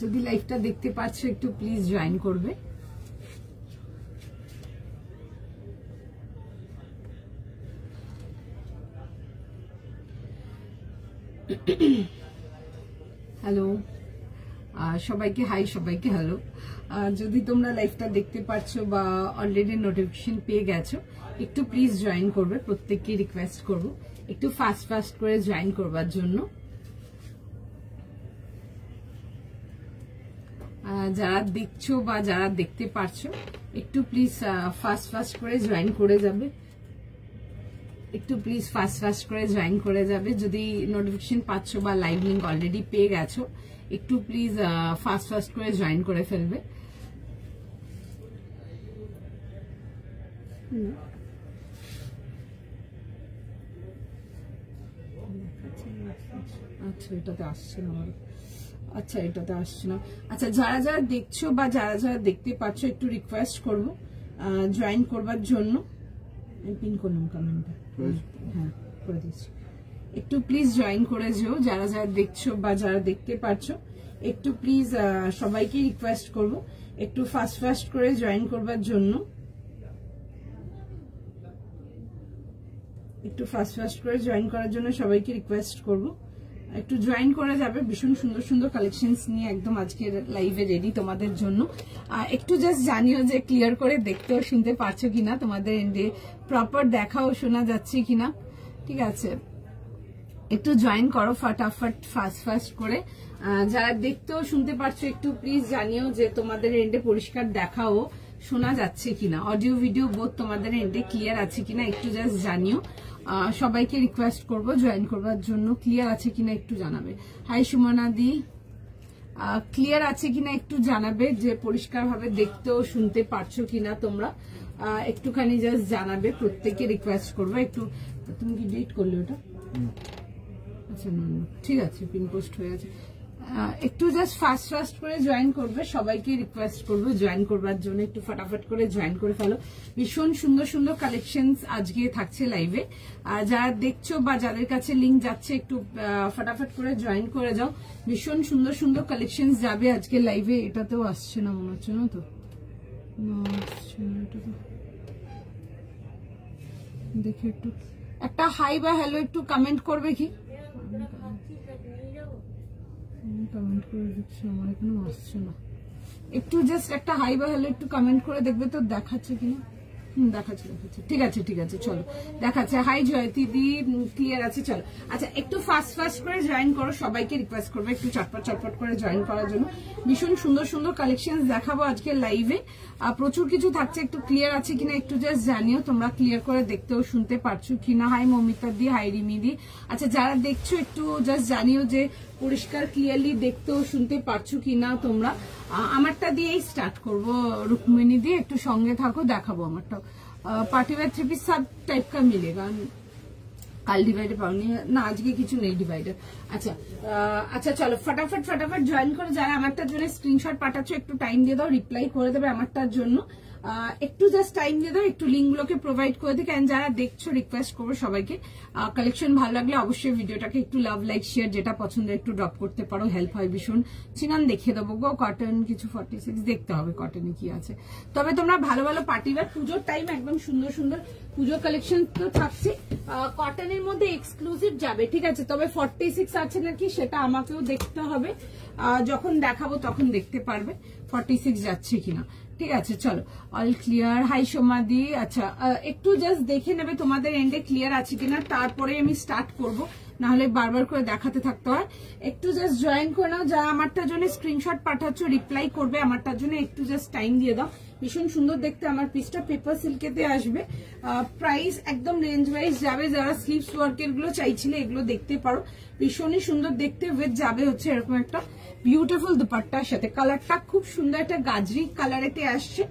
যদি লাইভটা দেখতে পাচ্ছ একটু প্লিজ জয়েন করবে। হ্যালো সবাইকে হাই, সবাইকে হ্যালো। যদি তোমরা লাইভটা দেখতে পাচ্ছ বা অলরেডি নোটিফিকেশন পেয়ে গেছো একটু প্লিজ জয়েন করবে। প্রত্যেককে রিকোয়েস্ট করব একটু ফাস্ট ফাস্ট করে জয়েন করবার জন্য। যারা দেখছো বা যারা দেখতে পারছো একটু প্লিজ ফাস্ট ফাস্ট করে জয়েন করে যাবে। একটু প্লিজ ফাস্ট ফাস্ট করে জয়েন করে যাবে। যদি নোটিফিকেশন পাচ্ছ বা লাইভ লিংক অলরেডি পেয়ে গেছো একটু প্লিজ ফাস্ট ফাস্ট করে জয়েন করে ফেলবে। আচ্ছা এটাতে আসছে না, আচ্ছা এটাতে আসছে না। আচ্ছা যারা যারা দেখছো বা যারা যারা দেখতে পাচ্ছ একটু রিকোয়েস্ট করব জয়েন করবার জন্য। পিন করলাম কমেন্টে, হ্যাঁ করে দিচ্ছি। একটু প্লিজ জয়েন করে যেও যারা যারা দেখছো বা যারা দেখতে পাচ্ছো। একটু প্লিজ সবাইকে রিকোয়েস্ট করব একটু ফাস্ট ফাস্ট করে জয়েন করবার জন্য। একটু ফাস্ট ফাস্ট করে জয়েন করার জন্য সবাইকে রিকোয়েস্ট করব একটু জয়েন করে যাবে। ভীষণ সুন্দর সুন্দর কালেকশনস নিয়ে একদম আজকের লাইভে রেডি তোমাদের জন্য। একটু জাস্ট জানিও যে ক্লিয়ার করে দেখতে ও শুনতে পারছো কিনা, তোমাদের এন্ডে প্রপার দেখা ও শোনা যাচ্ছে কিনা। ঠিক আছে, একটু জয়েন করো ফটাফট ফাস্ট ফাস্ট করে। যারা দেখতেও শুনতে পারছো একটু প্লিজ জানিও যে তোমাদের এন্ডে পরিষ্কার দেখাও শোনা যাচ্ছে কিনা, অডিও ভিডিও বোধ তোমাদের এন্ডে ক্লিয়ার আছে কিনা একটু জাস্ট জানিও। সবাইকে রিকোয়েস্ট করব জয়েন করবার জন্য। ক্লিয়ার আছে কিনা একটু জানাবে। হাই সুমনা দি, ক্লিয়ার আছে কিনা একটু জানাবে, যে পরিষ্কার ভাবে দেখতেও শুনতে পারছো কিনা তোমরা একটুখানি জাস্ট জানাবে। প্রত্যেকে রিকোয়েস্ট করবো একটু। তুমি কি ডিলিট করলে ওটা? আচ্ছা ঠিক আছে, পিন পোস্ট হয়ে আছে। একটু জাস্ট ফাস্ট ফাস্ট করে জয়েন করবে। সবাইকে রিকোয়েস্ট করবো জয়েন করবার জন্য একটু ফটাফট করে জয়েন করে ফেলো। ভীষণ সুন্দর সুন্দর কালেকশনস আজকে থাকছে লাইভে। যারা দেখছো বা যাদের কাছে লিংক যাচ্ছে একটু ফটাফট করে জয়েন করে যাও। ভীষণ সুন্দর সুন্দর কালেকশনস যাবে আজকে লাইভে। এটাতেও আসছে না মনে হচ্ছে না তো, দেখে একটু একটা হাই বা হ্যালো একটু কমেন্ট করবে কি? কমেন্ট করে দিচ্ছি, আমার এখানে আসছে না। একটু জাস্ট একটা হাই বা হ্যালো একটু কমেন্ট করে দেখবে তো দেখাচ্ছে কিনা। দেখাচ্ছে দেখাচ্ছে, ঠিক আছে ঠিক আছে চলো দেখাচ্ছে। হাই জয়তি দি, ক্লিয়ার আছে চলো। আচ্ছা একটু ফাস্ট ফাস্ট করে জয়েন করো। সবাইকে রিকোয়েস্ট করবে একটু চটপট চটপট করে জয়েন করার জন্য। ভীষণ সুন্দর সুন্দর কালেকশন দেখাবো আজকে লাইভে। প্রচুর কিছু থাকছে, একটু ক্লিয়ার আছে কিনা একটু জাস্ট জানিও। তোমরা ক্লিয়ার করে দেখতেও শুনতে পারছো কিনা। হাই মমিতা দি, হাই রিমি দি। আচ্ছা যারা দেখছো একটু জাস্ট জানিও যে পরিষ্কার ক্লিয়ারলি দেখতেও শুনতে পারছো কিনা তোমরা। আমারটা দিয়েই স্টার্ট করবো রুক্মিণী দিয়ে, একটু সঙ্গে থাকো দেখাবো আমারটা। পার্টিওয়ার থ্রি পিস সব টাইপ কা মিলেগা। কাল ডিভাইডার পাওনি না, আজকে কিছু নেই ডিভাইডার। আচ্ছা আচ্ছা চলো ফটাফট ফটাফট জয়েন করে যারা আমারটার জন্য স্ক্রিনশট পাঠাচ্ছ একটু টাইম দিয়ে দাও, রিপ্লাই করে দেবে আমারটার জন্য। একটু জাস্ট টাইম দিয়ে দাও, একটু লিঙ্ক গুলোকে প্রোভাইড করে দিই। কারণ যারা দেখছো রিকোয়েস্ট করবো সবাইকে, কালেকশন ভালো লাগলে অবশ্যই ভিডিওটাকে একটু লাভ, লাইক, শেয়ার, যেটা পছন্দ একটু ড্রপ করতে পারো, হেল্প হয় ভীষণ। চিনান দেখিয়ে দেবো গো, কটন কিছু 46 দেখতে হবে কটনে কি আছে। তবে তোমরা ভালো ভালো পার্টিওয়্যার, পুজোর টাইম একদম সুন্দর সুন্দর পুজো কালেকশন তো থাকছে। কটনের মধ্যে এক্সক্লুসিভ যাবে, ঠিক আছে। তবে 46 আছে নাকি সেটা আমাকেও দেখতে হবে, যখন দেখাবো তখন দেখতে পারবে 46 যাচ্ছে কিনা, ঠিক আছে। চলো, অল ক্লিয়ার। হাই সোমাদি। আচ্ছা, একটু জাস্ট দেখে নেবে তোমাদের এন্ডে ক্লিয়ার আছে কিনা, তারপরে আমি স্টার্ট করব, না হলে বারবার করে দেখাতে থাকতে হয়। একটু জাস্ট জয়েন করে নাও, যারা আমারটার জন্য স্ক্রিনশট পাঠাচ্ছ রিপ্লাই করবে, আমারটার জন্য একটু জাস্ট টাইম দিয়ে দাও। ভীষণ সুন্দর দেখতে আমার পিসটা, পেপার সিল্কেতে আসবে। প্রাইস একদম রেঞ্জ ওয়াইজ যাবে, যারা স্লিভস ওয়ার্কের গুলো চাইছিলে এগুলো দেখতে পারো, ভীষণই সুন্দর দেখতে। উইথ যাবে হচ্ছে এরকম একটা বিউটিফুল দুপাট্টার সাথে। কালারটা খুব সুন্দর একটা গাজরি কালারেতে আসছে।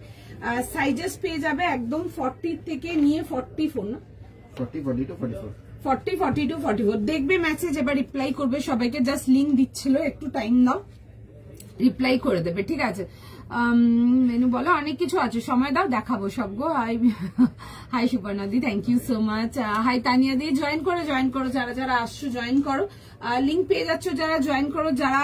সাইজেস পেয়ে যাবে একদম 40 থেকে নিয়ে 44 না, 40, 42, 44, 40, 42, 44 দেখবে মেসেজ, এবার রিপ্লাই করবে সবাইকে। জাস্ট লিঙ্ক দিচ্ছিল, একটু টাইম দাও, রিপ্লাই করে দেবে, ঠিক আছে। মেনু বলো, অনেক কিছু আছে, সময় দাও, দেখাবো সব গো। হাই হাই সুপর্ণাদি, thank you so much. Hi Tania দি, জয়েন করো, যারা যারা আসছো জয়েন করো, লিঙ্ক পেয়ে যাচ্ছ যারা জয়েন করো। যারা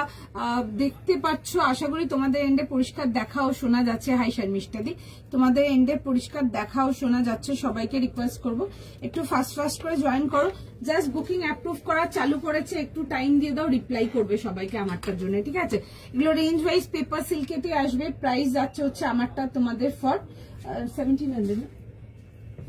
দেখতে পাচ্ছ আশা করি তোমাদের এন্ডে পরিষ্কার দেখাও শোনা যাচ্ছে। হাই শর্মিষ্ঠা দি, তোমাদের এন্ডে পরিষ্কার দেখাও শোনা যাচ্ছে। সবাইকে রিকোয়েস্ট করব একটু ফাস্ট করে জয়েন করো। জাস্ট বুকিং অ্যাপ্রুভ করা চালু করেছে, একটু টাইম দিয়ে দাও, রিপ্লাই করবে সবাইকে আমারটার জন্য, ঠিক আছে। এগুলো রেঞ্জ ওয়াইজ পেপার সিল্কেতে আসবে। প্রাইস যাচ্ছে হচ্ছে আমারটা তোমাদের ফর 1700,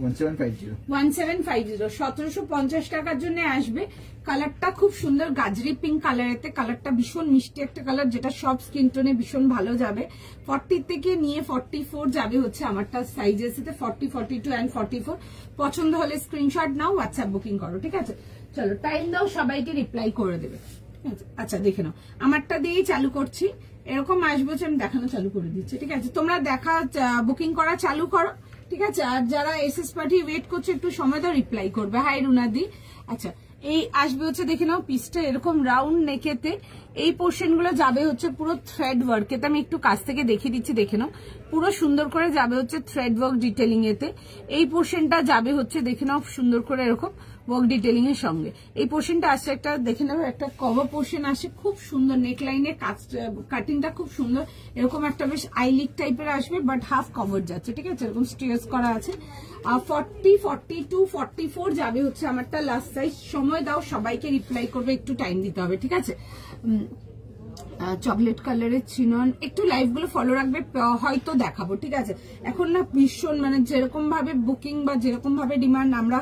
1750, 1750 টাকার জন্য আসবে। কালারটা খুব সুন্দর গাজরি পিঙ্ক কালারেতে, কালারটা ভীষণ মিষ্টি একটা কালার, যেটা সব স্কিন টোনে ভীষণ ভালো যাবে। 40 থেকে নিয়ে 44 যাবে হচ্ছে আমারটা সাইজের সাথে, 40, 42 এন্ড 44। পছন্দ হলে স্ক্রিনশট নাও, হোয়াটসঅ্যাপ বুকিং করো, ঠিক আছে। চলো, টাইম দাও, সবাইকে রিপ্লাই করে দেবে, ঠিক আছে। আচ্ছা, দেখে নাও, আমারটা দিয়েই চালু করছি। এরকম আসবে, আমি দেখানো চালু করে দিচ্ছি, ঠিক আছে। তোমরা দেখা বুকিং করা চালু করো, ঠিক আছে। আর যারা এসএস পার্টি ওয়েট করছে একটু সময় দাও, রিপ্লাই করবে। হাই রুনাদি। আচ্ছা, এই আসবে হচ্ছে, দেখে নাও পিসটা এরকম রাউন্ড নেকেতে। এই পোর্শন গুলো যাবে হচ্ছে পুরো থ্রেড ওয়ার্ক এতে, আমি একটু কাছ থেকে দেখিয়ে দিচ্ছি, দেখে নাও পুরো সুন্দর করে যাবে হচ্ছে থ্রেড ওয়ার্ক ডিটেলিং এতে। এই পোর্শনটা যাবে হচ্ছে, দেখে নাও সুন্দর করে এরকম ওয়ার্ক ডিটেলিং এর সঙ্গে। এই পোর্শনটা আসছে একটা, দেখে নাও একটা কভার পোর্শন আসে, খুব সুন্দর নেকলাইনে কাটিংটা খুব সুন্দর। এরকম একটা বেশ আইলিক টাইপের আসবে, বাট হাফ কভার যাচ্ছে, ঠিক আছে। এরকম স্ট্রেচ করা আছে। 40, 42, 44 যাবে হচ্ছে আমারটা লাস্ট সাইজ। সময় দাও, সবাইকে রিপ্লাই করবে, একটু টাইম দিতে হবে, ঠিক আছে। চকলেট কালারের চিনন, একটু লাইভ গুলো ফলো রাখবে, হয়তো দেখাবো, ঠিক আছে। এখন না ভীষণ মানে যেরকম ভাবে বুকিং বা যেরকম ভাবে ডিমান্ড, আমরা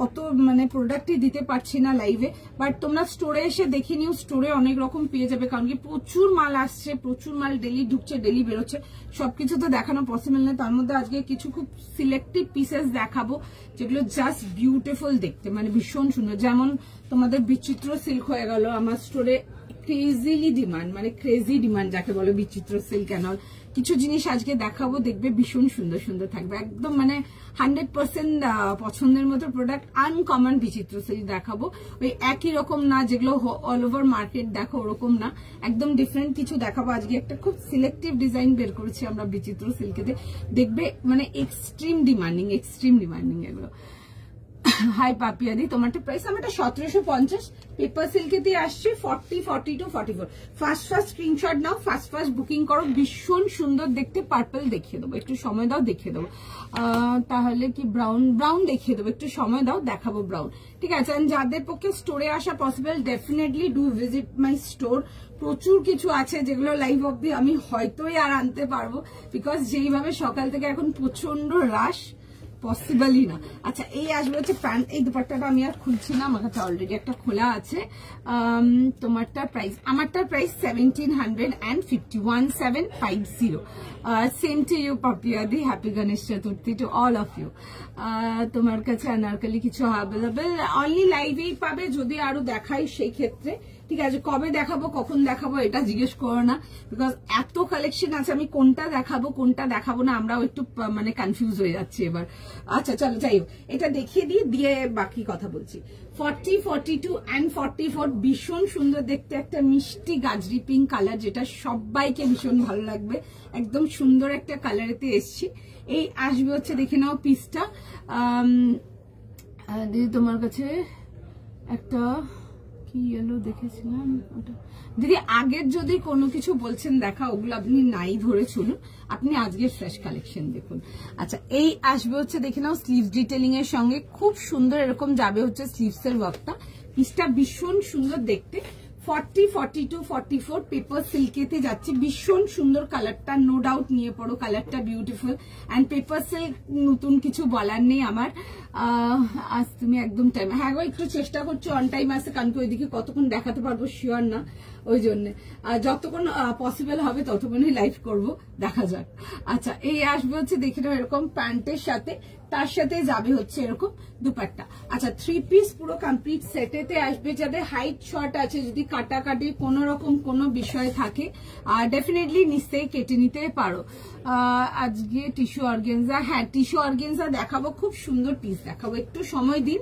অত মানে প্রোডাক্টই দিতে পারছি না লাইভে, বাট তোমরা স্টোরে এসে দেখে নিও, স্টোরে অনেক রকম পেয়ে যাবে। কারণ কি প্রচুর মাল আসছে, প্রচুর মাল ডেলি ঢুকছে, ডেলি বেরোচ্ছে, সবকিছু তো দেখানো পসিবল নয়। তার মধ্যে আজকে কিছু খুব সিলেক্টিভ পিসেস দেখাবো, যেগুলো জাস্ট বিউটিফুল দেখতে, মানে ভীষণ সুন্দর। যেমন তোমাদের বিচিত্র সিল্ক হয়ে গেল আমার স্টোরে, ক্রেজিলি ডিমান্ড, মানে ক্রেজি ডিমান্ড যাকে বলে, বিচিত্র সিল্ক অ্যান্ড অল। কিছু জিনিস আজকে দেখাবো, দেখবে ভীষণ সুন্দর সুন্দর থাকবে, একদম মানে 100% পছন্দের মতো প্রোডাক্ট। আনকমন বিচিত্র সিল্ক দেখাবো, ওই একই রকম না যেগুলো অল ওভার মার্কেট দেখো ওরকম না, একদম ডিফারেন্ট কিছু দেখাবো আজকে। একটা খুব সিলেক্টিভ ডিজাইন বের করেছি আমরা বিচিত্র সিল্কেতে, দেখবে মানে এক্সট্রিম ডিমান্ডিং এগুলো। হাই পাপিয়াদি, তোমারটা প্রাইস আমারটা 1750, পেপার সিল্কেতে আসছে 40, 42, 44। ফার্স্ট স্ক্রিনশট নাও, ফার্স্ট বুকিং করো, ভীষণ সুন্দর দেখতে। পার্পল দেখিয়ে দেবো, একটু সময় দাও, দেখিয়ে দেবো। তাহলে কি ব্রাউন দেখিয়ে দেবো, একটু সময় দাও, দেখাবো ব্রাউন, ঠিক আছে। যাদের পক্ষে স্টোরে আসা possible, definitely do visit my store. প্রচুর কিছু আছে যেগুলো লাইভ অব্দি আমি হয়তোই আর আনতে পারবো, বিকজ যেইভাবে সকাল থেকে এখন প্রচন্ড রাশ, পসিবলই না। আচ্ছা, এই আসবে হচ্ছে প্যান্ট। এই দুপাট্টাটা আমি আর খুলছি না, আমার কাছে অলরেডি একটা খোলা আছে। তোমারটার প্রাইস, আমারটার প্রাইস 1750, 1750। সেম টু ইউ পাপিয়াদি, happy Ganesh Chaturthi to all of you. তোমার কাছে আনারকলি কিছু অ্যাভেলেবেল, অনলি লাইভেই পাবে, যদি আরো দেখাই সেই ক্ষেত্রে ঠিক আছে, কবে দেখাবো কখন দেখাবো এটা জিজ্ঞেস করো না, বিকজ এত কালেকশন আছে, আমি কোনটা দেখাবো কোনটা দেখাবো না আমরাও একটু মানে কনফিউজ হয়ে যাচ্ছি এবার। আচ্ছা চলো যাই হোক, এটা দেখিয়ে দিয়ে বাকি কথা বলছি। 40, 42 and 44 ভীষণ সুন্দর দেখতে, একটা মিষ্টি গাজরি পিঙ্ক কালার, যেটা সবাইকে ভীষণ ভালো লাগবে, একদম সুন্দর একটা কালারেতে এসছি। এই আসবে হচ্ছে, দেখে নাও পিসটা। দিদি তোমার কাছে একটা কি এলো দেখেছিলাম ওটা, দিদি আগের যদি কোনো কিছু বলছেন দেখা, ওগুলো আপনি নাই ধরে চলুন, আপনি আজকের ফ্রেশ কালেকশন দেখুন। আচ্ছা এই আসবে হচ্ছে, দেখে নাও স্লিভস ডিটেলিং এর সঙ্গে খুব সুন্দর এরকম যাবে হচ্ছে স্লিভস এর ওয়ার্কটা, পিসটা ভীষণ সুন্দর দেখতে। 40, 42, 44 পেপার সিল্কেতে যাচ্ছে, ভীষণ সুন্দর কালারটা, নো ডাউট নিয়ে পড়ো, কালারটা বিউটিফুল অ্যান্ড পেপার সিল্ক, নতুন কিছু বলার নেই আমার। আজ তুমি একদম টাইম, হ্যাঁ গো একটু চেষ্টা করছো অন টাইম আসে, কারণ কি ওইদিকে কতক্ষণ দেখাতে পারবো শিওর না, ওই জন্য যতক্ষণ পসিবল হবে ততক্ষণই লাইভ করব, দেখা যাক। আচ্ছা এই আসবে হচ্ছে, দেখে নাও এরকম প্যান্টের সাথে, তার সাথে যাবে হচ্ছে এরকম দুপাট্টা। আচ্ছা 3 পিস পুরো কমপ্লিট সেটেতে আসবে, যাদের হাইট শর্ট আছে, যদি কাটাকাটি কোনো রকম কোনো বিষয় থাকে ডেফিনেটলি নিশ্চয়ই কেটে নিতে পারো। আজকে টিস্যু অর্গেনজা, হ্যাঁ টিস্যু অর্গেনজা দেখাবো, খুব সুন্দর পিস দেখাবো, একটু সময় দিন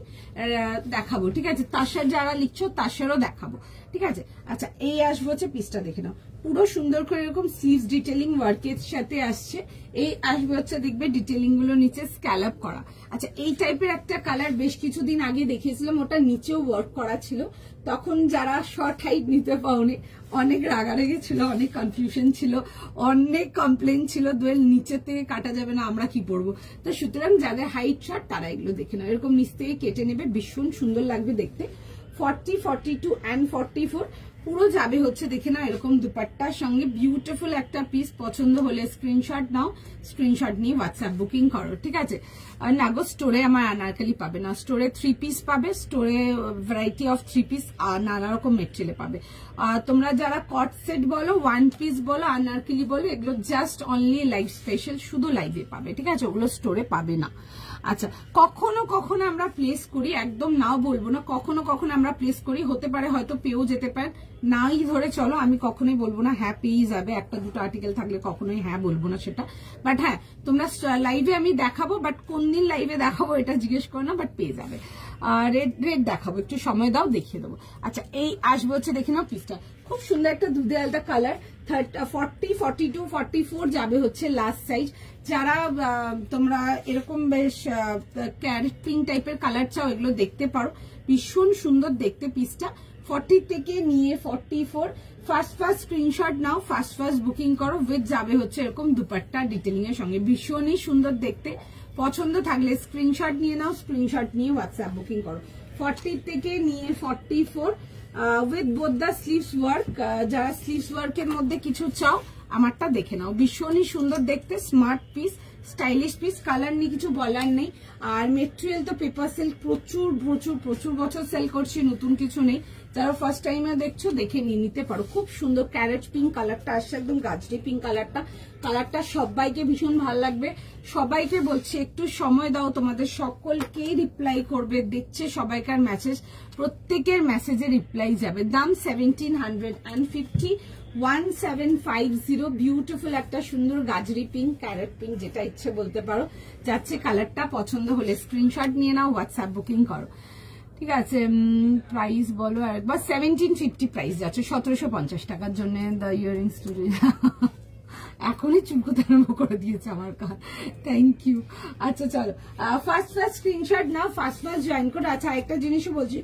দেখাবো, ঠিক আছে। তাসার যারা লিখছো তাসারও দেখাবো, ঠিক আছে। আচ্ছা এই আসবে হচ্ছে পিসটা, দেখে নাও পুরো সুন্দর করে এরকম স্লিভস ডিটেলিং ওয়ার্কের সাথে আসছে। এই আসবে হচ্ছে, দেখবে ডিটেলিং গুলো নিচে স্ক্যালপ করা। আচ্ছা এই টাইপের একটা কালার বেশ কিছুদিন আগে দেখিয়েছিলাম, ওটা নিচেও ওয়ার্ক করা ছিল, তখন যারা শর্ট হাইট নিতে পাওনি অনেক রাগারেগি ছিল, অনেক কনফিউশন ছিল, অনেক কমপ্লেন ছিল, দোয়েল নিচে থেকে কাটা যাবে না, আমরা কি পরবো। তো সুতরাং যাদের হাইট শর্ট তারা এগুলো দেখে নাও, এরকম নিচ থেকে কেটে নেবে, ভীষণ সুন্দর লাগবে দেখতে। 40, 42 and 44 পুরো যাবে হচ্ছে, দেখে নাও এরকম দুপাট্টার সঙ্গে বিউটিফুল একটা পিস। পছন্দ হলে স্ক্রিনশট নাও, স্ক্রিনশট নিয়ে হোয়াটসঅ্যাপ বুকিং করো, ঠিক আছে। আর না গো স্টোরে আমার আনারকলি পাবে না, স্টোরে 3 পিস পাবে, স্টোরে ভ্যারাইটি অফ 3 পিস নানা রকম মেটেরিয়ালে পাবে। তোমরা যারা কট সেট বলো, 1 পিস বলো, আনারকলি বলো, এগুলো জাস্ট অনলি লাইভ স্পেশাল, শুধু লাইভে পাবে, ঠিক আছে, ওগুলো স্টোরে পাবে না। আচ্ছা কখনো কখনো আমরা প্লেস করি, একদম নাও বলবো না, কখনো কখনো আমরা প্লেস করি, হতে পারে হয়তো পেয়েও যেতে পারেন, নাই ধরে চলো, আমি কখনোই বলবো না হ্যাঁ পেয়ে যাবে, একটা দুটো আর্টিকেল থাকলে কখনোই হ্যাঁ বলবো না সেটা, বাট হ্যাঁ তোমরা লাইভে আমি দেখাবো, বাট কোন দিন লাইভে দেখাবো এটা জিজ্ঞেস করো না, বাট পেয়ে যাবে। রেড দেখাবো, একটু সময় দাও দেখিয়ে দেবো। আচ্ছা এই আসবে হচ্ছে, দেখে নাও পিসটা খুব সুন্দর একটা দুধে আলতা কালার। 40, 42, 44 যাবে হচ্ছে লাস্ট সাইজ। যারা তোমরা এরকম বেশ ক্যারেট পিঙ্ক টাইপের কালার চাও, এগুলো দেখতে পারো, ভীষণ সুন্দর দেখতে পিসটা। 40 থেকে নিয়ে 44 ফার্স্ট স্ক্রিনশট নাও, ফার্স্ট বুকিং করো, উইথ যাবে হচ্ছে এরকম দুপাট্টা ডিটেলিং এর সঙ্গে, ভীষণই সুন্দর দেখতে। পছন্দ থাকলে স্ক্রিনশট নিয়ে নাও, স্ক্রিনশট নিয়ে হোয়াটসঅ্যাপ বুকিং করো। 40 থেকে নিয়ে 44 with both the sleeves work. যারা স্লিভস ওয়ার্কের মধ্যে কিছু চাও আমারটা দেখে নাও, ভীষণই সুন্দর দেখতে, smart piece, stylish piece, colour নিয়ে কিছু বলার নেই। আর মেটেরিয়াল তো পেপার সিল্ক প্রচুর প্রচুর প্রচুর বছর সেল করছি, নতুন কিছু নেই। যারা ফার্স্ট টাইমে দেখছো দেখে নিয়ে নিতে পারো, খুব সুন্দর ক্যারেট পিঙ্ক কালারটা আসছে, একদম গাজরি পিঙ্ক কালারটা সবাইকে ভীষণ ভালো লাগবে। সবাইকে বলছি একটু সময় দাও, তোমাদের সকলকেই রিপ্লাই করবে, দেখছে সবাইকার মেসেজ, প্রত্যেকের মেসেজে রিপ্লাই যাবে। দাম 1750, 1750, বিউটিফুল একটা সুন্দর গাজরি পিঙ্ক, ক্যারেট পিঙ্ক, যেটা ইচ্ছে বলতে পারো, যাচ্ছে কালারটা। পছন্দ হলে স্ক্রিনশট নিয়ে নাও, হোয়াটসঅ্যাপ বুকিং করো, ঠিক আছে। প্রাইস বলো একবার। 1750 প্রাইস যাচ্ছে, 1750 টাকার জন্য দ্য ইয়ারিং স্টুডিও। এখনই চুমকোতে আরম্ভ করে দিয়েছে আমার কাজ, থ্যাংক ইউ। আচ্ছা চলো ফার্স্ট স্ক্রিনশট নাও, ফার্স্ট জয়েন করো। আচ্ছা একটা জিনিসও বলছি,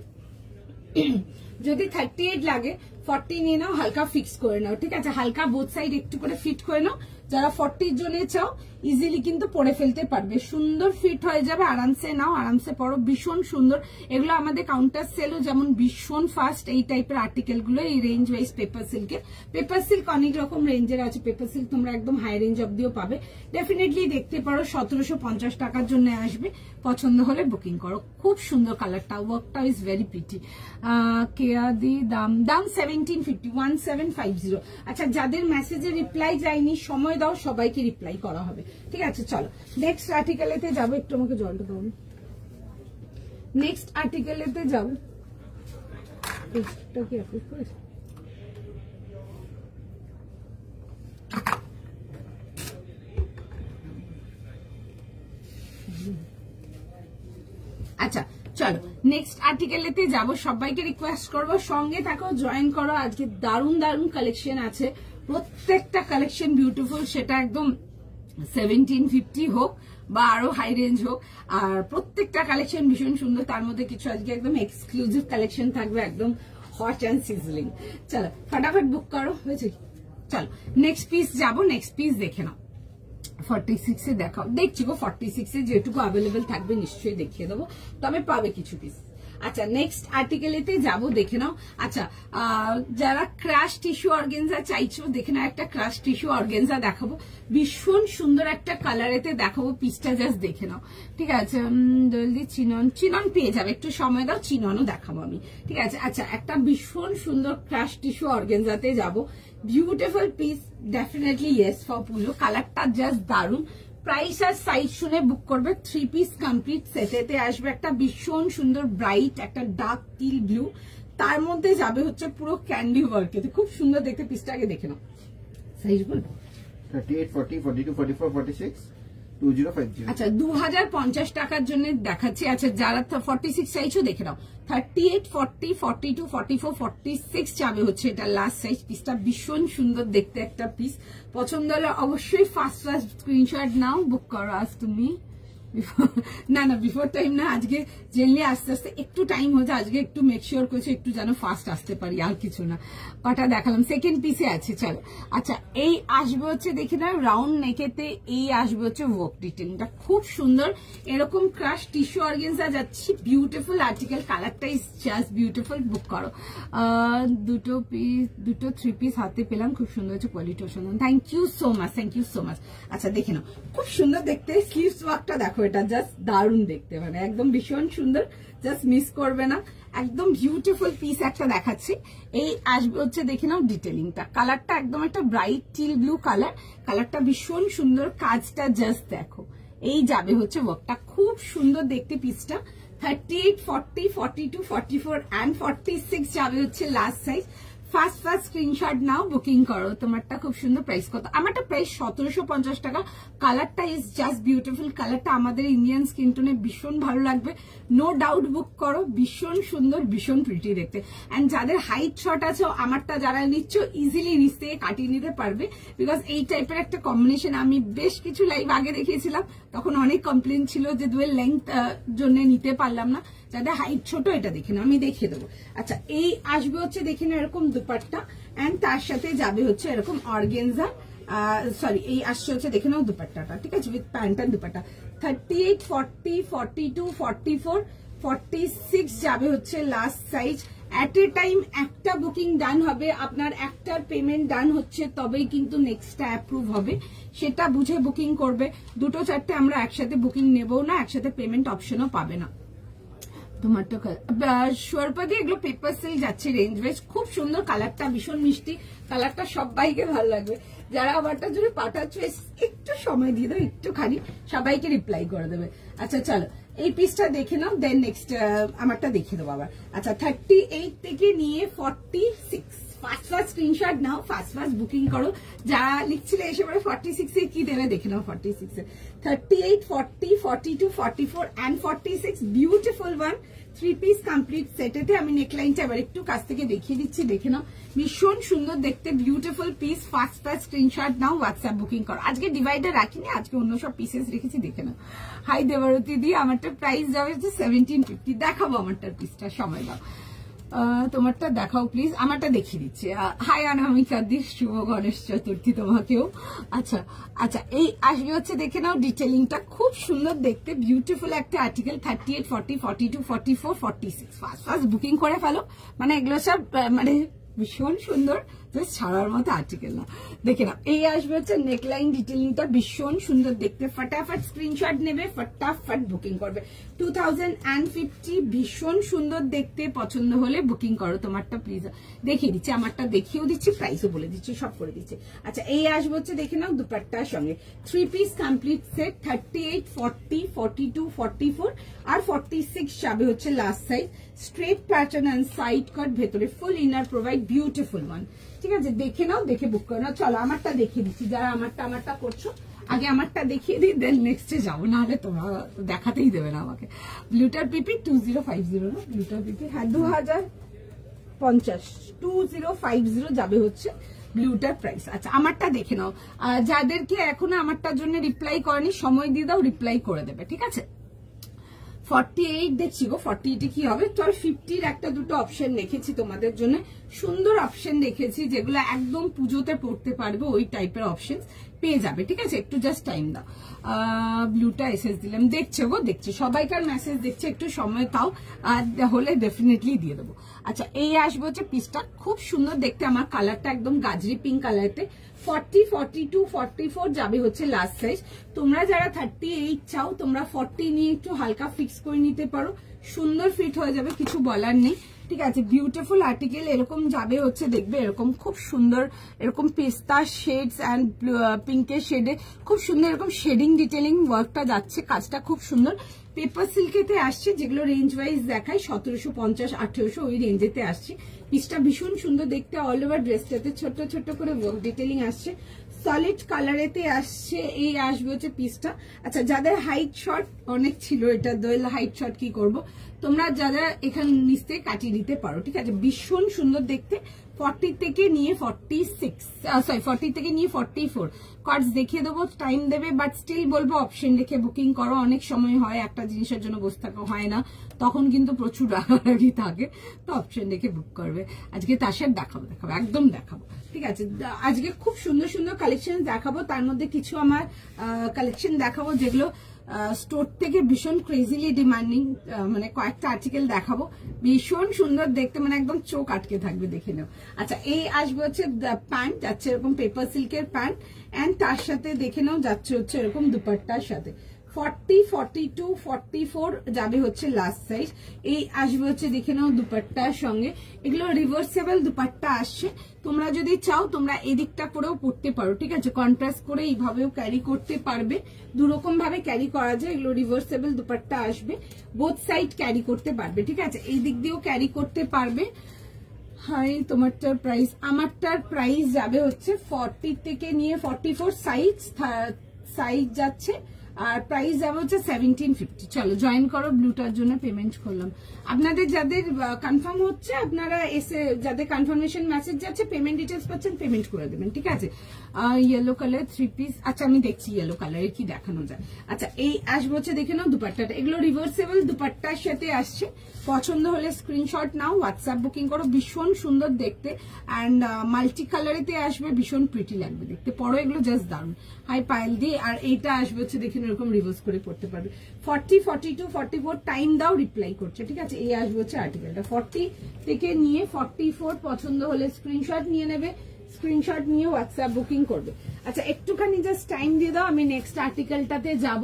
যদি 38 লাগে 40 নিয়ে নাও, হালকা ফিক্স করে নাও, ঠিক আছে, হালকা বোথ সাইড একটু করে ফিট করে নাও। যারা 40 জনে চাও ইজিলি কিন্তু পরে ফেলতে পারবে, সুন্দর ফিট হয়ে যাবে, আরামসে নাও, আরামসে পরো, ভীষণ সুন্দর। এগুলো আমাদের কাউন্টার সেলও যেমন ভীষণ ফাস্ট, এই টাইপের আর্টিকেল গুলো এই রেঞ্জ ওয়াইজ পেপার সিল্কের। পেপার সিল্ক অনেক রকম রেঞ্জের আছে, পেপার সিল্ক তোমরা একদম হাই রেঞ্জ অব্দিও পাবে, ডেফিনেটলি দেখতে পারো। 1750 টাকার জন্য আসবে, পছন্দ হলে বুকিং করো। খুব সুন্দর কালারটা, ওয়ার্কটা ইজ ভেরি প্রিটি। কেয়া দি দাম 1750, 1750। আচ্ছা যাদের মেসেজে রিপ্লাই যায়নি সময় দাও, সবাইকে রিপ্লাই করা হবে, ঠিক আছে। চলো নেক্সট আর্টিকেলেতে যাবো, একটু আমাকে জলটা দাও। নেক্সট আর্টিকেলেতে যাবো, পেস্টটা কি অ্যাপ্লাই করেছে? আচ্ছা চলো নেক্সট আর্টিকেলেতে যাব। সবাইকে রিকোয়েস্ট করবো সঙ্গে থাকো, জয়েন করো। আজকে দারুণ দারুণ কালেকশন আছে, প্রত্যেকটা কালেকশন বিউটিফুল, সেটা একদম 1750 হোক বা আরো হাই রেঞ্জ হোক, আর প্রত্যেকটা কালেকশন ভীষণ সুন্দর। তার মধ্যে কিছু আজকে একদম এক্সক্লুসিভ কালেকশন থাকবে, একদম হট অ্যান্ড সিজলিং। চলো ফটাফট বুক করো, হয়েছে? চলো নেক্সট পিস যাবো, নেক্সট পিস দেখে নাও। 46 এ দেখাও, দেখছি গো 46 এ যেটুকু অ্যাভেলেবেল থাকবে নিশ্চয়ই দেখিয়ে দেবো, তবে পাবে কিছু পিস। আচ্ছা নেক্সট আর্টিকেলেতে যাবো, দেখে নাও। আচ্ছা যারা ক্রাশ টিস্যু অর্গেনজা চাইছো, দেখে নাও একটা ক্রাশ টিস্যু অর্গেনজা দেখাবো, ভীষণ সুন্দর একটা কালারেতে দেখাবো। পিসটা জাস্ট দেখে নাও, ঠিক আছে? জলদি চিনন পেয়ে যাবে, একটু সময় দাও, চিননও দেখাবো আমি, ঠিক আছে? আচ্ছা একটা ভীষণ সুন্দর ক্রাশ টিস্যু অর্গেনজাতে যাবো, beautiful piece, definitely yes for পুলো। কালারটা জাস্ট দারুন। প্রাইস আর সাইজ শুনে বুক করবে। 3 পিস কমপ্লিট সেটেতে আসবে একটা ভীষণ সুন্দর ব্রাইট একটা ডার্ক টিল ব্লু, তার মধ্যে যাবে হচ্ছে পুরো ক্যান্ডি ওয়ার্কেতে, খুব সুন্দর দেখতে। পিসটাকে দেখে নাও, সাইজ বলবো 38, 40, 42, 44, 46, 2050। আচ্ছা 2050 টাকার জন্য দেখাচ্ছি। আচ্ছা যারা 46 সাইজও দেখে নাও, 38, 40, 42, 44, 46 যাবে হচ্ছে এটা লাস্ট সাইজ। পিসটা ভীষণ সুন্দর দেখতে একটা পিস, পছন্দ হলে অবশ্যই ফার্স্ট স্ক্রিনশট নাও, বুক করো আজ তুমি। না না বিফোর টাইম না, আজকে জেনলি আস্তে আস্তে একটু টাইম হচ্ছে, আজকে একটু মেক শিওর করেছে একটু যেন ফাস্ট আসতে পারি, আর কিছু না। কটা দেখালাম, সেকেন্ড পিসে আছে। চলো আচ্ছা এই আসবে হচ্ছে দেখে না রাউন্ড নেকেতে, এই আসবে হচ্ছে ওয়ার্ক ডিটেইলিংটা খুব সুন্দর। এরকম ক্রাশ টিস্যু অর্গেনজা যাচ্ছি, বিউটিফুল আর্টিকেল, কালারটা ইজ জাস্ট বিউটিফুল, বুক করো। দুটো 3 পিস হাতে পেলাম, খুব সুন্দর হচ্ছে, কোয়ালিটিও সুন্দর। Thank you so much, thank you so much. আচ্ছা দেখে নাও, খুব সুন্দর দেখতে, স্লিভস ওয়ার্কটা দেখো, এটা জাস্ট দারুণ দেখতে, মানে একদম ভীষণ সুন্দর, জাস্ট মিস করবে না। একদম বিউটিফুল পিস একটা দেখাচ্ছি। এই আসবে হচ্ছে দেখে নাও ডিটেলিংটা, কালারটা একদম একটা ব্রাইট টিল ব্লু কালার, কালারটা ভীষণ সুন্দর, কাজটা জাস্ট দেখো। এই যাবে হচ্ছে ওয়ার্কটা, খুব সুন্দর দেখতে পিসটা। 38, 40, 42, 44 and 46 যাবে হচ্ছে লাস্ট সাইজ। ফার্স্ট স্ক্রিনশট নাও, বুকিং করো। তোমারটা খুব সুন্দর। প্রাইস কত? আমারটা প্রাইস 1750 টাকা। কালারটা ইজ জাস্ট বিউটিফুল, কালারটা আমাদের ইন্ডিয়ান স্কিন টোনে ভীষণ ভালো লাগবে, নো ডাউট বুক করো। ভীষণ সুন্দর, ভীষণ প্রিটি দেখতে। এন্ড যাদের হাইট শর্ট আছে, আমারটা যারা নিচ্ছ ইজিলি নিচ থেকে কাটিয়ে নিতে পারবে, বিকজ এই টাইপের একটা কম্বিনেশন আমি বেশ কিছু লাইভ আগে দেখিয়েছিলাম, তখন অনেক কমপ্লেন ছিল যে দুয়ের লেন্থ জন্য নিতে পারলাম না। যাদের হাইট ছোট এটা দেখে না, আমি দেখিয়ে দেবো। আচ্ছা এই আসবে হচ্ছে দেখে না এরকম দুপাট্টা, এন্ড তার সাথে যাবে হচ্ছে এরকম অর্গেনজা, সরি এই আসছে হচ্ছে দেখে নাও দুপাট্টাটা, ঠিক আছে, উইথ প্যান্ট এন্ড দুপাট্টা। 38, 40, 42, 44, 46 যাবে হচ্ছে লাস্ট সাইজ। এট এ টাইম একটা বুকিং ডান হবে, আপনার একটার পেমেন্ট ডান হচ্ছে তবেই কিন্তু নেক্সটটা অ্যাপ্রুভ হবে, সেটা বুঝে বুকিং করবে। 2-4টে আমরা একসাথে বুকিং নেবো না, একসাথে পেমেন্ট অপশনও পাবে না। তোমারটা সোয়ারপাদি এগুলো পেপার সিল্ক যাচ্ছে রেঞ্জ ওয়াইজ, খুব সুন্দর, কালারটা ভীষণ মিষ্টি, কালারটা সবাইকে ভালো লাগবে। যারা আমারটা জন্য পাঠাচ্ছ একটু সময় দিয়ে দাও, একটুখানি সবাইকে রিপ্লাই করে দেবে। আচ্ছা চলো এই পিসটা দেখে নাও, দেন নেক্সট আমারটা দেখিয়ে দেবো আবার। আচ্ছা 38 থেকে নিয়ে 46 ফার্স্ট স্ক্রিনশট নাও, ফার্স্ট বুকিং করো। যারা লিখছিলে এসে পরে 46 এ কি দেবে দেখে নাও। 46 এ 38, 40, 42, 44 and 46 beautiful one 3 piece complete সেটেতে। আমি নেকলাইনটা এবার একটু কাছ থেকে দেখিয়ে দিচ্ছি, দেখে নাও, ভীষণ সুন্দর দেখতে, বিউটিফুল পিস। ফার্স্ট স্ক্রিনশট নাও, হোয়াটসঅ্যাপ বুকিং করো। আজকে ডিভাইডার রাখিনি, আজকে অন্য সব পিসেস রেখেছি, দেখে নাও। হাই দেবরতী দি, আমারটা প্রাইস যাবে 1750। দেখাবো আমারটার পিসটা, সময় দাও। তোমারটা দেখাও প্লিজ, আমারটা দেখিয়ে দিচ্ছি। হাই অনামিকা দি, শুভ গণেশ চতুর্থী তোমাকেও। আচ্ছা আচ্ছা এই আসবে হচ্ছে দেখে নাও ডিটেলিংটা, খুব সুন্দর দেখতে, বিউটিফুল একটা আর্টিকেল। 38, 40, 42, 44, 46 ফার্স্ট বুকিং করে ফেলো, মানে এগুলো সব মানে ভীষণ সুন্দর, জাস্ট ছাড়ার মতো আর্টিকেল না। দেখে নাও, এই আসবে হচ্ছে নেকলাইন ডিটেলিংটা ভীষণ সুন্দর দেখতে। ফটাফট স্ক্রিনশট নেবে, ফটাফট বুকিং করবে। 2050, ভীষণ সুন্দর দেখতে, পছন্দ হলে বুকিং করো তোমারটা প্লিজ। দেখিয়ে দিচ্ছি, আমারটা দেখিয়েও দিচ্ছি, প্রাইসও বলে দিচ্ছি, সব করে দিচ্ছি। আচ্ছা, এই আসবে হচ্ছে দেখে নাও দুপাট্টার সঙ্গে 3 পিস কমপ্লিট সেট, 38, 40, 42, 44 আর 46 যাবে হচ্ছে last size. Straight pattern and side cut, ভেতরে full inner provide, beautiful one. ঠিক আছে, দেখে নাও, দেখে বুক করে নাও। চলো আমারটা দেখিয়ে দিচ্ছি, যারা আমারটা করছো আগে আমারটা দেখিয়ে দিই, দেন নেক্সটে যাবো, নাহলে তোমরা দেখাতেই দেবে না আমাকে। ব্লুটার পিপি 2050 না, ব্লুটার পিপি হ্যাঁ 2050, 2050 যাবে হচ্ছে ব্লুটার প্রাইস। আচ্ছা, আমারটা দেখে নাও, যাদেরকে এখনো আমারটার জন্য রিপ্লাই করেনি সময় দিয়ে দাও, রিপ্লাই করে দেবে, ঠিক আছে। 48 দেখছি গো, 48 কি হবে? তো 50 একটা দুটো অপশন রেখেছি তোমাদের জন্য, সুন্দর অপশন রেখেছি যেগুলো একদম পুজোতে পড়তে পারবে, ওই টাইপের অপশন পেয়ে যাবে, ঠিক আছে। একটু জাস্ট টাইম দাও। ব্লুটা এসএস দিলাম, দেখছে গো, দেখছে, সবাইকার মেসেজ দেখছে, একটু সময় তাও, হলে ডেফিনেটলি দিয়ে দেবো। আচ্ছা, এই আসবে হচ্ছে পিসটা, খুব সুন্দর দেখতে, আমার কালারটা একদম গাজরি পিঙ্ক কালারতে। 40, 42, 44 যাবে হচ্ছে লাস্ট সাইজ। তোমরা যারা 38 চাও, তোমরা 40 নিয়ে একটু হালকা ফিক্স করে নিতে পারো, সুন্দর ফিট হয়ে যাবে, কিছু বলার নেই, ঠিক আছে। বিউটিফুল আর্টিকেল, এরকম যাবে হচ্ছে, দেখবে এরকম খুব সুন্দর, এরকম পেস্তা শেডস অ্যান্ড পিঙ্কের শেডে খুব সুন্দর এরকম শেডিং ডিটেলিং ওয়ার্কটা যাচ্ছে, কাজটা খুব সুন্দর। পেপার সিল্কেতে আসছে, যেগুলো রেঞ্জ ওয়াইজ দেখায় 1750, 1800 ওই রেঞ্জেতে আসছে। পিসটা ভীষণ সুন্দর দেখতে, অল ওভার ড্রেসটাতে ছোট ছোট করে ওয়ার্ক ডিটেলিং আসছে, সলিড কালারেতে আসছে। এই আসবে হচ্ছে পিসটা। আচ্ছা, যাদের হাইট শর্ট অনেক ছিল, এটা দোয়েল হাইট শর্ট কি করব, তোমরা যারা এখানে নিচে কাটিয়ে দিতে পারো, ঠিক আছে। ভীষণ সুন্দর দেখতে, 40 থেকে নিয়ে 46, সরি 40 থেকে নিয়ে 44 কার্ডস দেখিয়ে দেবো, টাইম দেবে, বাট স্টিল বলবো অপশন রেখে বুকিং করো। অনেক সময় হয় একটা জিনিসের জন্য বসে থাকা হয় না, তখন কিন্তু প্রচুর রাগারাগি থাকে, তো অপশন রেখে বুক করবে। আজকে তার সাথে দেখাবো, একদম দেখাবো, ঠিক আছে। আজকে খুব সুন্দর সুন্দর কালেকশন দেখাবো, তার মধ্যে কিছু আমার কালেকশন দেখাবো যেগুলো স্টোর থেকে ভীষণ ক্রেজিলি ডিমান্ডিং, মানে কয়েকটা আর্টিকেল দেখাবো, ভীষণ সুন্দর দেখতে, মানে একদম চোখ আটকে থাকবে, দেখে নাও। আচ্ছা, এই আসবে হচ্ছে প্যান্ট, যাচ্ছে এরকম পেপার সিল্কের প্যান্ট, এন্ড তার সাথে দেখে নাও যাচ্ছে হচ্ছে এরকম দুপাট্টার সাথে। 40, 42, 44 যাবে হচ্ছে লাস্ট সাইজ। এই আসবে হচ্ছে দেখে নাও দুপাট্টার সঙ্গে, এগুলো রিভার্সেবল দুপাট্টা আসছে। তোমরা যদি চাও তোমরা এদিকটা করেও পড়তে পারো, ঠিক আছে, কন্ট্রাস্ট করে এইভাবেও ক্যারি করতে পারবে, দুরকম ভাবে ক্যারি করা যায়। এগুলো রিভার্সেবল দুপাট্টা আসবে, বোথ সাইড ক্যারি করতে পারবে, ঠিক আছে, এই দিক দিয়েও ক্যারি করতে পারবে। হাই, তোমারটার প্রাইস, আমারটার প্রাইস যাবে হচ্ছে 40 থেকে নিয়ে 44 সাইজ যাচ্ছে, আর প্রাইস যাবে হচ্ছে 1750। চলো জয়েন করো, ব্লুটার জন্য পেমেন্ট করলাম। আপনাদের যাদের কনফার্ম হচ্ছে, আপনারা এসে যাদের কনফার্মেশন মেসেজ যাচ্ছে, পেমেন্ট ডিটেলস পাচ্ছেন, পেমেন্ট করে দেবেন, ঠিক আছে। ইয়েলো কালার 3 পিস, আচ্ছা আমি দেখছি ইয়েলো কালারের কি দেখানো যায়। আচ্ছা, এই আসবে হচ্ছে দেখে নাও দুপাট্টাটা, এগুলো রিভার্সেবল দুপাট্টার সাথে আসছে। পছন্দ হলে স্ক্রিনশট নাও, হোয়াটসঅ্যাপ বুকিং করো, ভীষণ সুন্দর দেখতে, অ্যান্ড মাল্টি কালারেতে আসবে, ভীষণ প্রিটি লাগবে দেখতে, পরো এগুলো জাস্ট দারুন। হাই পায়েল দিয়ে, আর এইটা আসবে হচ্ছে দেখে এরকম রিভার্স করে পড়তে পারবে। 40, 42, 44 টাইম দাও, রিপ্লাই করছে, ঠিক আছে। এই আসবে হচ্ছে আর্টিকেলটা 40 থেকে নিয়ে 44, পছন্দ হলে স্ক্রিনশট নিয়ে নেবে, স্ক্রিনশট নিয়ে হোয়াটসঅ্যাপ বুকিং করবে। আচ্ছা, একটুখানি জাস্ট টাইম দিয়ে দাও, আমি নেক্সট আর্টিকেলটাতে যাব।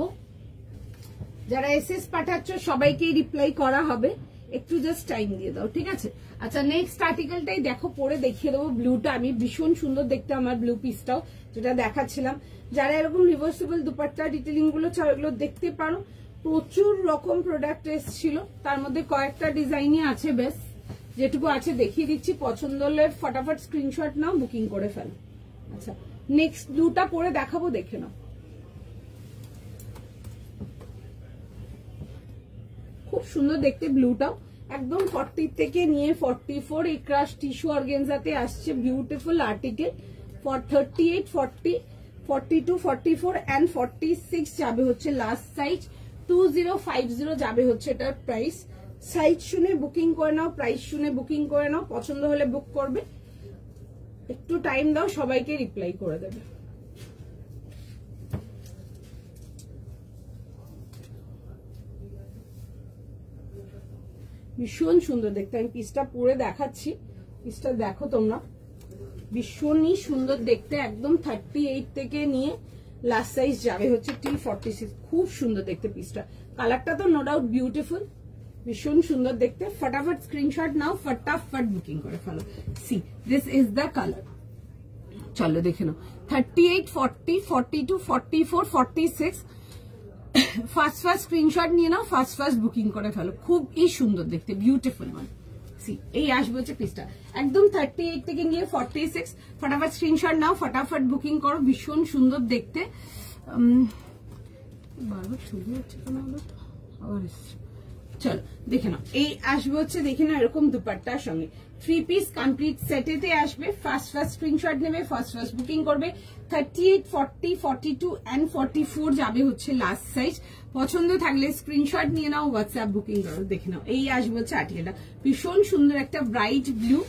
যারা এসএস পাঠাচ্ছ সবাইকে রিপ্লাই করা হবে, একটু জাস্ট টাইম দিয়ে দাও, ঠিক আছে। আচ্ছা, নেক্সট আর্টিকেলটাই দেখো, পরে দেখিয়ে দেবো। ব্লুটা আমি ভীষণ সুন্দর দেখতে, আমার ব্লু পিসটাও যেটা দেখাচ্ছিলাম। যারা এরকম রিভার্সেবল দুপাট্টা ডিটেলিং গুলো চাও, এগুলো দেখতে পারো। প্রচুর রকম প্রোডাক্ট এসেছিল, তার মধ্যে কয়েকটা ডিজাইনই আছে, বেশ যেটুকু আছে দেখিয়ে দিচ্ছি। পছন্দ হলে ফটাফট স্ক্রিনশট নাও, বুকিং করে ফেলো। আচ্ছা, নেক্সট ব্লুটা পরে দেখাবো, দেখে নাও, খুব সুন্দর দেখতে ব্লুটাও, একদম 40 থেকে নিয়ে 44 এই ক্রাশ টিস্যু অর্গানজাতে আসছে, বিউটিফুল আর্টিকেল। 38, 40, 42, 44 এন্ড 46 যাবে হচ্ছে লাস্ট সাইজ। 2050 যাবে হচ্ছে এটার প্রাইস। সাইজ শুনে বুকিং করে নাও, প্রাইস শুনে বুকিং করে নাও, পছন্দ হলে বুক করবে। একটু টাইম দাও, সবাইকে রিপ্লাই করে দেবে। ভীষণ সুন্দর দেখতে, আমি পিসটা পরে দেখাচ্ছি, পিসটা দেখো তোমরা, ভীষণই সুন্দর দেখতে, একদম 38 থেকে নিয়ে লাস্ট সাইজ যাবে হচ্ছে T46। খুব সুন্দর দেখতে পিসটা, কালারটা তো নো ডাউট বিউটিফুল, ভীষণ সুন্দর দেখতে। ফটাফট স্ক্রিনশট নাও, ফটাফট বুকিং করে ফেলো। See this is the colour. চলো দেখে নাও, 38, 40, 42, 44, 46। ফার্স্ট স্ক্রিনশট নিয়ে নাও, ফার্স্ট বুকিং করে ফেলো। খুবই সুন্দর দেখতে, বিউটিফুল ওয়ান। সি এই আসবে হচ্ছে পিসটা, একদম 38 থেকে নিয়ে 46। ফটাফট স্ক্রিনশট নাও, ফটাফট বুকিং করো, ভীষণ সুন্দর দেখতে। বারবার চলে যাচ্ছে কেন হলো, আবার এসছে। চলো দেখে নাও, এই আসবে হচ্ছে দেখে নাও এরকম দুপাট্টার সঙ্গে 3 পিস কমপ্লিট সেটেতে আসবে। ফার্স্ট স্ক্রিনশট নেবে, ফার্স্ট বুকিং করবে। 38, 40, 42 and 44 যাবে হচ্ছে লাস্ট সাইজ। পছন্দ থাকলে স্ক্রিনশট নিয়ে নাও, হোয়াটসঅ্যাপ বুকিং করো। দেখে নাও, এই আসবে হচ্ছে আর্টিকেলটা, ভীষণ সুন্দর একটা ব্রাইট ব্লু,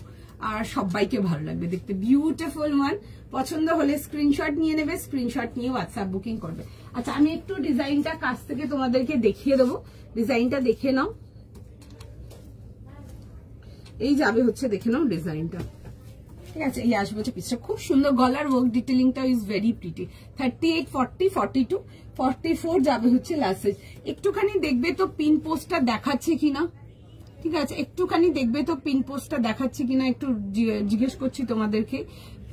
আর সবাইকে ভালো লাগবে দেখতে, বিউটিফুল ওয়ান। পছন্দ হলে স্ক্রিনশট নিয়ে নেবে, স্ক্রিনশট নিয়ে হোয়াটসঅ্যাপ বুকিং করবে। আচ্ছা আমি একটু ডিজাইনটা কাছ থেকে তোমাদেরকে দেখিয়ে দেবো, ডিজাইনটা দেখে নাও। এই যাবে হচ্ছে দেখে নাও ডিজাইনটা, ঠিক আছে। এই আসবে হচ্ছে পিসটা, খুব সুন্দর গলার ওয়ার্ক ডিটেলিংটা ইজ ভেরি প্রিটি। 38, 40, 42, 44 যাবে হচ্ছে লাস্ট সাইজ। একটুখানি দেখবে তো পিন পোস্টটা দেখাচ্ছে কিনা, ঠিক আছে, একটুখানি দেখবে তো পিন পোস্টটা দেখাচ্ছে কিনা, একটু জিজ্ঞেস করছি তোমাদেরকে।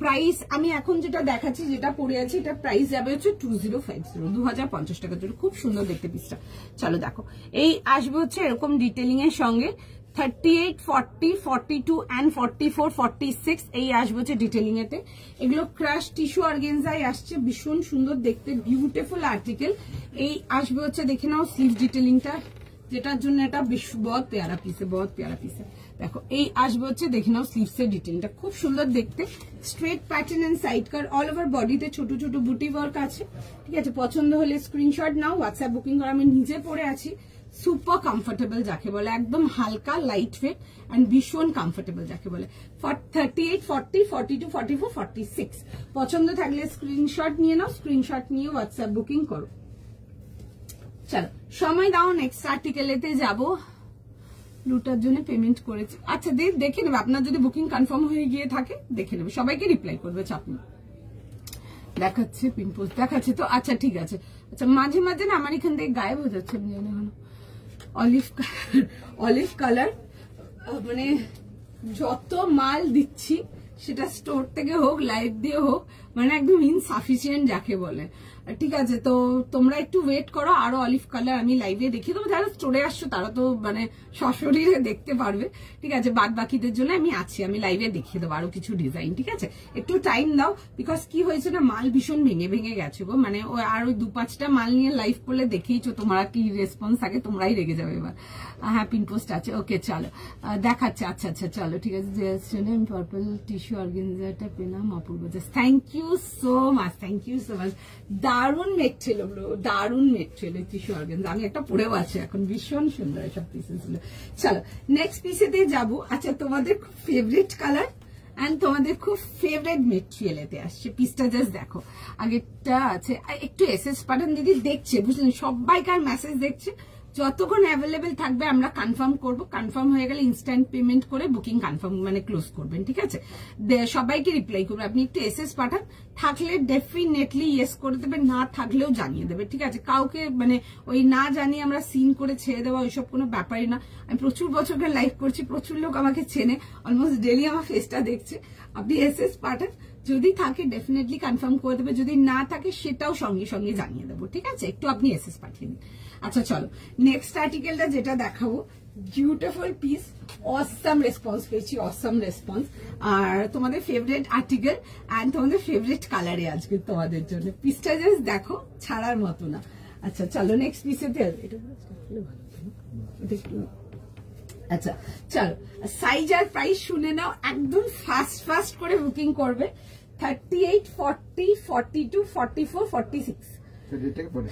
প্রাইস আমি এখন যেটা দেখাচ্ছি, যেটা পড়ে আছে, এটা প্রাইস যাবে হচ্ছে 2050, 2050 টাকার জন্য। খুব সুন্দর দেখতে পিসটা। চলো দেখো, এই আসবে হচ্ছে এরকম ডিটেলিং এর সঙ্গে 38, 40, 42 and 44, 46 এই আসবে হচ্ছে ডিটেলিং এতে। এগুলো ক্রাশ টিস্যু অর্গানজায় আসছে, ভীষণ সুন্দর দেখতে, বিউটিফুল আর্টিকেল। এই আসবে হচ্ছে দেখে নাও স্লিভ ডিটেলিংটা, যেটার জন্য এটা বহুত প্যারা পিসে, বহুত প্যারা পিসে। দেখো এই আসবে হচ্ছে দেখে নাও স্লিভস এর ডিটেইলটা, খুব সুন্দর দেখতে, straight pattern and side cut, all over বডিতে ছোট ছোট বুটি ওয়ার্ক আছে, ঠিক আছে। পছন্দ হলে স্ক্রিনশট নাও, হোয়াটসঅ্যাপ বুকিং করো। আমি নিজে পরে আছি, সুপার কমফোর্টেবল যাকে বলে, একদম হালকা লাইট ওয়েট এন্ড ভীষণ কমফোর্টেবল যাকে বলে। 38, 40, 42, 44, 46 পছন্দ থাকলে স্ক্রিনশট নিয়ে নাও, স্ক্রিনশট নিয়ে হোয়াটসঅ্যাপ বুকিং করো। চলো সময় দাও, নেক্সট আর্টিকেলেতে যাবো। লুটার জন্য পেমেন্ট করেছে, আচ্ছা দেখে নেবে, আপনার যদি বুকিং কনফার্ম হয়ে গিয়ে থাকে দেখে নেবে, সবাইকে রিপ্লাই করবে, চাপ নেই। দেখাচ্ছে পিন পোস্ট দেখাচ্ছে তো, আচ্ছা ঠিক আছে। আচ্ছা মাঝে মাঝে না আমার এখান থেকে গায়েব হয়ে যাচ্ছে, আমি জানি কেন। অলিভ কালার, মানে যত মাল দিচ্ছি সেটা স্টোর থেকে হোক, লাইভ দিয়ে হোক, মানে একদম ইনসাফিসিয়েন্ট যাকে বলে, ঠিক আছে। তো তোমরা একটু ওয়েট করো, আরো অলিভ কালার আমি লাইভে দেখিয়ে দেবো। যারা স্টোরে আসছো তারা তো মানে সশরীরে দেখতে পারবে, ঠিক আছে। বাদ বাকিদের জন্য আমি আছি, আমি লাইভে দেখিয়ে দেবো আরো কিছু ডিজাইন, ঠিক আছে। একটু টাইম দাও, বিকজ কি হয়েছে না, মাল ভীষণ ভেঙে গেছে গো, মানে আর ওই 2-5টা মাল নিয়ে লাইভ করলে দেখেইছো তোমরা কি রেসপন্স থাকে, তোমরাই রেগে যাবে এবার। হ্যাঁ পিন পোস্ট আছে, ওকে চলো দেখাচ্ছে। আচ্ছা চলো ঠিক আছে। আমি পার্পল টিস্যু অর্গানজাটা পেলাম, অপূর্ব, thank you so much, thank you so much. দারুণ মেট ছিল ব্রো, দারুণ মেট ছিল টিস্যু অর্গানজা, আমি একটা পরেও আছি এখন, ভীষণ সুন্দর এসব পিসেস গুলো। চলো নেক্সট পিসেতে যাবো। আচ্ছা তোমাদের খুব ফেভারিট কালার এন্ড তোমাদের খুব ফেভারিট মেটেরিয়ালেতে আসছে, পিসটা জাস্ট দেখো। আগেরটা আছে একটু এসএস পাঠান, দিদি দেখছে বুঝলেন, সবাইকার মেসেজ দেখছে, যতক্ষণ অ্যাভেলেবেল থাকবে আমরা কনফার্ম করব, কনফার্ম হয়ে গেলে ইনস্ট্যান্ট পেমেন্ট করে বুকিং কনফার্ম মানে ক্লোজ করবেন, ঠিক আছে। সবাইকে রিপ্লাই করবে, আপনি একটু এসএস পাঠান, থাকলে ডেফিনেটলি ইয়েস করে দেবেন, না থাকলেও জানিয়ে দেবে, ঠিক আছে। কাউকে মানে ওই না জানিয়ে আমরা সিন করে ছেড়ে দেওয়া ওইসব কোনো ব্যাপারই না। আমি প্রচুর বছরকে লাইভ করছি, প্রচুর লোক আমাকে চেনে, অলমোস্ট ডেলি আমার ফেসটা দেখছে। আপনি এসএস পাঠান, যদি থাকে ডেফিনেটলি কনফার্ম করে দেবে, যদি না থাকে সেটাও সঙ্গে সঙ্গে জানিয়ে দেবো, ঠিক আছে। একটু আপনি এসএস পাঠিয়ে দিন। আচ্ছা চলো নেক্সট আর্টিকেলটা যেটা দেখাবো, বিউটিফুল পিস, অসাম রেসপন্স পেয়েছি, অসাম রেসপন্স। আর তোমাদের ফেভারিট আর্টিকেল এন্ড তোমাদের ফেভারিট কালারে আজকে তোমাদের জন্য, পিসটা জাস্ট দেখো, ছাড়ার মতো না। আচ্ছা চলো নেক্সট পিসেতে, আচ্ছা চলো সাইজ আর প্রাইস শুনে নাও, একদম ফাস্ট করে বুকিং করবে। 38, 40, 42, 44, 46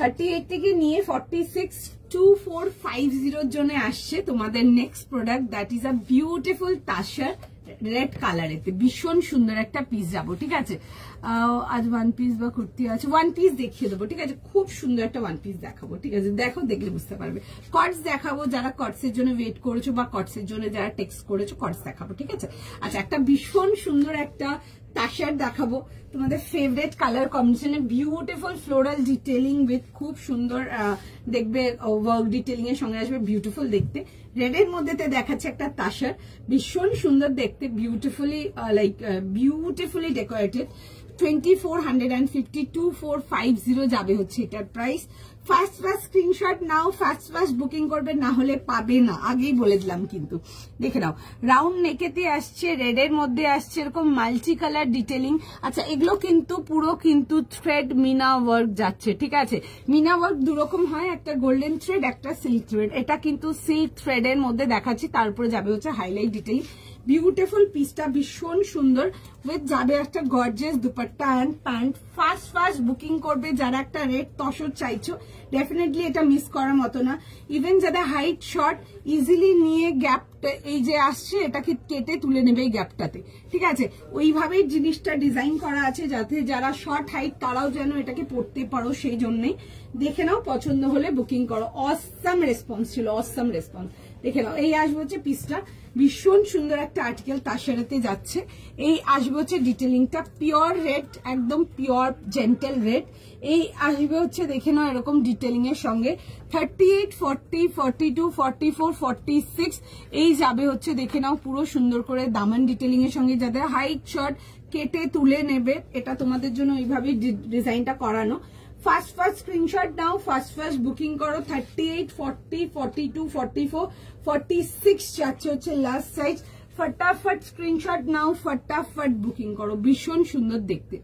38 থেকে নিয়ে 46, 2450 জন্য আসছে তোমাদের next product, that is a beautiful tussar red কালারেতে ভীষণ সুন্দর একটা পিস যাবো, ঠিক আছে। আজ ওয়ান পিস বা কুর্তি আছে, ওয়ান পিস দেখিয়ে দেবো, ঠিক আছে। খুব সুন্দর একটা ওয়ান পিস দেখাবো, ঠিক আছে। দেখো, দেখলে বুঝতে পারবে। কটস দেখাবো, যারা কটসের জন্য ওয়েট করেছো বা কটসের জন্য যারা টেক্সট করেছো, কটস দেখাবো, ঠিক আছে। আচ্ছা, একটা ভীষণ সুন্দর একটা তাসার দেখাবো, তোমাদের ফেভারিট কালার কম্বিনেশনে, বিউটিফুল ফ্লোরাল ডিটেলিং উইথ খুব সুন্দর দেখবে ওয়ার্ক ডিটেলিং এর সঙ্গে আসবে, বিউটিফুল দেখতে। রেড এর মধ্যে দেখাচ্ছে একটা তাসার, ভীষণ সুন্দর দেখতে, বিউটিফুলি বিউটিফুলি ডেকোরেটেড। 2450 2450 যাবে হচ্ছে এটার প্রাইস। ফার্স্ট স্ক্রিনশট নাও, ফার্স্ট বুকিং করবে, না হলে পাবে না, আগেই বলে দিলাম। কিন্তু দেখে নাও, রাউন্ড নেকেতে আসছে, রেড এর মধ্যে আসছে এরকম মাল্টি কালার ডিটেলিং। আচ্ছা, এগুলো কিন্তু পুরো কিন্তু থ্রেড মিনা ওয়ার্ক যাচ্ছে, ঠিক আছে। মিনা ওয়ার্ক দুরকম হয়, একটা গোল্ডেন থ্রেড, একটা সিল্ক থ্রেড। এটা কিন্তু সিল্ক থ্রেড এর মধ্যে দেখাচ্ছি, তারপরে যাবে হচ্ছে হাইলাইট ডিটেইল। বিউটিফুল পিসটা ভীষণ সুন্দর, উইথ যাবে একটা gorgeous dupatta and pant. First booking করবে যারা একটা রেড তসর চাইছো, ডেফিনেটলি এটা মিস করার মতো না। ইভেন যাদের হাইট শর্ট, ইজিলি নিয়ে গ্যাপটা এই যে আসছে এটাকে কেটে তুলে নেবে এই গ্যাপটাতে, ঠিক আছে। ওইভাবেই জিনিসটা ডিজাইন করা আছে যাতে যারা শর্ট হাইট তারাও যেন এটাকে পরতে পারো, সেই জন্যই। দেখে নাও, পছন্দ হলে বুকিং করো। অসাম রেসপন্স ছিল, অসাম রেসপন্স। দেখে নাও, এই আসবে হচ্ছে পিসটা, ভীষণ সুন্দর একটা আর্টিকেল তার সাথে যাচ্ছে। এই আসবে হচ্ছে ডিটেলিংটা পিওর রেড, একদম পিওর জেন্টেল রেড। এই আসবে হচ্ছে দেখে নাও এরকম ডিটেলিং এর সঙ্গে। 38, 40, 42, 44, 46 এই যাবে হচ্ছে দেখে নাও পুরো সুন্দর করে দামান ডিটেলিং এর সঙ্গে। যাদের হাইট শর্ট কেটে তুলে নেবে, এটা তোমাদের জন্য এইভাবেই ডিজাইনটা করানো। ফার্স্ট স্ক্রিনশট নাও, ফার্স্ট বুকিং করো। 38, 40, 42, 44, 46 যাচ্ছে হচ্ছে লাস্ট সাইজ। ফটাফট স্ক্রিনশট নাও, ফটাফট বুকিং করো, ভীষণ সুন্দর দেখতে।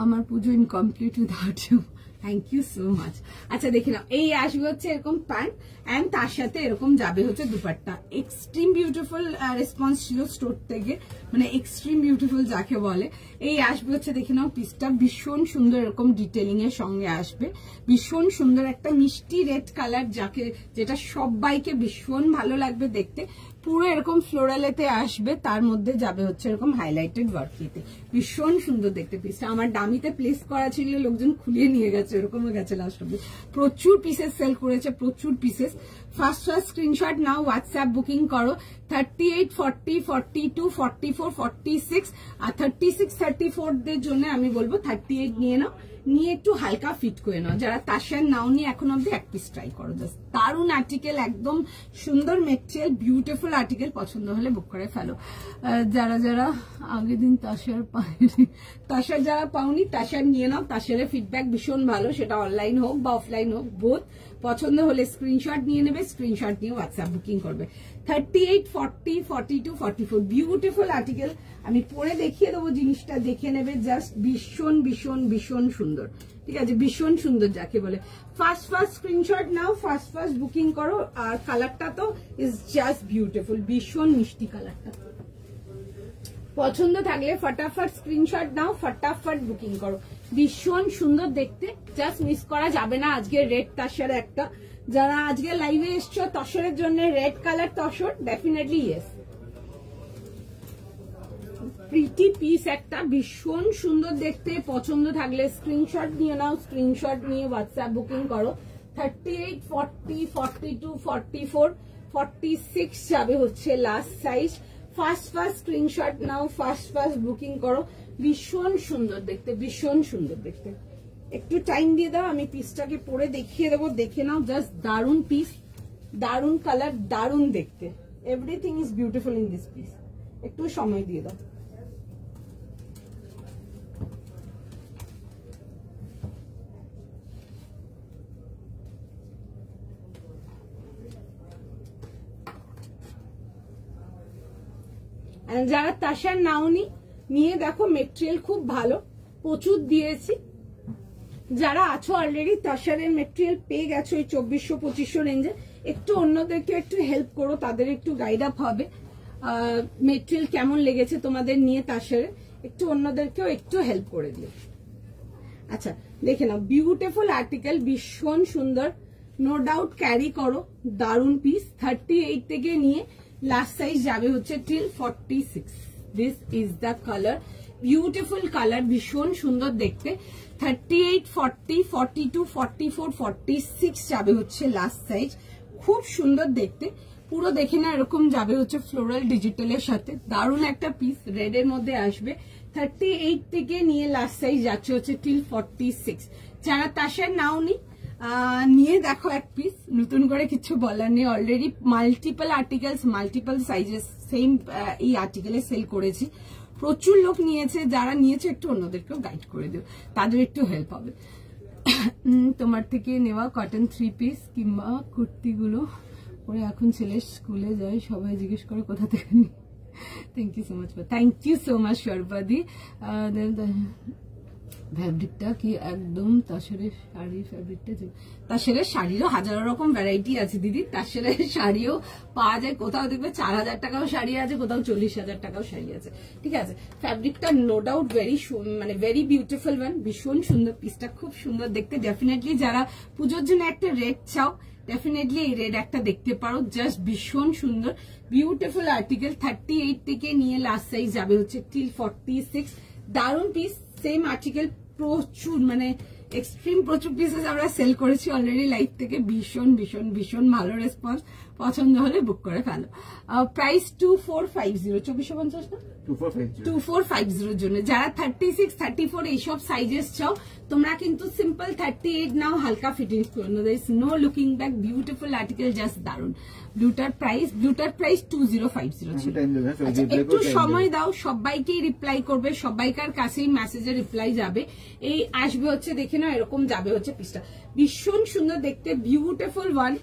আমার Pujo incomplete without you, thank you so much. আচ্ছা, দেখে নাও, এই আসবে হচ্ছে এরকম প্যান্ট অ্যান্ড তার সাথে এরকম যাবে হচ্ছে দুপাট্টা। এক্সট্রিম বিউটিফুল রেসপন্স ছিল স্টোর থেকে, মানে এক্সট্রিম বিউটিফুল যাকে বলে। এই আসবে হচ্ছে দেখে নাও পিসটা, ভীষণ সুন্দর এরকম ডিটেলিং এর সঙ্গে আসবে, ভীষণ সুন্দর একটা মিষ্টি রেড কালার, যাকে যেটা সবাইকে ভীষণ ভালো লাগবে দেখতে। পুরো এরকম ফ্লোরালেতে আসবে, তার মধ্যে যাবে হচ্ছে এরকম হাইলাইটেড ওয়ার্কিতে, ভীষণ সুন্দর দেখতে পিসটা। আমার ডামিতে প্লেস করা ছিল, লোকজন খুলিয়ে নিয়ে গেছে, এরকম গেছে লাস্ট অব্দি। প্রচুর পিসেস সেল করেছে, প্রচুর পিসেস। ফার্স্ট স্ক্রিনশট নাও, হোয়াটসঅ্যাপ বুকিং করো। 38, 40, 42, 44, 46 আর 36, 34 দের জন্য আমি বলবো 38 নিয়ে নাও, নিয়ে একটু হালকা ফিট করে নাও। যারা তাসার নাও নিয়ে এখন অব্দি এক পিস ট্রাই করো, জাস্ট দারুন আর্টিকেল, একদম সুন্দর মেটেরিয়াল, বিউটিফুল আর্টিকেল। পছন্দ হলে বুক করে ফেলো। যারা যারা আগের দিন তাসার পায়নি, তাসার যারা পাওনি, তাসার নিয়ে নাও। তাসারের ফিডব্যাক ভীষণ ভালো, সেটা অনলাইন হোক বা অফলাইন হোক, বোথ। পছন্দ হলে স্ক্রিনশট নিয়ে নেবে, স্ক্রিনশট নিয়ে হোয়াটসঅ্যাপ বুকিং করবে। 38, 40, 42, 44 বিউটিফুল আর্টিকেল। আমি পরে দেখিয়ে দেবো, জিনিসটা দেখে নেবে, জাস্ট ভীষণ ভীষণ ভীষণ সুন্দর, ঠিক আছে, ভীষণ সুন্দর যাকে বলে। ফার্স্ট স্ক্রিনশট নাও, ফার্স্ট বুকিং করো। আর কালারটা তো ইজ জাস্ট বিউটিফুল, ভীষণ মিষ্টি কালারটা। পছন্দ থাকলে ফটাফট স্ক্রিনশট নাও, ফটাফট বুকিং করো, ভীষণ সুন্দর দেখতে, জাস্ট মিস করা যাবে না। আজকে রেড তাসর একটা, যারা আজকে লাইভে এসছো তসরের জন্য red colour tussar, definitely yes. Pretty piece একটা, ভীষণ সুন্দর দেখতে। পছন্দ থাকলে স্ক্রিনশট নিয়ে নাও, স্ক্রিনশট নিয়ে হোয়াটসঅ্যাপ বুকিং করো। 38, 40, 42, 44, 46 যাবে হচ্ছে লাস্ট সাইজ। ফার্স্ট স্ক্রিনশট নাও, ফার্স্ট বুকিং করো, ভীষণ সুন্দর দেখতে, ভীষণ সুন্দর দেখতে। একটু টাইম দিয়ে দাও, আমি পিসটাকে পরে দেখিয়ে দেবো, দেখে নাও। জাস্ট দারুন পিস, দারুন কালার, দারুন দেখতে, everything is beautiful in this piece. একটু সময় দিয়ে দাও। যারা তাসার নাওনি, নিয়ে দেখো, মেটেরিয়াল খুব ভালো, প্রচুর দিয়েছি। যারা আছো অলরেডি তাসারের মেটেরিয়াল পেয়ে গেছো এই 2400-2500 রেঞ্জে, একটু অন্যদেরকে একটু হেল্প করো, তাদের একটু গাইড আপ হবে। মেটেরিয়াল কেমন লেগেছে তোমাদের নিয়ে তাসারে, একটু অন্যদেরকেও একটু হেল্প করে দিও। আচ্ছা, দেখে নাও, বিউটিফুল আর্টিকেল, ভীষণ সুন্দর, নো ডাউট ক্যারি করো, দারুন পিস। 38 থেকে নিয়ে লাস্ট সাইজ যাবে হচ্ছে till 46। This is the colour, beautiful colour, ভীষণ সুন্দর দেখতে। 38, 40, 42, 44, 46 যাবে হচ্ছে লাস্ট সাইজ, খুব সুন্দর দেখতে। পুরো দেখে না এরকম যাবে হচ্ছে ফ্লোরাল ডিজিটালের সাথে, দারুণ একটা পিস, রেড এর মধ্যে আসবে। 38 থেকে নিয়ে লাস্ট সাইজ যাচ্ছে হচ্ছে টিল 46। যারা তাসার নাও নি নিয়ে দেখো এক পিস, নতুন করে কিছু বলার নেই। Already multiple articles, multiple sizes same এই আর্টিকেলে সেল করেছি, প্রচুর লোক নিয়েছে। যারা নিয়েছে একটু অন্যদেরকেও গাইড করে দিও, তাদের একটু হেল্প হবে। তোমার থেকে নেওয়া কটন 3 পিস কিংবা কুর্তিগুলো পরে এখন ছেলে স্কুলে যায়, সবাই জিজ্ঞেস করে কোথা থেকে নি। Thank you so much, thank you so much সর্বাদি। ফ্যাব্রিকটা কি একদম তাসেরের শাড়ি, ফ্যাব্রিকটা তাসেরের শাড়িরও হাজারো রকম ভ্যারাইটি আছে দিদি। তাসেরের শাড়িও পাওয়া যায়, কোথাও দেখবে 4000 টাকাও শাড়ি আছে, কোথাও 40,000 টাকাও শাড়ি আছে, ঠিক আছে। ফ্যাব্রিকটা no doubt very beautiful one, ভীষণ সুন্দর পিসটা, খুব সুন্দর দেখতে। ডেফিনেটলি যারা পুজোর জন্য একটা রেড চাও, ডেফিনেটলি এই রেড একটা দেখতে পারো, জাস্ট ভীষণ সুন্দর বিউটিফুল আর্টিকেল। 38 থেকে নিয়ে লাস্ট সাইজ যাবে হচ্ছে টিল 46। দারুণ পিস, সেম আর্টিকেল, প্রচুর মানে এক্সট্রিম প্রচুর পিসেস আমরা সেল করেছি অলরেডি লাইভ থেকে। ভীষণ ভীষণ ভীষণ ভালো রেসপন্স, পছন্দ হলে বুক করে ফেলো। প্রাইস 2450, 2450 না 2450 জন্য। যারা 36, 34 এইসব সাইজেস চাও তোমরা কিন্তু সিম্পল 38 নাও, হালকা ফিটিংস করে নাও। There is no looking back, beautiful article, just দারুন। ব্লুটার প্রাইস 2050 ছিল। একটু সময় দাও, সবাইকেই রিপ্লাই করবে, সবাইকার কাছেই মেসেজে রিপ্লাই যাবে। এই আসবে হচ্ছে দেখে নাও, এরকম যাবে হচ্ছে পিসটা, ভীষণ সুন্দর দেখতে, বিউটিফুল ওয়ান,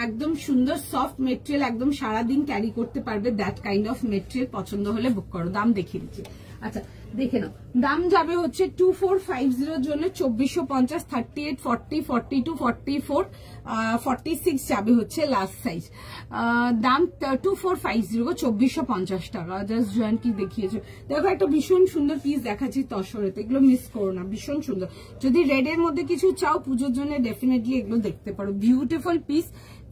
একদম সুন্দর সফট মেটেরিয়াল, একদম সারাদিন ক্যারি করতে পারবে দ্যাট কাইন্ড অফ মেটেরিয়াল। পছন্দ হলে বুক করো। দাম দেখিয়ে দিচ্ছি, আচ্ছা দেখে নাও। দাম যাবে হচ্ছে 2450 জন্য 2450, 38, 40, 42, 44, 46 যাবে হচ্ছে লাস্ট সাইজ। দাম 2450, 2450 টাকা। জাস্ট জয়েন্ট কি দেখিয়েছো, দেখো একটা ভীষণ সুন্দর পিস দেখাচ্ছি তসরেতে, এগুলো মিস করো না, ভীষণ সুন্দর। যদি রেড এর মধ্যে কিছু চাও পুজোর জন্য, ডেফিনেটলি এগুলো দেখতে পারো। বিউটিফুল পিস,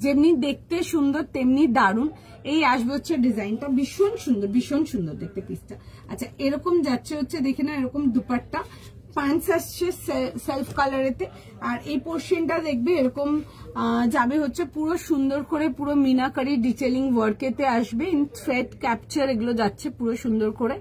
যেমনি দেখতে সুন্দর তেমনি দারুণ। এই আসবে হচ্ছে ডিজাইনটা, ভীষণ সুন্দর, ভীষণ সুন্দর দেখতে পিসটা। আচ্ছা এরকম যাচ্ছে হচ্ছে দেখে না, এরকম দুপাট্টা, প্যান্টস আসছে সেলফ কালারেতে, আর এই পোর্শনটা দেখবে এরকম যাবে হচ্ছে পুরো সুন্দর করে, পুরো মিনাকারি ডিটেলিং ওয়ার্কেতে আসবে, ইন থ্রেড ক্যাপচার এগুলো যাচ্ছে পুরো সুন্দর করে।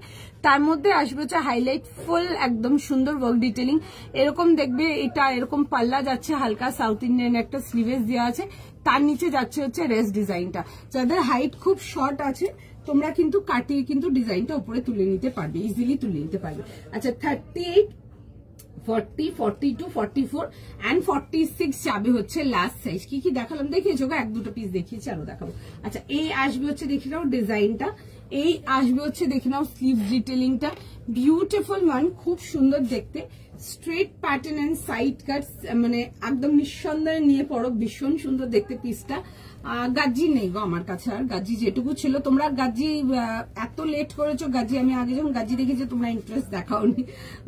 তার মধ্যে আসবে হচ্ছে হাইলাইট ফুল, একদম সুন্দর ওয়ার্ক ডিটেলিং। এরকম দেখবে এটা এরকম পাল্লা যাচ্ছে, হালকা সাউথ ইন্ডিয়ান একটা স্লিভেস দেওয়া আছে, তার নিচে যাচ্ছে হচ্ছে রেস্ট ডিজাইনটা। যাদের হাইট খুব শর্ট আছে তোমরা কিন্তু কাটিয়ে কিন্তু ডিজাইনটা উপরে তুলে নিতে পারবে, ইজিলি তুলে নিতে পারবে। আচ্ছা 38, 40, 42, 44 and 46 যাবে হচ্ছে লাস্ট সাইজ। কি কি দেখালাম দেখিয়েছো, এক দুটো পিস দেখিয়েছি, আরো দেখাবো। আচ্ছা এই আসবে হচ্ছে দেখে নাও ডিজাইনটা, এই আসবে হচ্ছে দেখে নাও স্লিভ ডিটেলিংটা, বিউটিফুল ওয়ান, খুব সুন্দর দেখতে। Straight pattern and side cut, মানে একদম নিঃসন্দেহে নিয়ে পড়ো, ভীষণ সুন্দর দেখতে পিসটা। গাজি নেই গো আমার কাছে, আর গাজি যেটুকু ছিল, তোমরা গাজি এত লেট করেছো। গাজি আমি আগে যখন গাজি দেখেছি তোমরা ইন্টারেস্ট দেখাওনি।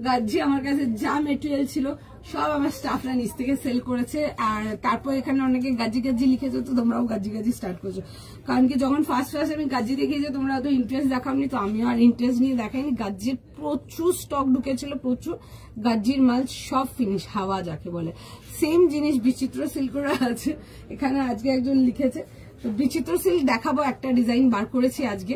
গাজি আমার কাছে যা মেটেরিয়াল ছিল সব আমার স্টাফরা নিচ থেকে সেল করেছে, আর তারপর এখানে অনেকে গাজি গাজি লিখেছো, তো তোমরাও গাজি গাজি স্টার্ট করেছো। কারণ কি যখন ফার্স্ট আমি গাজি দেখিয়েছি তোমরা অত ইন্টারেস্ট দেখাওনি, তো আমিও আর ইন্টারেস্ট নিয়ে দেখাইনি। গাজির প্রচুর স্টক ঢুকেছিল, প্রচুর গাজির মাল, সব ফিনিশ হাওয়া যাকে বলে। সেম জিনিস বিচিত্র সিল্করা আছে এখানে, আজকে একজন লিখেছে, তো বিচিত্র সিল্ক দেখাবো, একটা ডিজাইন বার করেছি আজকে,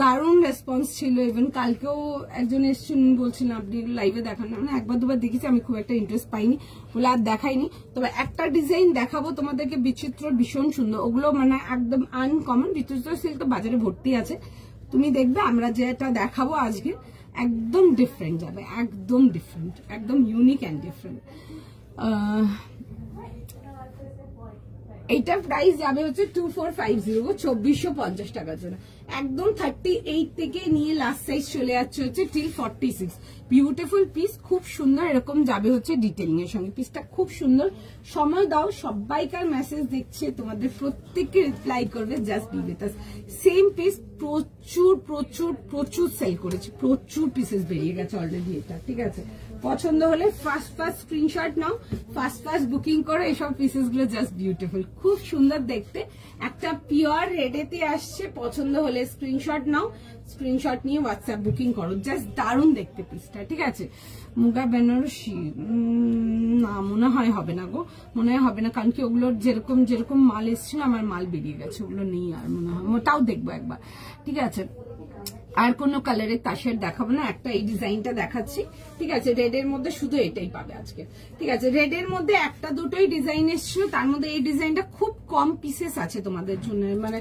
দারুণ রেসপন্স ছিল। ইভেন কালকেও একজন এসছেন বলছিলেন আপনি লাইভে দেখান না, একবার দুবার দেখেছি, আমি খুব একটা ইন্টারেস্ট পাইনি বলে আর দেখাইনি। তবে একটা ডিজাইন দেখাবো তোমাদেরকে, বিচিত্র, ভীষণ সুন্দর, ওগুলো মানে একদম আনকমন। বিচিত্র সিল্ক তো বাজারে ভর্তি আছে, তুমি দেখবে আমরা যেটা দেখাবো আজকে একদম ডিফারেন্ট যাবে, একদম ডিফারেন্ট, একদম ইউনিক অ্যান্ড ডিফারেন্ট। এইটার প্রাইস যাবে হচ্ছে 2450, 2450 টাকার জন্য। একদম 38 থেকে নিয়ে লাস্ট সাইজ চলে যাচ্ছে হচ্ছে টিল 46। বিউটিফুল পিস, খুব সুন্দর, এরকম যাবে হচ্ছে ডিটেলিং এর সঙ্গে। পিসটা খুব সুন্দর, সময় দাও, সবাইকার মেসেজ দেখছে, তোমাদের প্রত্যেককে রিপ্লাই করবে, just be with us. Same piece প্রচুর প্রচুর প্রচুর সেল করেছে, প্রচুর পিসেস বেরিয়ে গেছে অলরেডি এটা, ঠিক আছে। পছন্দ হলে ফার্স্ট স্ক্রিনশট নাও, ফার্স্ট বুকিং করো। এইসব পিসেস গুলো জাস্ট বিউটিফুল, খুব সুন্দর দেখতে, একটা পিওর রেডেতে আসছে। পছন্দ হলে স্ক্রিনশট নাও, স্ক্রিনশট নিয়ে হোয়াটসঅ্যাপ বুকিং করো। জাস্ট দারুণ দেখতে পিসটা, ঠিক আছে। মুগা বেনারসি না, মনে হয় হবে না গো, মনে হয় হবে না, কারণ কি ওগুলোর যেরকম মাল এসেছিল আমার মাল বেরিয়ে গেছে, ওগুলো নেই আর মনে হয়। ওটাও দেখবো একবার, ঠিক আছে। আর কোনো কালারের তাসের দেখাবো না, একটা এই ডিজাইনটা দেখাচ্ছি, ঠিক আছে। রেড এর মধ্যে শুধু এটাই পাবে আজকে, ঠিক আছে। রেড এর মধ্যে একটা দুটোই ডিজাইন এসেছিল, তার মধ্যে এই ডিজাইনটা খুব কম পিসেস আছে তোমাদের জন্য, মানে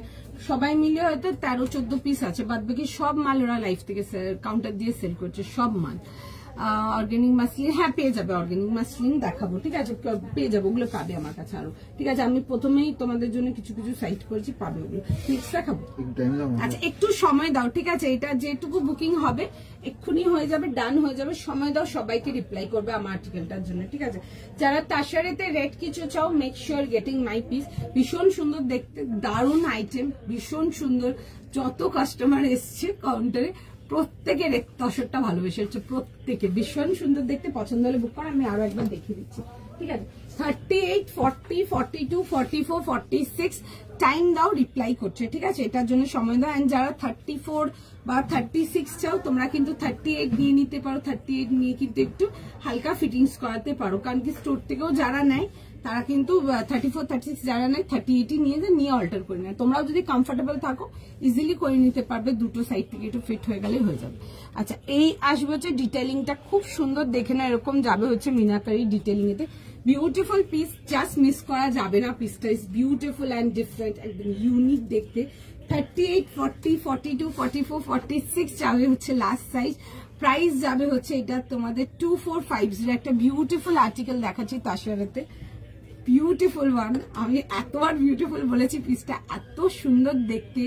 সবাই মিলে হয়তো 13-14 পিস আছে, বাদ বাকি সব মাল ওরা লাইফ থেকে কাউন্টার দিয়ে সেল করছে, সব মাল। অর্গানিক মাসলিন, হ্যাঁ পেয়ে যাবে, অর্গানিক মাসলিন দেখাবো, ঠিক আছে, পেয়ে যাবো, ওগুলো পাবে আমার কাছে আরো, ঠিক আছে। আমি প্রথমেই তোমাদের জন্য কিছু সাইট করেছি, পাবে ওগুলো। নেক্সট দেখাবো, আচ্ছা একটু সময় দাও, ঠিক আছে। এটা যেটুকু বুকিং হবে এক্ষুনি হয়ে যাবে, ডান হয়ে যাবে, সময় দাও, সবাইকে রিপ্লাই করবে আমার আর্টিকেলটার জন্য, ঠিক আছে। যারা তাসারেতে রেড কিছু চাও, মেক শিওর গেটিং মাই পিস। ভীষণ সুন্দর দেখতে, দারুণ আইটেম, ভীষণ সুন্দর। যত কাস্টমার এসছে কাউন্টারে প্রত্যেকের তসরটা ভালোবেসে হচ্ছে, প্রত্যেকে ভীষণ সুন্দর দেখতে। পছন্দ হলে বুক করো, আমি আরো একবার দেখিয়ে দিচ্ছি, ঠিক আছে। 38, 40, 42, 44, 46 টাইম দাও, রিপ্লাই করছে, ঠিক আছে। এটার জন্য সময় দাও। এন্ড যারা 34 বা 36 চাও তোমরা কিন্তু 38 নিয়ে নিতে পারো, 38 নিয়ে কিন্তু একটু হালকা ফিটিংস করাতে পারো, কারণ কি স্টোর থেকেও যারা নেয় তারা কিন্তু 34, 36 যারা নেয় 38 নিয়ে অল্টার করে নেয়। তোমরাও যদি কমফোর্টেবল থাকো ইজিলি করে নিতে পারবে, দুটো সাইড থেকে একটু ফিট হয়ে গেলে হয়ে যাবে। আচ্ছা এই আসবে হচ্ছে ডিটেলিংটা খুব সুন্দর, দেখে না এরকম যাবে হচ্ছে মিনাকারি ডিটেলিং এতে, বিউটিফুল পিস, জাস্ট মিস করা যাবে না। পিসটা ইজ বিউটিফুল অ্যান্ড ডিফারেন্ট, একদম ইউনিক দেখতে। 38, 40, 42, 44, 46 যাবে হচ্ছে লাস্ট সাইজ। প্রাইস যাবে হচ্ছে এটা তোমাদের 2450। একটা বিউটিফুল আর্টিকেল দেখাচ্ছি তাসারাতে, বিউটিফুল ওয়ান। আমি এতবার বিউটিফুল বলেছি, পিসটা এত সুন্দর দেখতে,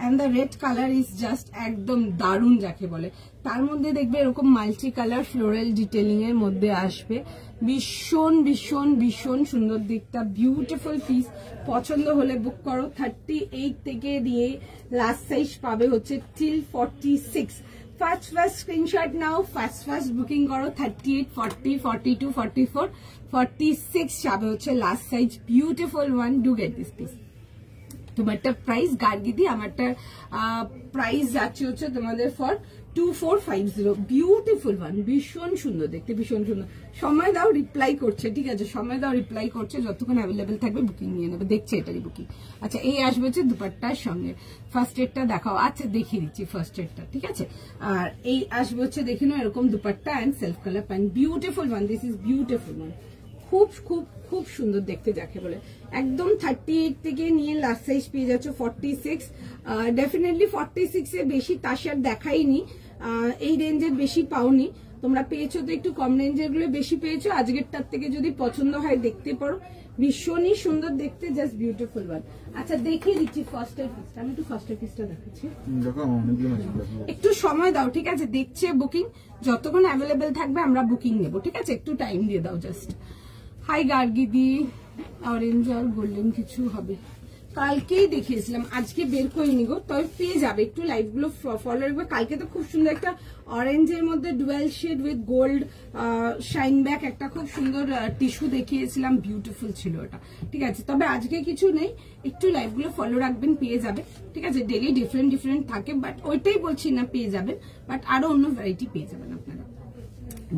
and the red colour is just একদম দারুণ যাকে বলে। তার মধ্যে দেখবে এরকম মাল্টি কালার ফ্লোরাল ডিটেলিং এর মধ্যে আসবে, ভীষণ ভীষণ ভীষণ সুন্দর দিকটা, বিউটিফুল পিস। পছন্দ হলে বুক করো। 38 থেকে দিয়ে লাস্ট সাইজ পাবে হচ্ছে টিল 46। ফার্স্ট স্ক্রিনশট নাও, ফার্স্ট বুকিং করো। 38, 40, 42, 44, 46 যাবে হচ্ছে last size, beautiful one. Do get this piece. তোমারটা প্রাইস গার্গিদি, আমারটা প্রাইস যাচ্ছে হচ্ছে তোমাদের ফর 2450। বিউটিফুল ওয়ান, ভীষণ সুন্দর দেখতে, ভীষণ সুন্দর। সময় দাও, রিপ্লাই করছে, ঠিক আছে, সময় দাও, রিপ্লাই করছে, যতক্ষণ অ্যাভেলেবেল থাকবে বুকিং নিয়ে নেবে, দেখছে এটারই বুকিং। আচ্ছা এই আসবে হচ্ছে দুপাট্টার সঙ্গে। ফার্স্ট এডটা দেখাও, আচ্ছা দেখিয়ে দিচ্ছি ফার্স্ট এডটা, ঠিক আছে। আর এই আসবে হচ্ছে দেখে নাও এরকম dupatta and self colour pant, beautiful one, this is beautiful one. খুব খুব খুব সুন্দর দেখতে যাকে বলে, একদম 38 থেকে নিয়ে লাস্ট সাইজ পেয়ে যাচ্ছ 46। ডেফিনেটলি 46 এর বেশি তাসার দেখাইনি, এই রেঞ্জের বেশি পাওনি তোমরা, পেয়েছো তো একটু কম রেঞ্জের গুলো বেশি পেয়েছো। আজকেরটার থেকে যদি পছন্দ হয় দেখতে পারো, ভীষণই সুন্দর দেখতে, জাস্ট বিউটিফুল ওয়ান। আচ্ছা দেখিয়ে দিচ্ছি ফার্স্টের পিসটা, আমি একটু ফার্স্টের পিসটা দেখাচ্ছি, একটু সময় দাও, ঠিক আছে। দেখছে বুকিং, যতক্ষণ অ্যাভেলেবেল থাকবে আমরা বুকিং নেবো, ঠিক আছে, একটু টাইম দিয়ে দাও জাস্ট। হাই গার্গিদি, অরেঞ্জ আর গোল্ডেন কিছু হবে, কালকেই দেখিয়েছিলাম, আজকে বের করিনি গো, তবে পেয়ে যাবে, একটু লাইভ গুলো ফলো রাখবে। কালকে তো খুব সুন্দর একটা অরেঞ্জের মধ্যে dual shade with gold shine back একটা খুব সুন্দর টিস্যু দেখিয়েছিলাম, বিউটিফুল ছিল ওটা, ঠিক আছে। তবে আজকে কিছু নেই, একটু লাইভ গুলো ফলো রাখবেন, পেয়ে যাবে, ঠিক আছে। ডেলি ডিফারেন্ট থাকে, বাট ওইটাই বলছি না পেয়ে যাবেন, বাট আরো অন্য ভ্যারাইটি পেয়ে যাবেন আপনারা।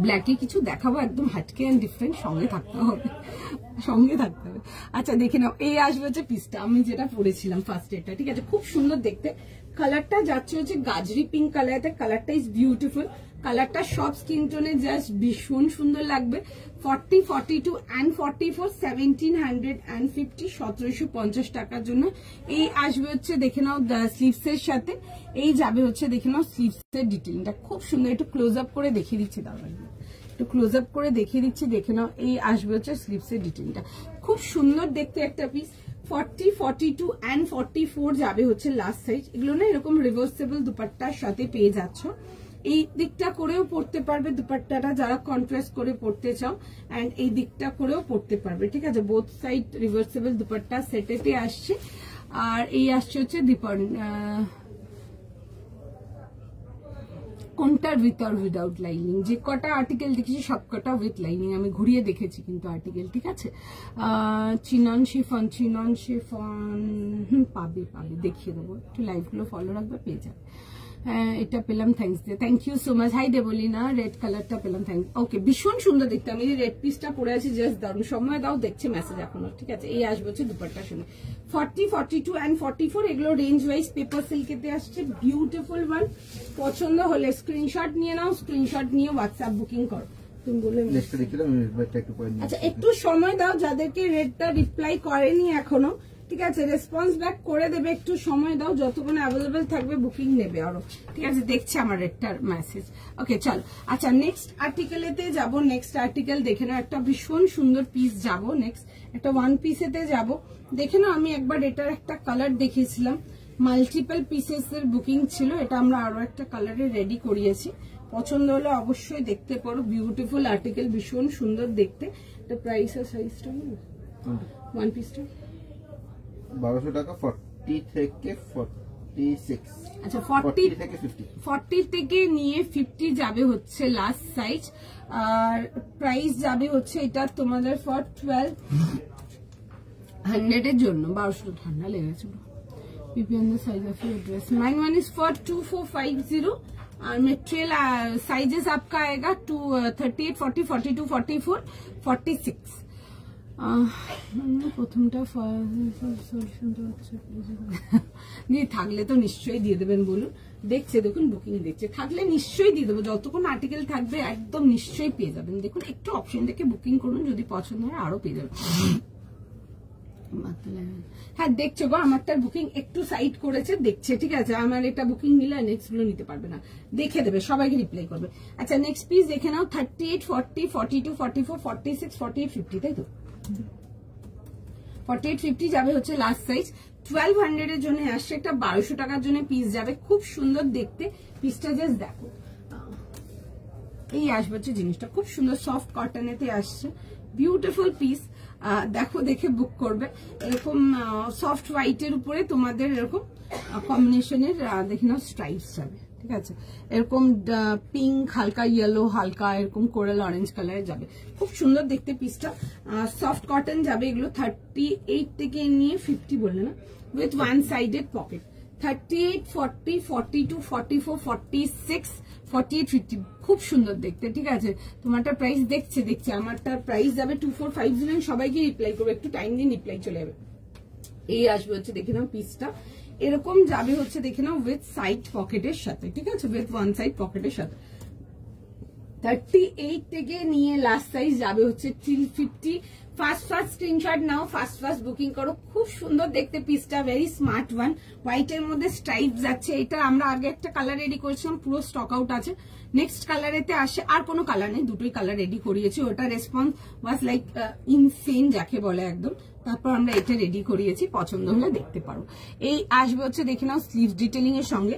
ব্ল্যাকে কিছু দেখাবো একদম হাটকে এন্ড ডিফারেন্ট, সঙ্গে থাকতে হবে, সঙ্গে থাকতে হবে। আচ্ছা দেখে নাও, এই আসবে হচ্ছে পিসটা, আমি যেটা পরেছিলাম ফার্স্ট এটা, ঠিক আছে, খুব সুন্দর দেখতে। কালারটা যাচ্ছে হচ্ছে গাজরি পিঙ্ক কালারতে, কালারটা ইজ বিউটিফুল, কালারটা সব স্কিন টোনে জাস্ট ভীষণ সুন্দর লাগবে। 40, 42 and 44 1750, 1750 টাকার জন্য এই আসবে হচ্ছে দেখে নাও স্লিভস এর সাথে। এই যাবে হচ্ছে দেখে নাও স্লিভস এর ডিটেইলটা খুব সুন্দর, একটু ক্লোজ আপ করে দেখিয়ে দিচ্ছি, দাঁড়াও একটু ক্লোজ আপ করে দেখিয়ে দিচ্ছি, দেখে নাও। এই আসবে হচ্ছে স্লিভস এর ডিটেইলটা, খুব সুন্দর দেখতে একটা পিস। 40, 42 and 44 যাবে হচ্ছে লাস্ট সাইজ। এগুলো না এরকম রিভার্সেবল দুপাট্টার সাথে পেয়ে যাচ্ছ, এই দিকটা করেও পড়তে পারবে দুপাট্টাটা যারা কন্ট্রাস্ট করে পড়তে চাও, এন্ড এই দিকটা করেও পড়তে পারবে, ঠিক আছে। বোথ সাইড রিভার্সেবল দুপাট্টা সেটেতে আসছে। আর এই আসছে হচ্ছে কোনটার উইথ আর উইদাউট লাইনিং, যে কটা আর্টিকেল দেখেছি সব কটা উইথ লাইনিং, আমি ঘুরিয়ে দেখেছি কিন্তু আর্টিকেল, ঠিক আছে। চিনন শিফন পাবে দেখিয়ে দেবো, একটু লাইভগুলো ফলো রাখবে, পেয়ে যাবে। এটা পেলাম, thank you so much. Hi Debolina, red কালারটা পেলাম, ওকে, ভীষণ সুন্দর দেখতে। আমি রেড পিসটা পরে আছি, জাস্ট দারুণ। সময় দাও, দেখছে মেসেজ এখনো, ঠিক আছে। এই আসবে হচ্ছে দুপাট্টার সঙ্গে 40, 42 and 44, এগুলো রেঞ্জ ওয়াইজ পেপার সিল্কেতে আসছে। বিউটিফুল ওয়ান, পছন্দ হলে স্ক্রিনশট নিয়ে নাও, স্ক্রিনশট নিয়ে হোয়াটসঅ্যাপ বুকিং করো। তুমি বলে আচ্ছা, একটু সময় দাও, যাদেরকে রেডটা রিপ্লাই করেনি এখনো, ঠিক আছে, রেসপন্স ব্যাক করে দেবে, একটু সময় দাও, যতক্ষণ অ্যাভেলেবেল থাকবে বুকিং নেবে আরো, ঠিক আছে। দেখছি আমার রেডটার মেসেজ, ওকে চল। আচ্ছা, নেক্সট আর্টিকেলেতে যাব, নেক্সট আর্টিকেল দেখে নাও, একটা ভীষণ সুন্দর পিস যাব, নেক্সট একটা ওয়ান পিসেতে যাব, দেখে নাও। আমি একবার এটার একটা কালার দেখিয়েছিলাম, মাল্টিপল পিসেস এর বুকিং ছিল, এটা আমরা আরো একটা কালারে রেডি করিয়েছি। পছন্দ হলে অবশ্যই দেখতে পারো, বিউটিফুল আর্টিকেল, ভীষণ সুন্দর দেখতে। এটা প্রাইস আর সাইজটা ওয়ান পিসটা 1200 টাকা, 40 থেকে 46। আচ্ছা, 40 থেকে 50, 40 থেকে নিয়ে 50 যাবে হচ্ছে লাস্ট সাইজ, আর প্রাইস যাবে হচ্ছে এটা তোমাদের ফর 1200 এর জন্য। 1200 ঠান্ডা লেগেছে, পিপিএন the size of your dress. Mine one is for 2450 और मटेरियल साइजेस आपका आएगा 38, 40, 42, 44, 46। প্রথমটা দিয়ে থাকলে তো নিশ্চয়ই দিয়ে দেবেন, বলুন। দেখছে, দেখুন বুকিং দেখছে, থাকলে নিশ্চয়ই দিয়ে দেবো, যতক্ষণ আর্টিকেল থাকবে একদম নিশ্চয়ই পেয়ে যাবেন। দেখুন, একটু অপশন দেখে বুকিং করুন, যদি পছন্দ হয় আরো পেয়ে যাবেন। হ্যাঁ, দেখছো গো, আমারটার বুকিং একটু সাইড করেছে, দেখছে, ঠিক আছে। আমার এটা বুকিং নিলে নেক্সট গুলো নিতে পারবে না, দেখে দেবে, সবাইকে রিপ্লাই করবে। আচ্ছা, নেক্সট পিস দেখে নাও, 38, 40, 42, 44, 46, 48, 50, তাই তো? 48, 50 যাবে হচ্ছে লাস্ট সাইজ। 1200 এর জন্য আসছে, একটা 1200 টাকার জন্য পিস যাবে, খুব সুন্দর দেখতে পিসটা, জাস্ট দেখো। এই আসবে হচ্ছে জিনিসটা, খুব সুন্দর সফট কটনেতে আসছে, বিউটিফুল পিস। দেখো, দেখে বুক করবে। এরকম সফট হোয়াইটের উপরে তোমাদের এরকম কম্বিনেশনের দেখে নাও স্ট্রাইপস যাবে, ঠিক আছে। এরকম পিঙ্ক, হালকা ইয়েলো, হালকা এরকম কোরাল অরেঞ্জ কালারে যাবে, খুব সুন্দর দেখতে পিসটা। সফট কটন যাবে এগুলো। 38 থেকে নিয়ে 50 বললে না, উইথ ওয়ান সাইডেড পকেট। 38, 40, 42, 44, 46, 48, 50, খুব সুন্দর দেখতে, ঠিক আছে। তোমারটা প্রাইস দেখছে, আমারটার প্রাইস যাবে 2450। সবাইকে রিপ্লাই করবে, একটু টাইম দিন, রিপ্লাই চলে যাবে। এই আসবে হচ্ছে, দেখে নাও পিসটা এরকম যাবে হচ্ছে, দেখে নাও, উইথ সাইড পকেটের সাথে, ঠিক আছে, উইথ ওয়ান সাইড পকেটের সাথে। 38 থেকে নিয়ে লাস্ট সাইজ যাবে হচ্ছে 50। ফার্স্ট স্ক্রিনশট নাও, ফার্স্ট বুকিং করো। খুব সুন্দর দেখতে পিসটা, ভেরি স্মার্ট ওয়ান, হোয়াইটের মধ্যে স্ট্রাইপ যাচ্ছে। এটা আমরা আগে একটা কালার রেডি করেছিলাম, পুরো স্টক আউট আছে। নেক্সট কালারেতে আসে, আর কোনো কালার নেই, দুটোই কালার রেডি করিয়েছি। ওটা রেসপন্স ওয়াজ লাইক ইনসেন যাকে বলে একদম। তারপর আমরা এটা রেডি করিয়েছি, পছন্দ হলে দেখতে পারো। এই আসবে হচ্ছে, দেখে নাও, স্লিভ ডিটেলিং এর সঙ্গে,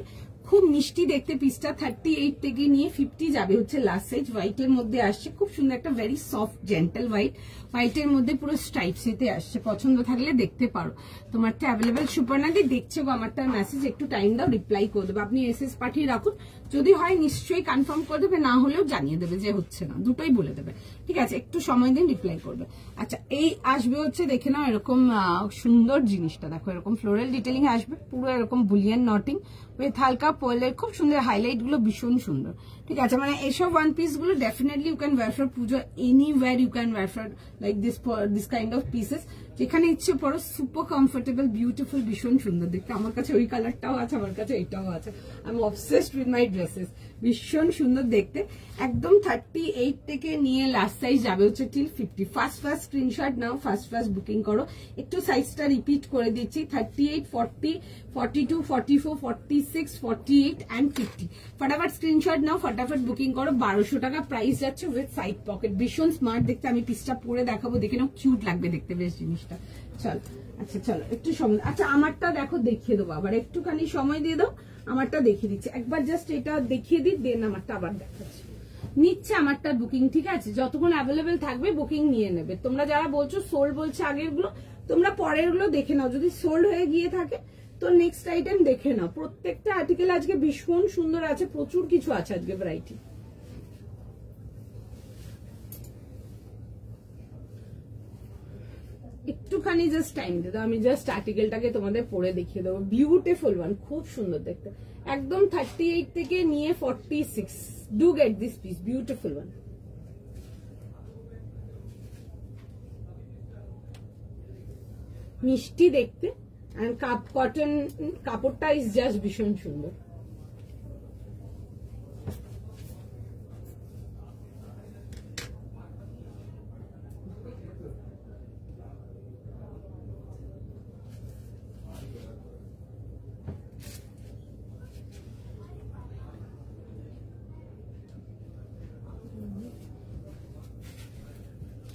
খুব মিষ্টি দেখতে পিসটা। 38 থেকে নিয়ে 50 যাবে হচ্ছে লাস্ট সাইজ। হোয়াইটের মধ্যে আসছে, খুব সুন্দর একটা ভেরি সফট জেন্টাল হোয়াইটের মধ্যে পুরো স্ট্রাইপসেতে আসছে। পছন্দ থাকলে দেখতে পারো, তোমারটা অ্যাভেলেবেল। সুপারনাদি দেখছো গো আমারটার মেসেজ, একটু টাইম দাও, রিপ্লাই করে দেবে। আপনি এসএস পাঠিয়ে রাখুন, যদি হয় নিশ্চয়ই কনফার্ম করে দেবে, না হলেও জানিয়ে দেবে যে হচ্ছে না, দুটোই বলে দেবে, ঠিক আছে। একটু সময় দিন, রিপ্লাই করবে। আচ্ছা, এই আসবে হচ্ছে, দেখে নাও, এরকম সুন্দর জিনিসটা দেখো, এরকম ফ্লোরাল ডিটেলিং আসবে, পুরো এরকম বুলিয়ান নটিং উইথ হালকা পার্লের, খুব সুন্দর হাইলাইট গুলো, ভীষণ সুন্দর, ঠিক আছে। মানে এসব ওয়ান পিস গুলো definitely you can wear for Pujo, anywhere you can wear for like this kind of pieces, যেখানে ইচ্ছে পড়ো, সুপার কমফোর্টেবল, বিউটিফুল, ভীষণ সুন্দর দেখতে। আমার কাছে ওই কালারটাও আছে, আমার কাছে এটাও আছে। I am obsessed with my dresses, ভীষণ সুন্দর দেখতে। একদম 38 থেকে নিয়ে লাস্ট সাইজ যাবে হচ্ছে টিল 50। ফার্স্ট স্ক্রিনশট নাও, ফার্স্ট বুকিং করো। একটু সাইজটা রিপিট করে দিচ্ছি, 38, 40, 42, 44, 46, 48 and 50। ফটাফট স্ক্রিনশট নাও, ফটাফট বুকিং করো। 1200 টাকা প্রাইস যাচ্ছে উইথ সাইড পকেট, ভীষণ স্মার্ট দেখতে। আমি পিসটা পরে দেখাবো, দেখে নাও, কিউট লাগবে দেখতে বেশ জিনিসটা। চল, আচ্ছা চলো, একটু সময়। আচ্ছা, আমারটা দেখো, দেখিয়ে দেবো আবার, একটুখানি সময় দিয়ে দাও, আমারটা দেখিয়ে দিচ্ছি একবার। জাস্ট এটা দেখিয়ে দিই, দেন আমারটা আবার দেখাচ্ছি। নিচ্ছে আমারটা বুকিং, ঠিক আছে। যতক্ষণ অ্যাভেলেবেল থাকবে বুকিং নিয়ে নেবে। তোমরা যারা বলছো সোল্ড বলছে আগের গুলো, তোমরা পরের গুলো দেখে নাও, যদি সোল্ড হয়ে গিয়ে থাকে তো নেক্সট আইটেম দেখে নাও, প্রত্যেকটা আর্টিকেল আজকে ভীষণ সুন্দর আছে, প্রচুর কিছু আছে আজকে ভ্যারাইটি। একটুখানি জাস্ট টাইম দিয়ে দাও, আমি জাস্ট আর্টিকেলটাকে তোমাদের পরে দেখিয়ে দেবো। বিউটিফুল ওয়ান, খুব সুন্দর দেখতে, একদম 38 থেকে নিয়ে 46। Do get this piece, beautiful one. মিষ্টি দেখতে, এন্ড কটন কাপড়টা ইজ জাস্ট ভীষণ সুন্দর।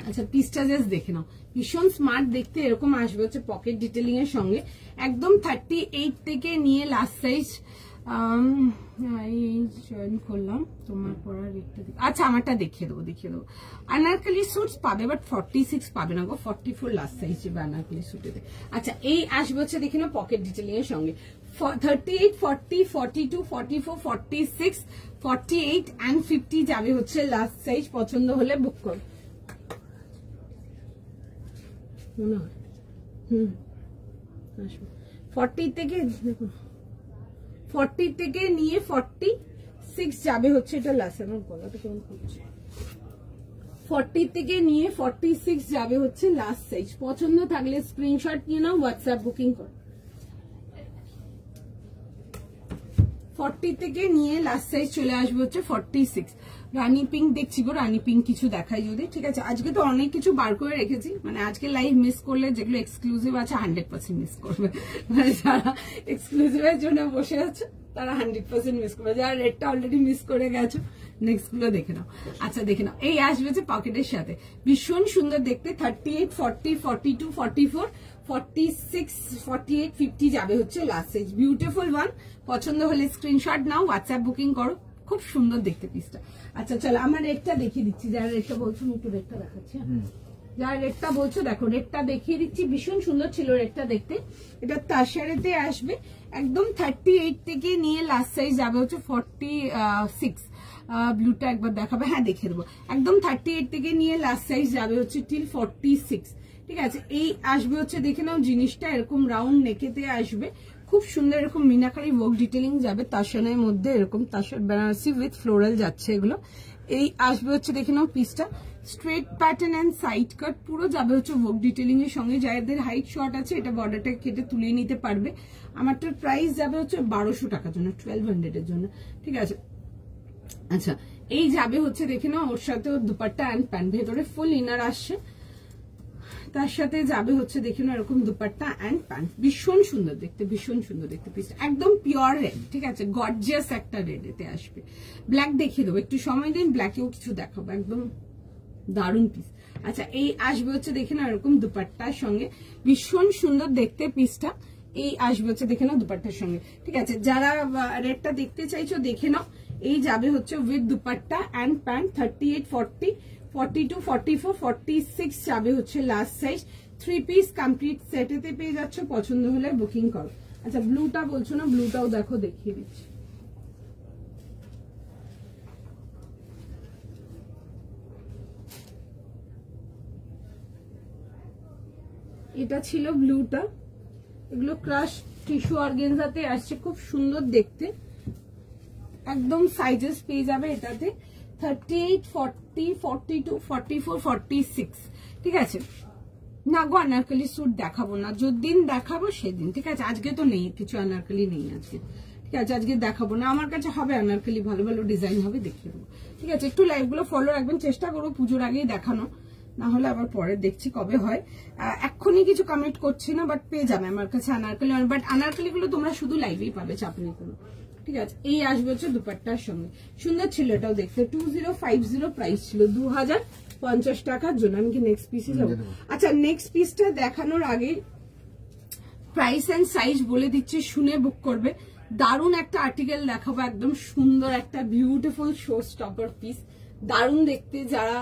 আচ্ছা পিসটা জাস্ট দেখে নাও, ভীষণ স্মার্ট দেখতে, এরকম আসবে হচ্ছে পকেট ডিটেলিং এর সঙ্গে, একদম 38 থেকে নিয়ে লাস্ট সাইজ। জয়েন করলাম, তোমার পড়া রেটটা, আচ্ছা আমারটা দেখিয়ে দেবো। আনারকলি স্যুটস পাবে, বাট 46 পাবে না গো, 44 লাস্ট সাইজ যাবে আনারকলি স্যুটেতে। আচ্ছা এই আসবে হচ্ছে দেখে নাও পকেট ডিটেলিং এর সঙ্গে, 38, 40, 42, 44, 46, 48 and 50 যাবে হচ্ছে লাস্ট সাইজ। পছন্দ হলে বুক করো। 40 থেকে নিয়ে 46 যাবে হচ্ছে, এটা লাস্ট। আমার গলাটা কেমন করছে। 40 থেকে নিয়ে 46 যাবে হচ্ছে লাস্ট সাইজ। পছন্দ থাকলে স্ক্রিনশট নিয়ে নাও, হোয়াটসঅ্যাপ বুকিং করো। 40 থেকে নিয়ে লাস্ট সাইজ চলে আসবে হচ্ছে 46। রানী পিঙ্ক দেখছি গো, রানী পিঙ্ক কিছু দেখাই যদি, ঠিক আছে। আজকে তো অনেক কিছু বার করে রেখেছি, মানে আজকে লাইভ মিস করলে যেগুলো এক্সক্লুসিভ আছে 100% মিস করবে, মানে যারা এক্সক্লুসিভের জন্য বসে আছে তারা 100% মিস করবে, যারা রেটটা অলরেডি মিস করে গেছো নেক্সট গুলো দেখে নাও। আচ্ছা দেখে নাও, এই আসবে যে পকেটের সাথে, ভীষণ সুন্দর দেখতে, 38, 40, 42, 44, 46, 48, 50 যাবে হচ্ছে লাস্ট সাইজ। বিউটিফুল ওয়ান, পছন্দ হলে স্ক্রিনশট নাও, হোয়াটসঅ্যাপ বুকিং করো, খুব সুন্দর দেখতে পিসটা। আচ্ছা চলো আমার রেটটা দেখিয়ে দিচ্ছি, যারা রেটটা বলছো আমি একটু রেটটা দেখাচ্ছি। যারা রেটটা বলছো দেখো, রেটটা দেখিয়ে দিচ্ছি, ভীষণ সুন্দর ছিল রেটটা দেখতে। এটা তাসারেতে আসবে, একদম 38 থেকে নিয়ে লাস্ট সাইজ যাবে হচ্ছে 46। ব্লুটা একবার দেখাবে, হ্যাঁ দেখিয়ে দেবো। একদম 38 থেকে নিয়ে লাস্ট সাইজ যাবে হচ্ছে টিল 46, ঠিক আছে। এই আসবে হচ্ছে দেখে নাও, জিনিসটা এরকম রাউন্ড নেকেতে আসবে, খুব সুন্দর এরকম মিনাকারি ওয়ার্ক ডিটেলিং যাবে, তাসানের মধ্যে এরকম তাসার বেনারসি উইথ ফ্লোরাল যাচ্ছে এগুলো। এই আসবে হচ্ছে দেখে নাও পিসটা, straight pattern and side cut পুরো যাবে হচ্ছে ওয়ার্ক ডিটেলিং এর সঙ্গে। যাদের হাইট শর্ট আছে এটা বর্ডারটা কেটে তুলে নিতে পারবে। আমারটার প্রাইস যাবে হচ্ছে 1200 টাকার জন্য, 1200 এর জন্য, ঠিক আছে। আচ্ছা এই যাবে হচ্ছে দেখে নাও, ওর সাথে দুপাট্টা অ্যান্ড প্যান্ট, ভেতরে ফুল ইনার আসছে, তার সাথে যাবে হচ্ছে দেখে নাও এরকম দুপাট্টা অ্যান্ড প্যান্ট। ভীষণ সুন্দর দেখতে, ভীষণ সুন্দর দেখতে পিসটা, একদম পিওর রেড, ঠিক আছে, গর্জিয়াস একটা রেড এতে আসবে। ব্ল্যাক দেখিয়ে দেবো, একটু সময় দিন, ব্ল্যাকেও কিছু দেখাবো, একদম দারুণ পিস। আচ্ছা এই আসবে হচ্ছে দেখে নাও এরকম দুপাট্টার সঙ্গে, ভীষণ সুন্দর দেখতে পিসটা। এই আসবে হচ্ছে দেখে নাও দুপাট্টার সঙ্গে, ঠিক আছে। যারা রেডটা দেখতে চাইছো দেখে নাও, এই যাবে হচ্ছে উইথ দুপাট্টা অ্যান্ড প্যান্ট, 38, 40, 42, 44, 46 যাবে হচ্ছে লাস্ট সাইজ। 3 পিস কমপ্লিট সেটেতে পেয়ে যাচ্ছ, পছন্দ হলে বুকিং করো। আচ্ছা ব্লুটা বলছো না, ব্লুটাও দেখো, দেখিয়ে দিচ্ছি। এটা ছিল ব্লুটা, এগুলো ক্রাশ টিস্যু অর্গানজাতে আসছে, খুব সুন্দর দেখতে, একদম সাইজেস পেয়ে যাবে এটাতে 38, 40, 42, 44, 46, ঠিক আছে। না গো আনারকলি স্যুট দেখাবো না, যদিন দেখাবো সেদিন, ঠিক আছে। আজকে তো নেই কিছু, আনারকলি নেই আজকে, ঠিক আছে। আজকে দেখাবো না, আমার কাছে হবে আনারকলি, ভালো ভালো ডিজাইন হবে, দেখিয়ে দেবো, ঠিক আছে। একটু লাইভ গুলো ফলো রাখবেন, চেষ্টা করবো পুজোর আগেই দেখানো, না হলে আবার পরে দেখছি কবে হয়। এক্ষুনি কিছু কমেন্ট করছি না, বাট পেয়ে যাবে আমার কাছে আনারকলি, বাট আনারকলি গুলো তোমরা শুধু লাইভেই পাবে, চাপ নেই কোনো, ঠিক আছে। এই আসবে হচ্ছে দুপাট্টার সঙ্গে, সুন্দর ছিল এটাও দেখতে। 2050 প্রাইস ছিল, 2050 টাকার জন্য। আমি কি নেক্সট পিসে যাবো? আচ্ছা নেক্সট পিসটা দেখানোর আগে প্রাইস এন্ড সাইজ বলে দিচ্ছি, শুনে বুক করবে। দারুণ একটা আর্টিকেল দেখাবো, একদম সুন্দর একটা বিউটিফুল শো স্টপার পিস, দারুণ দেখতে। যারা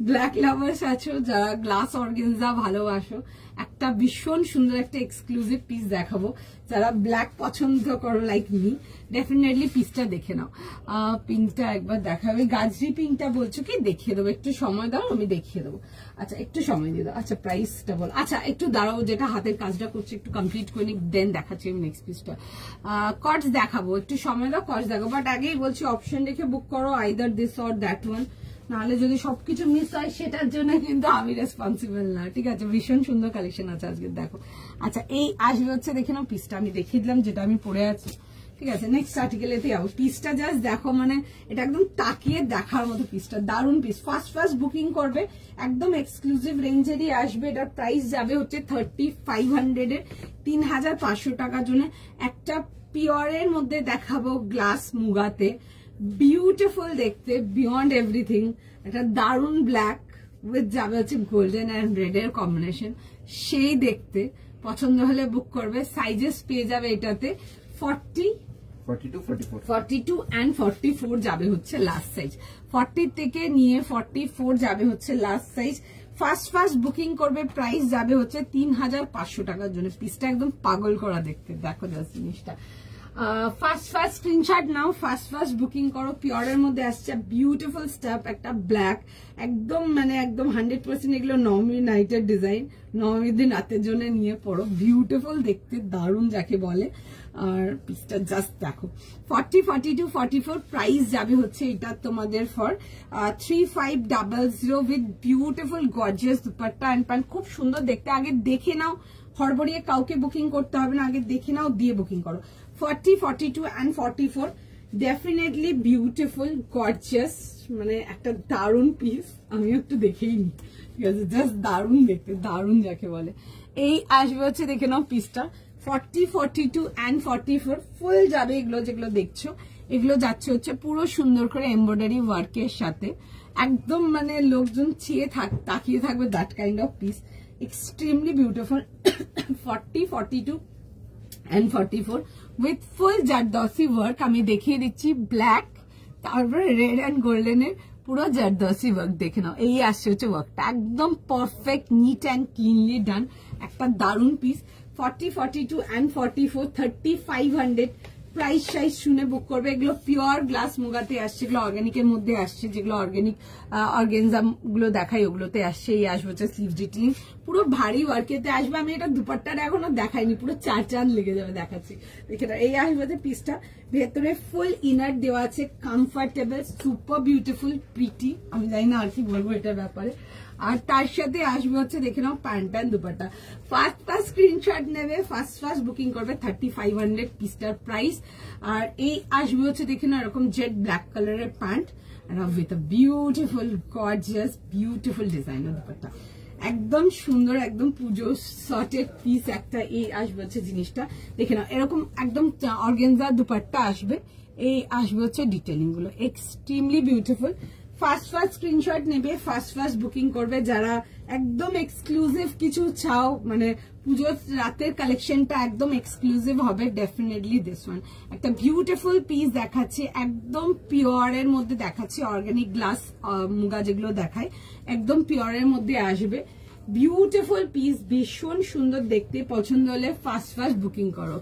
ব্ল্যাক লাভার্স আছো, যারা গ্লাস অর্গানজা ভালোবাসো, একটা ভীষণ সুন্দর একটা এক্সক্লুসিভ পিস দেখাবো। যারা ব্ল্যাক পছন্দ করো লাইক মি, ডেফিনেটলি পিসটা দেখে নাও। পিঙ্কটা একবার দেখাবে, গাজরি পিঙ্কটা বলছো কি, দেখিয়ে দেবো, একটু সময় দাও, আমি দেখিয়ে দেবো। আচ্ছা একটু সময় দিয়ে দাও। আচ্ছা প্রাইসটা বল। আচ্ছা একটু দাঁড়াও, যেটা হাতের কাজটা করছে একটু কমপ্লিট করে নিক, দেন দেখাচ্ছি আমি নেক্সট পিসটা। কটস দেখাবো, একটু সময় দাও, কটস দেখাবো। বাট আগেই বলছি অপশন রেখে বুক করো, either this or that one. নাহলে যদি সবকিছু মিস হয় সেটার জন্য কিন্তু আমি রেসপন্সিবল না, ঠিক আছে। ভীষণ সুন্দর কালেকশন আছে আজকে, দেখো। আচ্ছা এই আসবে হচ্ছে, দেখে নাও পিসটা, আমি দেখিয়ে দিলাম যেটা আমি পরে আছি, ঠিক আছে। নেক্সট আর্টিকেলেতে যাবো। পিসটা জাস্ট দেখো, মানে এটা একদম তাকিয়ে দেখার মতো পিসটা, দারুণ পিস। ফার্স্ট বুকিং করবে, একদম এক্সক্লুসিভ রেঞ্জেরই আসবে। এটার প্রাইস যাবে হচ্ছে 3500 এর, 3500 টাকার জন্য। একটা পিওরের মধ্যে দেখাবো, গ্লাস মুগাতে, বিউটিফুল দেখতে, বিয়ন্ড এভরিথিং। একটা দারুণ ব্ল্যাক উইথ যাবে হচ্ছে গোল্ডেন অ্যান্ড রেড এর কম্বিনেশন, সেই দেখতে। পছন্দ হলে বুক করবে। সাইজেস পেয়ে যাবে এটাতে 42 and 44 যাবে হচ্ছে লাস্ট সাইজ। 40 থেকে নিয়ে 44 যাবে হচ্ছে লাস্ট সাইজ। ফার্স্ট বুকিং করবে, প্রাইস যাবে হচ্ছে 3500 টাকার জন্য। পিসটা একদম পাগল করা দেখতে, দেখো জাস্ট জিনিসটা। ফার্স্ট স্ক্রিনশট নাও, ফার্স্ট বুকিং করো। পিওরের মধ্যে আসছে বিউটিফুল স্টাফ, একটা ব্ল্যাক, একদম মানে একদম 100%। এগুলো নবমী নাইটের ডিজাইন, নবমী দিন রাতের জন্য নিয়ে পড়ো, বিউটিফুল দেখতে, দারুণ যাকে বলে। আর পিসটা জাস্ট দেখো। 40, 42, 44 প্রাইস যাবে হচ্ছে এটা তোমাদের for 3500 with beautiful gorgeous dupatta and pant. খুব সুন্দর দেখতে। আগে দেখে নাও, হড়বড়িয়ে কাউকে বুকিং করতে হবে না, আগে দেখে নাও দিয়ে বুকিং করো। 40, 42 and 44 ডেফিনেটলি বিউটিফুল গর্জিয়াস, মানে একটা দারুণ পিস। আমি একটু দেখেই নি, ঠিক আছে, জাস্ট দারুণ দেখতে, দারুণ যাকে বলে। এই আসবে হচ্ছে, দেখে নাও পিসটা। 40, 42 and 44 ফুল যাবে। এগুলো যেগুলো দেখছো, এগুলো যাচ্ছে হচ্ছে পুরো সুন্দর করে এমব্রয়ডারি ওয়ার্কের সাথে, একদম মানে লোকজন তাকিয়ে থাকবে, that kind of piece, extremely beautiful. 40, 42 and 44 with full zardozi work. আমি দেখিয়ে দিচ্ছি, ব্ল্যাক, তারপরে রেড অ্যান্ড গোল্ডেনের পুরো জারদৌসি ওয়ার্ক, দেখে নাও। এই আসছে হচ্ছে ওয়ার্কটা, একদম পারফেক্ট, নিট অ্যান্ড ক্লিনলি ডান, একটা দারুণ পিস। 40, 42 and 44 3500 প্রাইস সাইজ শুনে বুক করবে। এগুলো পিওর গ্লাস মুগাতে আসছে, এগুলো অর্গানিকের মধ্যে আসছে, যেগুলো অর্গানিক অর্গানজা গুলো দেখাই ওগুলোতে আসছে। এই আসবে হচ্ছে স্লিভ ডিটেইলিং, পুরো ভারী ওয়ার্কেতে আসবে। আমি এটা দুপাট্টাটা এখনো দেখাইনি, পুরো চাঁদ লেগে যাবে, দেখাচ্ছি দেখে না। এই আসবে হচ্ছে পিসটা, ভেতরে ফুল ইনার দেওয়া আছে, কমফর্টেবল, সুপার বিউটিফুল, প্রিটি। আমি জানি না আর কি বলবো এটার ব্যাপারে। আর তার সাথে আসবে হচ্ছে, দেখে নাও, pant and dupatta. First screenshot নেবে, ফার্স্ট বুকিং করবে। 3500 পিসটার প্রাইস। আর এই আসবে হচ্ছে, দেখে নাও, এরকম জেড ব্ল্যাক কালারের pant with a beautiful gorgeous beautiful designer dupatta, একদম সুন্দর, একদম পুজো শর্টেড পিস একটা। এই আসবে হচ্ছে জিনিসটা, দেখে নাও, এরকম একদম অর্গানজা দুপাট্টা আসবে। এই আসবে হচ্ছে ডিটেইলিং গুলো, এক্সট্রিমলি বিউটিফুল। ফার্স্ট স্ক্রিনশট নেবে, ফার্স্ট বুকিং করবে। যারা একদম এক্সক্লুসিভ কিছু চাও, মানে পুজোর রাতের কালেকশনটা একদম এক্সক্লুসিভ হবে, ডেফিনেটলি দিস ওয়ান। একটা বিউটিফুল পিস দেখাচ্ছি, একদম পিওরের মধ্যে দেখাচ্ছি, অর্গানিক গ্লাস মুগা যেগুলো দেখায়, একদম পিওরের মধ্যে আসবে। বিউটিফুল পিস, ভীষণ সুন্দর দেখতে। পছন্দ হলে ফার্স্ট বুকিং করো।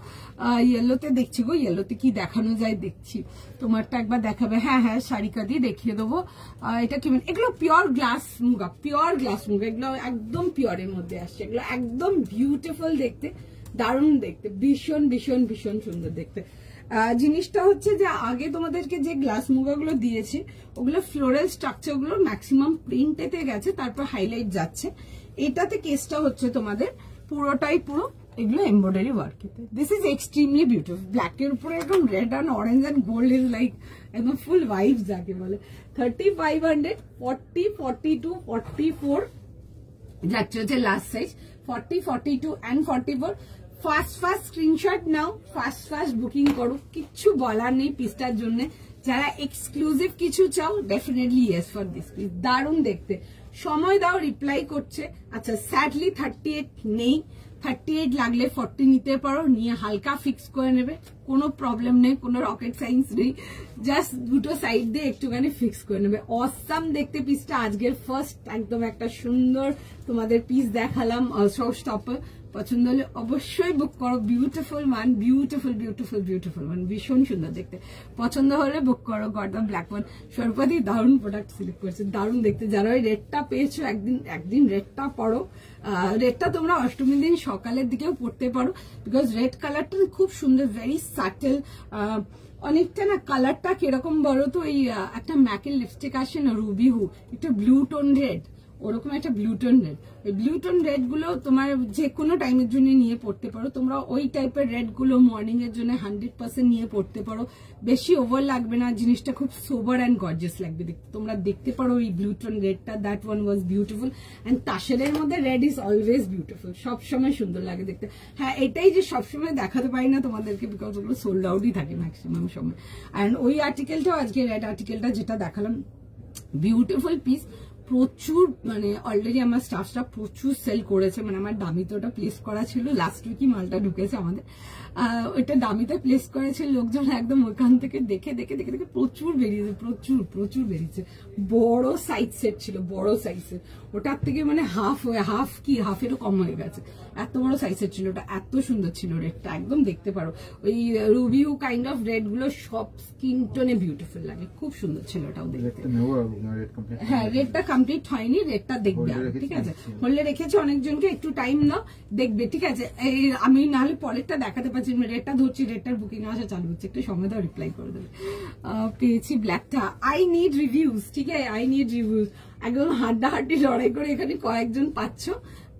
ইয়েলোতে দেখছি গো, ইয়েলোতে কি দেখানো যায় দেখছি, তোমারটা একবার দেখাবে। হ্যাঁ শাড়িকা দিয়ে দেখিয়ে দেবো। এটা কি, এগুলো পিওর গ্লাস মুগা, এগুলো একদম পিওরের মধ্যে আসছে। এগুলো একদম বিউটিফুল দেখতে, দারুণ দেখতে, ভীষণ ভীষণ ভীষণ সুন্দর দেখতে। জিনিসটা হচ্ছে যে আগে তোমাদেরকে যে গ্লাস মুগাগুলো দিয়েছি, ওগুলো ফ্লোরাল স্ট্রাকচার গুলো ম্যাক্সিমাম প্রিন্টেতে গেছে, তারপর হাইলাইট যাচ্ছে। এটাতে কেসটা হচ্ছে তোমাদের পুরোটাই পুরো এগুলো এমব্রয়ডারি ওয়ার্কেতে। This is extremely beautiful. ব্ল্যাকের উপরে একদম red and orange and gold is like একদম ফুল ভাইবস যাকে বলে। 3500, 40, 42, 44 যাচ্ছে হচ্ছে last size. 40, 42 and 44 first screenshot নাও, ফার্স্ট বুকিং করো। কিচ্ছু বলার নেই পিসটার জন্য। যারা এক্সক্লুসিভ কিছু চাও, definitely yes for this piece, দারুণ দেখতে। সময় দাও, রিপ্লাই করছে। আচ্ছা স্যাডলি 38 নেই, 38 লাগলে 40 নিতে পারো, নিয়ে হালকা ফিক্স করে নেবে, কোনো প্রবলেম নেই, কোনো রকেট সায়েন্স নেই, জাস্ট দুটো সাইড দিয়ে একটুখানি ফিক্স করে নেবে। অসাম দেখতে পিসটা, আজকের ফার্স্ট একদম একটা সুন্দর তোমাদের পিস দেখালাম শো স্টপার। পছন্দ হলে অবশ্যই বুক করো। বিউটিফুল মান, বিউটিফুল বিউটিফুল বিউটিফুল মান, ভীষণ সুন্দর দেখতে। পছন্দ হলে বুক করো। গর্দা ব্ল্যাক ওয়ান, সর্বাধিক দারুণ প্রোডাক্ট সিলেক্ট করেছে, দারুণ দেখতে। যারা ওই রেডটা পেয়েছো একদিন রেডটা পরো। রেডটা তোমরা অষ্টমীর দিন সকালের দিকেও পরতে পারো, বিকজ রেড কালারটা খুব সুন্দর, ভেরি সাটেল। অনেকটা না কালারটা কিরকম বলো তো, ওই একটা ম্যাকের লিপস্টিক আসে না রুবি হু, একটু ব্লু টোন রেড, ওরকম একটা ব্লু টোন রেড। ওই ব্লু টোন রেড গুলো তোমার যে কোনো টাইমের জন্য নিয়ে পড়তে পারো। তোমরা ওই টাইপের রেড গুলো মর্নিং এর জন্য 100% নিয়ে পড়তে পারো, বেশি ওভার লাগবে না, জিনিসটা খুব সোবার অ্যান্ড গর্জিয়াস লাগবে দেখতে। তোমরা দেখতে পারো ওই ব্লু টোন রেডটা, that one was beautiful. And তাসেরের মধ্যে রেড ইজ অলওয়েজ বিউটিফুল, সবসময় সুন্দর লাগে দেখতে। হ্যাঁ, এটাই যে সবসময় দেখাতে পারি না তোমাদেরকে, বিকজ ওগুলো সোল্ড আউটই থাকে ম্যাক্সিমাম সময়। অ্যান্ড ওই আর্টিকেলটাও, আজকে রেড আর্টিকেলটা যেটা দেখালাম, বিউটিফুল পিস। প্রচুর মানে অলরেডি আমার স্টাফরা প্রচুর সেল করেছে, মানে আমার দামিতে ওটা প্লেস করা ছিল, লাস্ট উইকই মালটা ঢুকেছে আমাদের। ওইটা দামিতে প্লেস করেছে, লোকজন একদম ওইখান থেকে দেখে দেখে দেখে দেখে প্রচুর বেরিয়েছে, প্রচুর প্রচুর বেরিয়েছে। বড় সাইজ সেট ছিল, বড় সাইজের, ওটার থেকে মানে হাফেরও কম হয়ে গেছে, এত বড় সাইজের ছিল ওটা, এত সুন্দর ছিল রেডটা, একদম দেখতে পারো। ওই রুবিউ কাইন্ড অফ রেড গুলো সব স্কিন টোনে বিউটিফুল লাগে, খুব সুন্দর ছিল ওটাও দেখতে। হ্যাঁ, রেডটা কমপ্লিট হয়নি, রেডটা দেখবে, ঠিক আছে? হোল্ডে রেখেছে অনেকজনকে, একটু টাইম নাও, দেখবে, ঠিক আছে? আমি নাহলে পরেরটা দেখাতে পারছি, রেডটা ধরছি, রেডটার বুকিং আসা চালু হচ্ছে, একটু সময় দাও, রিপ্লাই করে দেবে। পেয়েছি ব্ল্যাকটা, আই নিড রিভিউজ, ঠিক আছে? আই নিড রিভিউজ, একদম হাড্ডাহাড্ডি লড়াই করে এখানে কয়েকজন পাচ্ছ,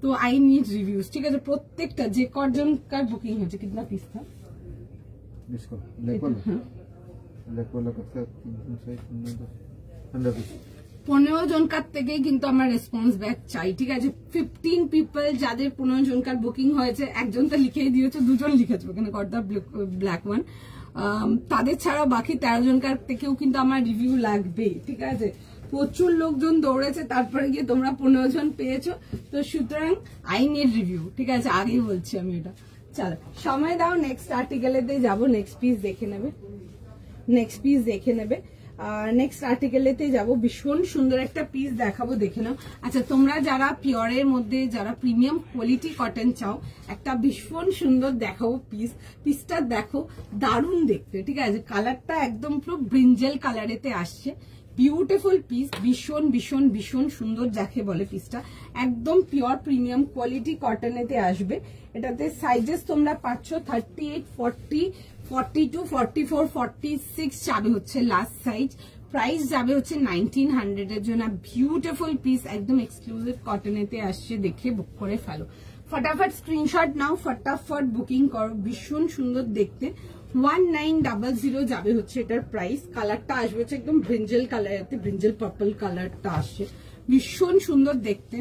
তো আই নিড রিভিউজ, ঠিক আছে? প্রত্যেকটা যে কজনকার বুকিং হয়েছে, কিতনা পিস থা? 15 জনকার থেকেই কিন্তু আমার রেসপন্স ব্যাক চাই, ঠিক আছে? 15 পিপল যাদের 15 জনকার বুকিং হয়েছে, একজন তো লিখেই দিয়েছে, দুজন লিখেছে ওখানে গর্দা ব্ল্যাক ওয়ান, তাদের ছাড়া বাকি 13 জনকার থেকেও কিন্তু আমার রিভিউ লাগবে, ঠিক আছে? প্রচুর লোকজন দৌড়েছে, তারপরে গিয়ে তোমরা 15 জন পেয়েছো, তো সুতরাং আই নিড রিভিউ, ঠিক আছে? আগেই বলছি আমি এটা। চলো সময় দাও, নেক্সট আর্টিকেলেতে যাবো, নেক্সট পিস দেখে নেবে, নেক্সট পিস দেখে নেবে। নেক্সট আর্টিকেলেতে যাব, ভীষণ সুন্দর একটা পিস দেখাবো, দেখে নাও। আচ্ছা, তোমরা যারা পিওরের মধ্যে, যারা প্রিমিয়াম কোয়ালিটি কটন চাও, একটা ভীষণ সুন্দর দেখাবো পিসটা দেখো, দারুণ দেখতে, ঠিক আছে? কালারটা একদম পুরো ব্রিঞ্জেল কালারেতে আসছে, বিউটিফুল পিস, ভীষণ ভীষণ ভীষণ সুন্দর যাকে বলে পিসটা, একদম পিওর প্রিমিয়াম কোয়ালিটি কটনেতে আসবে। এটাতে সাইজেস তোমরা পাচ্ছ 38, 40, 42, 44, 46 যাবে হচ্ছে লাস্ট সাইজ। প্রাইস যাবে হচ্ছে 1900 এর জন্য। বিউটিফুল পিস, একদম এক্সক্লুসিভ কটনেতে আসছে, দেখে বুক করে ফেলো। ফটাফট স্ক্রিনশট নাও, ফটাফট বুকিং করো, ভীষণ সুন্দর দেখতে। 1900 যাবে হচ্ছে এটার প্রাইস। কালারটা আসবে হচ্ছে একদম ব্রিঞ্জেল কালারেতে, ব্রিঞ্জেল পার্পল কালারটা আসছে, ভীষণ সুন্দর দেখতে,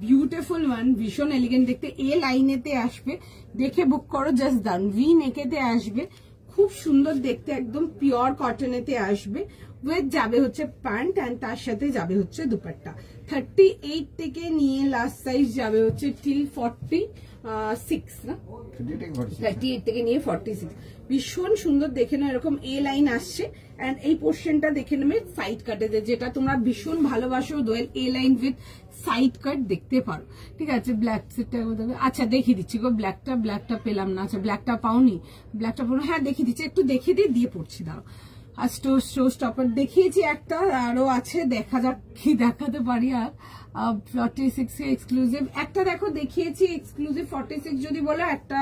বিউটিফুল ওয়ান, ভীষণ এলিগেন্ট দেখতে। এ লাইনেতে আসবে, দেখে বুক করো, জাস্ট ডান। ভি নেকেতে আসবে, খুব সুন্দর দেখতে, একদম পিওর কটনেতে আসবে। ওয়েট যাবে হচ্ছে প্যান্ট, অ্যান্ড তার সাথে যাবে হচ্ছে দুপাট্টা। 38 থেকে নিয়ে লাস্ট সাইজ যাবে হচ্ছে টিল 46 না, 38 থেকে নিয়ে 46। ভীষণ সুন্দর দেখে না, এরকম এ লাইন আসছে, এন্ড এই পোর্শনটা দেখে নেবে সাইড কাটে, যেটা তোমরা ভীষণ ভালোবাসো, দোয়েল এ লাইন উইথ সাইড কাট দেখতে পারো, ঠিক আছে? ব্ল্যাক সেটটা আচ্ছা দেখিয়ে দিচ্ছি গো, ব্ল্যাকটা পেলাম না। আচ্ছা, ব্ল্যাকটা পাওনি? ব্ল্যাকটা পাও? হ্যাঁ দেখিয়ে দিচ্ছি, একটু দেখিয়ে দিয়ে পড়ছি, দাঁড়াও। আর শো স্টপার দেখিয়েছি একটা, আরো আছে, দেখা যাক কি দেখাতে পারি। আর 46 এক্সক্লুসিভ একটা দেখো, দেখিয়েছি এক্সক্লুসিভ 46 যদি বলো, একটা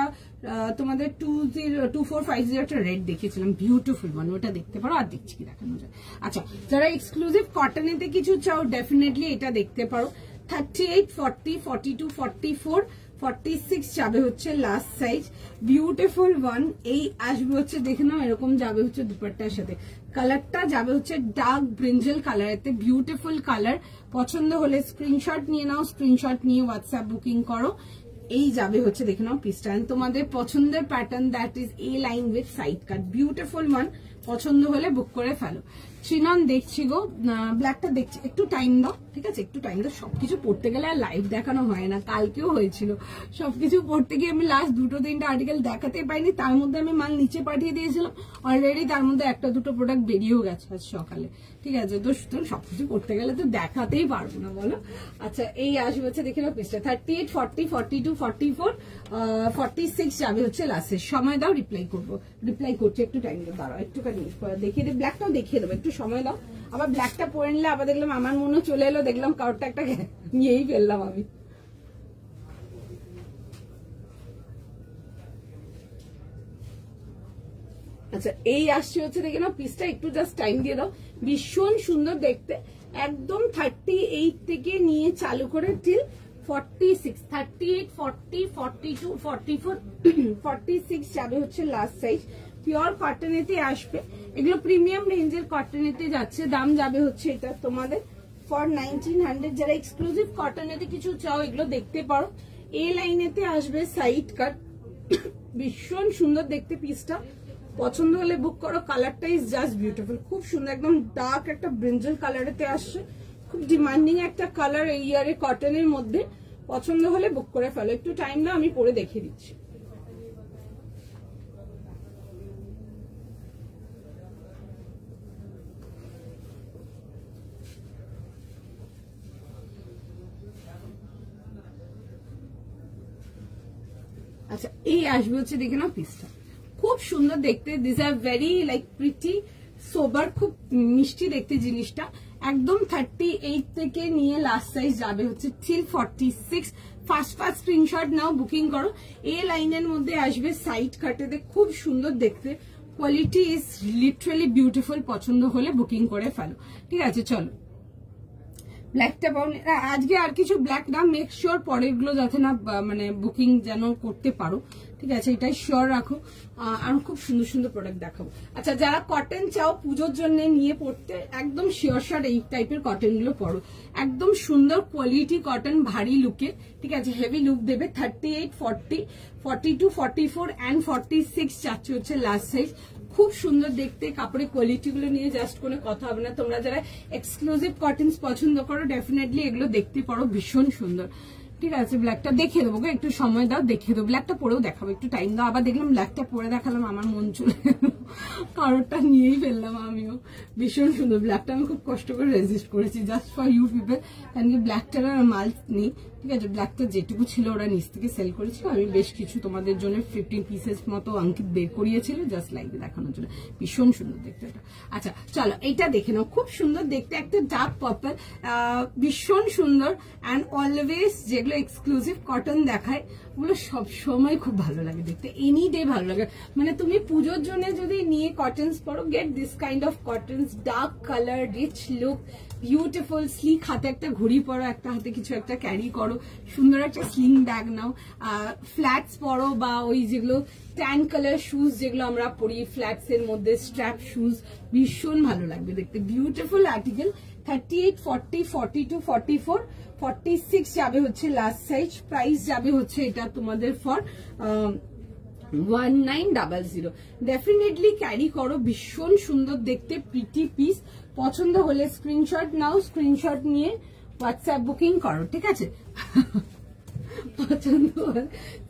তোমাদের 2450 একটা রেড দেখিয়েছিলাম, বিউটিফুল মানে, ওটা দেখতে পারো। আর দেখছি কি দেখানো যায়। আচ্ছা, যারা এক্সক্লুসিভ কটনেতে কিছু চাও, ডেফিনেটলি এটা দেখতে পারো। 38, 40, 42, 44, 46 যাবে হচ্ছে লাস্ট সাইজ, বিউটিফুল ওয়ান। এই আসবে হচ্ছে, দেখে নাও, এরকম যাবে হচ্ছে দুপাট্টার সাথে। কালারটা যাবে হচ্ছে ডার্ক ব্রিঞ্জেল কালারেতে, বিউটিফুল কালার। পছন্দ হলে স্ক্রিনশট নিয়ে নাও, স্ক্রিনশট নিয়ে হোয়াটসঅ্যাপ বুকিং করো। এই যাবে হচ্ছে, দেখে নাও পিসটা, তোমাদের পছন্দের pattern, that is a line with side cut, beautiful one. পছন্দ হলে বুক করে ফেলো। শ্রীনন দেখছি গো, ব্ল্যাকটা দেখছি, একটু টাইম দাও, ঠিক আছে, একটু টাইম দাও। সবকিছু পড়তে গেলে আর লাইভ দেখানো হয় না, কালকেও হয়েছিল, সবকিছু পড়তে গিয়ে আমি লাস্ট 2-3টা আর্টিকেল দেখাতে পাইনি। তার মধ্যে আমি মাল নিচে পাঠিয়ে দিয়েছিলাম অলরেডি, তার মধ্যে 1-2 প্রোডাক্ট বেরিয়েও গেছে আজ সকালে, ঠিক আছে। তো সবকিছু পড়তে গেলে তো দেখাতেই পারবো না, বলো। আচ্ছা, এই আসবে হচ্ছে, দেখে নাও পিসটা 38, 40, 42, 44, 46 যাবে হচ্ছে লাস্টের। সময় দাও, রিপ্লাই করবো, রিপ্লাই করছি, একটু টাইম দাঁড়াও, একটুখানি দেখিয়ে দেবো, ব্ল্যাকটাও দেখিয়ে দেবো, একটু সময় দাও। আবার ব্ল্যাকটা পরে নিলে আবার দেখলাম আমার মনে চলে এলো, দেখলাম কারোরটা একটা নিয়েই ফেললাম আমি। আচ্ছা, এই আসছে হচ্ছে, দেখে নাও পিসটা, একটু জাস্ট টাইম দিয়ে দাও। ভীষণ সুন্দর দেখতে, একদম 38 থেকে নিয়ে চালু করে টিল 46, 38, 40, 42, 44, 46 যাবে হচ্ছে লাস্ট সাইজ। পিওর কটনেতে আসবে, এগুলো প্রিমিয়াম রেঞ্জের কটনেতে যাচ্ছে। দাম যাবে হচ্ছে এটা তোমাদের ফর 1900। যারা এক্সক্লুসিভ কটনেতে কিছু চাও এগুলো দেখতে পারো। এই লাইনেতে আসবে সাইড কাট, ভীষণ সুন্দর দেখতে পিসটা, পছন্দ হলে বুক করো। কালারটা ইজ জাস্ট বিউটিফুল, খুব সুন্দর, একদম ডার্ক একটা ব্রিঞ্জল কালারেতে আসছে, খুব ডিমান্ডিং একটা কালার এই ইয়ারে কটনের মধ্যে। পছন্দ হলে বুক করে ফেলো, একটু টাইম না, আমি পরে দেখিয়ে দিচ্ছি। আচ্ছা, এই আসবে হচ্ছে, দেখে নাও পিসটা, খুব সুন্দর দেখতে। This are very like pretty sober, খুব মিষ্টি দেখতে জিনিসটা। একদম 38 থেকে নিয়ে লাস্ট সাইজ যাবে হচ্ছে টিল 46। ফার্স্ট স্ক্রিনশট নাও, বুকিং করো। এই লাইনের মধ্যে আসবে সাইড কাটেতে, খুব সুন্দর দেখতে, কোয়ালিটি ইজ লিটারালি বিউটিফুল। পছন্দ হলে বুকিং করে ফেলো, ঠিক আছে। চলো, ব্ল্যাকটা আজকে আর কিছু ব্ল্যাক না, মেক শিওর পরেরগুলো যাতে না মানে বুকিং যেন করতে পারো, ঠিক আছে, এটাই শিওর রাখো। আর খুব সুন্দর সুন্দর প্রোডাক্ট দেখাবো। আচ্ছা, যারা কটন চাও পুজোর জন্য নিয়ে পড়তে, একদম শিওর শট এই টাইপের কটন গুলো পরো, একদম সুন্দর কোয়ালিটি কটন, ভারী লুকে, ঠিক আছে, হেভি লুক দেবে। 38, 40, 42, 44 অ্যান্ড 46 যাচ্ছে হচ্ছে লাস্ট সাইজ। খুব সুন্দর দেখতে, কাপড়ের কোয়ালিটি গুলো নিয়ে জাস্ট কোনো কথা হবে না। তোমরা যারা এক্সক্লুসিভ কটনস পছন্দ করো ডেফিনেটলি এগুলো দেখতে পারো, ভীষণ সুন্দর, ঠিক আছে। ব্ল্যাকটা দেখিয়ে দেবো, একটু সময় দাও, দেখিয়ে দেবো। ব্ল্যাকটা পরেও দেখাবো, একটু টাইম দাও। আবার দেখলাম ব্ল্যাকটা পরে দেখালাম, আমার মন চলে কারোরটা নিয়েই ফেললাম আমিও। ভীষণ সুন্দর ব্ল্যাকটা, আমি খুব কষ্ট করে রেজিস্ট করেছি জাস্ট ফর ইউ পিপল, কারণ কি ব্ল্যাকটার আর মাল নেই, ঠিক আছে। ব্ল্যাকটা যেটুকু ছিল ওরা নিচ থেকে সেল করেছিল, আমি বেশ কিছু তোমাদের জন্য 15 পিসেস মতো অঙ্কিত বের করিয়েছিল জাস্ট লাইভে দেখানোর জন্য। ভীষণ সুন্দর দেখতে এটা। আচ্ছা, চলো এইটা দেখে নাও, খুব সুন্দর দেখতে, একটা ডার্ক পার্পল, ভীষণ সুন্দর। অ্যান্ড অলওয়েজ যেগুলো এক্সক্লুসিভ কটন দেখায় ওগুলো সবসময় খুব ভালো লাগে দেখতে, এনি ডে ভালো লাগে। মানে তুমি পুজোর জন্য যদি নিয়ে কটনস পরো, get this kind of cottons, dark colour, rich look, beautiful. Sleek, হাতে একটা ঘড়ি পরো, একটা হাতে কিছু একটা ক্যারি করো, সুন্দর একটা স্লিং ব্যাগ নাও, ফ্ল্যাটস পরো, বা ওই যেগুলো ট্যান কালার শুজ যেগুলো আমরা পরি ফ্ল্যাটস এর মধ্যে, স্ট্র্যাপ শুজ, ভীষণ ভালো লাগবে দেখতে। Beautiful article. 38, 40, 42, 44, 46 যাবে হচ্ছে লাস্ট সাইজ। প্রাইস যাবে হচ্ছে এটা তোমাদের ফর 1900। ডেফিনেটলি ক্যারি করো, ভীষণ সুন্দর দেখতে, প্রিটি পিস। পছন্দ হলে স্ক্রিনশট নাও, স্ক্রিনশট নিয়ে হোয়াটসঅ্যাপ বুকিং করো, ঠিক আছে। পছন্দ হলে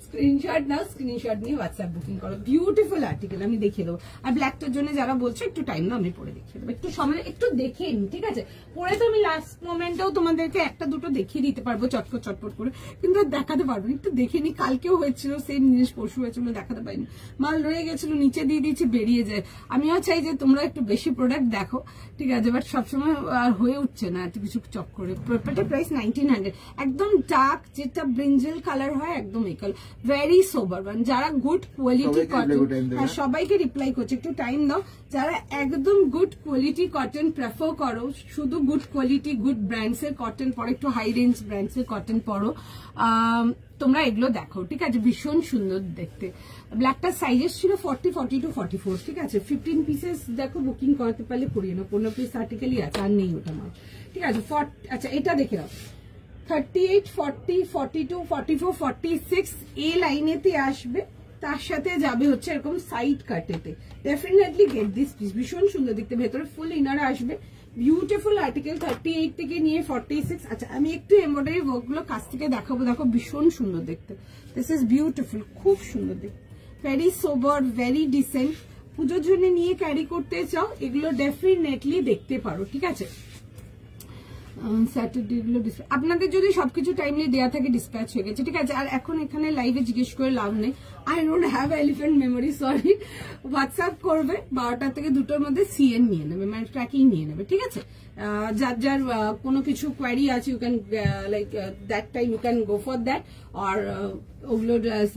স্ক্রিনশট নাও, স্ক্রিনশট নিয়ে হোয়াটসঅ্যাপ বুকিং করো। বিউটিফুল আর্টিকেল, আমি দেখিয়ে দেবো। আর ব্ল্যাকটার জন্য যারা বলছো একটু টাইম নাও, আমি পরে দেখিয়ে দেবো, একটু সময় একটু দেখে নি, ঠিক আছে। পরে তো আমি লাস্ট মোমেন্টেও তোমাদেরকে একটা দুটো দেখিয়ে দিতে পারবো চটপট চটপট করে, কিন্তু আর দেখাতে পারবো না, একটু দেখে নি। কালকেও হয়েছিল সেম জিনিস, পরশু হয়েছিল, দেখাতে পারিনি, মাল রয়ে গেছিল, নিচে দিয়ে দিয়েছি, বেরিয়ে যায়। আমিও চাই যে তোমরা একটু বেশি প্রোডাক্ট দেখো, ঠিক আছে, বাট সবসময় আর হয়ে উঠছে না এত কিছু চক করে। Property price 1900। একদম ডার্ক যেটা ব্রিঞ্জেল কালার হয়, একদম এই কালার, ভেরি সোবার। যারা গুড কোয়ালিটি কটন, সবাইকে রিপ্লাই করছে, একটু টাইম দাও। যারা একদম গুড কোয়ালিটি কটন প্রেফার করো, শুধু গুড কোয়ালিটি গুড ব্র্যান্ডস এর কটন পরো, একটু হাই রেঞ্জ ব্র্যান্ডস এর কটন পরো, তোমরা এগুলো দেখো, ঠিক আছে। ভীষণ সুন্দর দেখতে। ব্ল্যাকটার সাইজেস ছিল 40, 42, 44, ঠিক আছে। 15 পিসেস দেখো, বুকিং করাতে পারলে করিয়ে নাও। 15 পিস আর্টিকেলই আছে, আর নেই ওটা মাল, ঠিক আছে। আচ্ছা, এটা দেখে নাও, 38, 40, 42, 44, 46 এই লাইনেতে আসবে। তার সাথে যাবে হচ্ছে এরকম সাইড কাটেতে। ডেফিনেটলি গেট দিস পিস, ভীষণ সুন্দর দেখতে, ভেতরে ফুল ইনার আসবে, বিউটিফুল আর্টিকেল। 38 থেকে নিয়ে 46। আচ্ছা আমি একটু এমব্রয়ডারি ওয়ার্ক গুলো কাছ থেকে দেখাবো, দেখো ভীষণ সুন্দর দেখতে, দিস ইজ বিউটিফুল, খুব সুন্দর দেখতে, ভেরি সোবার, ভেরি ডিসেন্ট। পুজোর জন্য নিয়ে ক্যারি করতে চাও এগুলো ডেফিনেটলি দেখতে পারো, ঠিক আছে। স্যাটারডে গুলো আপনাদের যদি সবকিছু টাইমলি দেওয়া থাকে ডিসপ্যাচ হয়ে গেছে, ঠিক আছে। আর এখন এখানে লাইভে জিজ্ঞেস করে লাভ নেই, I don't have elephant memory, sorry. WhatsApp করবে 12টা থেকে 2টোর মধ্যে সিএন নিয়ে নেবে, মানে ট্র্যাকিং নিয়ে নেবে, ঠিক আছে। যার যার কোনো কিছু কোয়ারি আছে you can like that time you can go for that, আর ওগুলো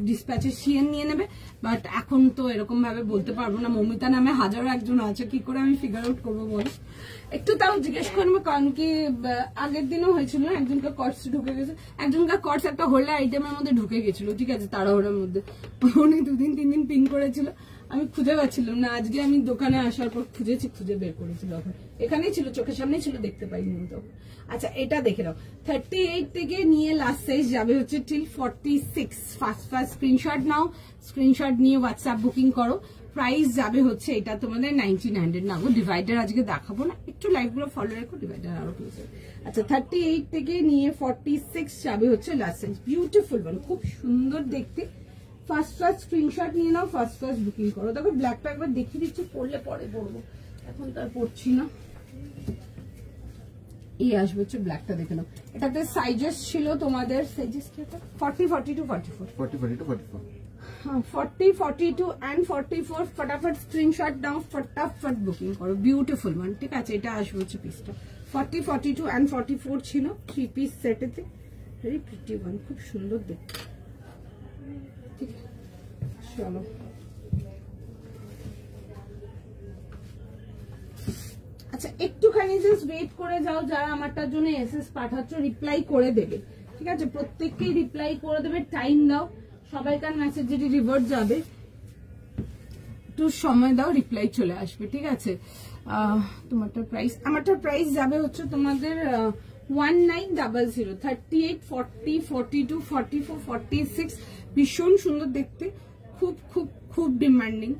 ডিসপ্যাচে সিএন নিয়ে নেবে। বাট এখন তো এরকম ভাবে বলতে পারবো না, মমিতা নামে হাজারো একজন আছে, কি করে আমি ফিগার আউট করবো বলো। একটু তাও জিজ্ঞেস করবো, কারণ কি আগের দিনও হয়েছিল না, একজনকার কর্স ঢুকে গেছে, একজনকার কর্স একটা হোল্ডার আইটেমের মধ্যে ঢুকে গেছিল, ঠিক আছে, তাড়াহুড়োর মধ্যে। উনি 2-3 দিন পিন করেছিল, আমি খুঁজে পাচ্ছিলাম না। আজকে আমি দোকানে আসার পর খুঁজেছি, খুঁজে বের করেছিল, তখন এখানেই ছিল, চোখের সামনেই ছিল, দেখতে পাইনি তখন। আচ্ছা এটা দেখে নাও, 38 থেকে নিয়ে লাস্ট সাইজ যাবে হচ্ছে টিল 46। ফার্স্ট স্ক্রিনশট নাও, স্ক্রিনশট নিয়ে হোয়াটসঅ্যাপ বুকিং করো। প্রাইস যাবে হচ্ছে এটা তোমাদের 1900 না গো, ডিভাইডার আজকে দেখাবো না, একটু লাইভ গুলো ফলো রেখো, ডিভাইডার আরো ক্লোজ। আচ্ছা 38 থেকে নিয়ে 46 যাবে হচ্ছে লাস্ট সাইজ, বিউটিফুল ওয়ান, খুব সুন্দর দেখতে। ফার্স্ট স্ক্রিনশট নিয়ে নাও, ফার্স্ট বুকিং করো। দেখো ব্ল্যাকটা একবার দেখিয়ে দিচ্ছি, পড়লে পরে পড়বো, এখন তার পড়ছি না। এই আসবে হচ্ছে ব্ল্যাকটা, দেখে নাও। এটাতে সাইজেস ছিল তোমাদের, সাইজেস কি এটা 40, 42, 44, 40, 42, 44, 40, 42 and 44। ফটাফট স্ক্রিনশট নাও, ফটাফট বুকিং করো, বিউটিফুল ওয়ান, ঠিক আছে। এটা আসবে হচ্ছে পিসটা 40, 42 and 44 ছিল 3 পিস সেটেতে, ভেরি প্রিটি ওয়ান, খুব সুন্দর দেখতে, ঠিক আছে। চলো আচ্ছা একটুখানি জাস্ট ওয়েট করে যাও, যারা আমারটার জন্য এসএস পাঠাচ্ছ রিপ্লাই করে দেবে, ঠিক আছে, প্রত্যেককেই রিপ্লাই করে দেবে, টাইম দাও, সবাইকার মেসেজ যেটি রিভার্ট যাবে, একটু সময় দাও, রিপ্লাই চলে আসবে, ঠিক আছে। তোমারটার প্রাইস, আমারটার প্রাইস যাবে হচ্ছে তোমাদের 1900। 38, 40, 42, 44, 46, ভীষণ সুন্দর দেখতে, খুব খুব খুব ডিমান্ডিং,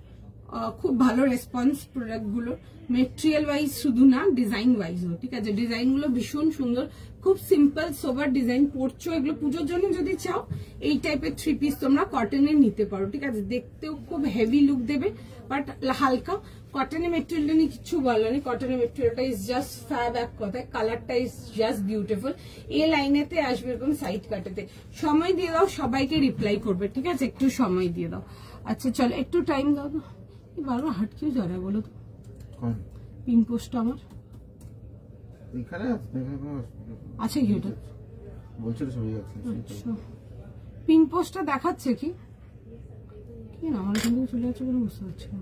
খুব ভালো রেসপন্স প্রোডাক্ট গুলো, মেটেরিয়াল ওয়াইজ শুধু না, ডিজাইন ওয়াইজও, ঠিক আছে। ডিজাইন গুলো ভীষণ সুন্দর, খুব সিম্পল সোবার ডিজাইন পড়ছো, এগুলো পুজোর জন্য যদি চাও এই টাইপের 3 পিস তোমরা কটনের নিতে পারো, ঠিক আছে। দেখতেও খুব হেভি লুক দেবে, বাট হালকা কটনের মেটেরিয়ালটা নিয়ে কিছু বলার নেই, কটনের মেটেরিয়ালটা ইজ জাস্ট ফ্যাব, এক কথায় কালারটা ইজ জাস্ট বিউটিফুল। এই লাইনেতে আসবে এরকম সাইড কাটেতে, সময় দিয়ে দাও, সবাইকে রিপ্লাই করবে, ঠিক আছে, একটু সময় দিয়ে দাও। আচ্ছা চলো একটু টাইম দাও, বারবার হাটকেও যাবে বলো তো, পিন পোস্টটা আমার এখানে আছে কি ওটা বলছিল সবাই আছে, আচ্ছা পিন পোস্টটা দেখাচ্ছে কি কি না, আমার এখান থেকে চলে যাচ্ছে কোনো বুঝতে পারছি না,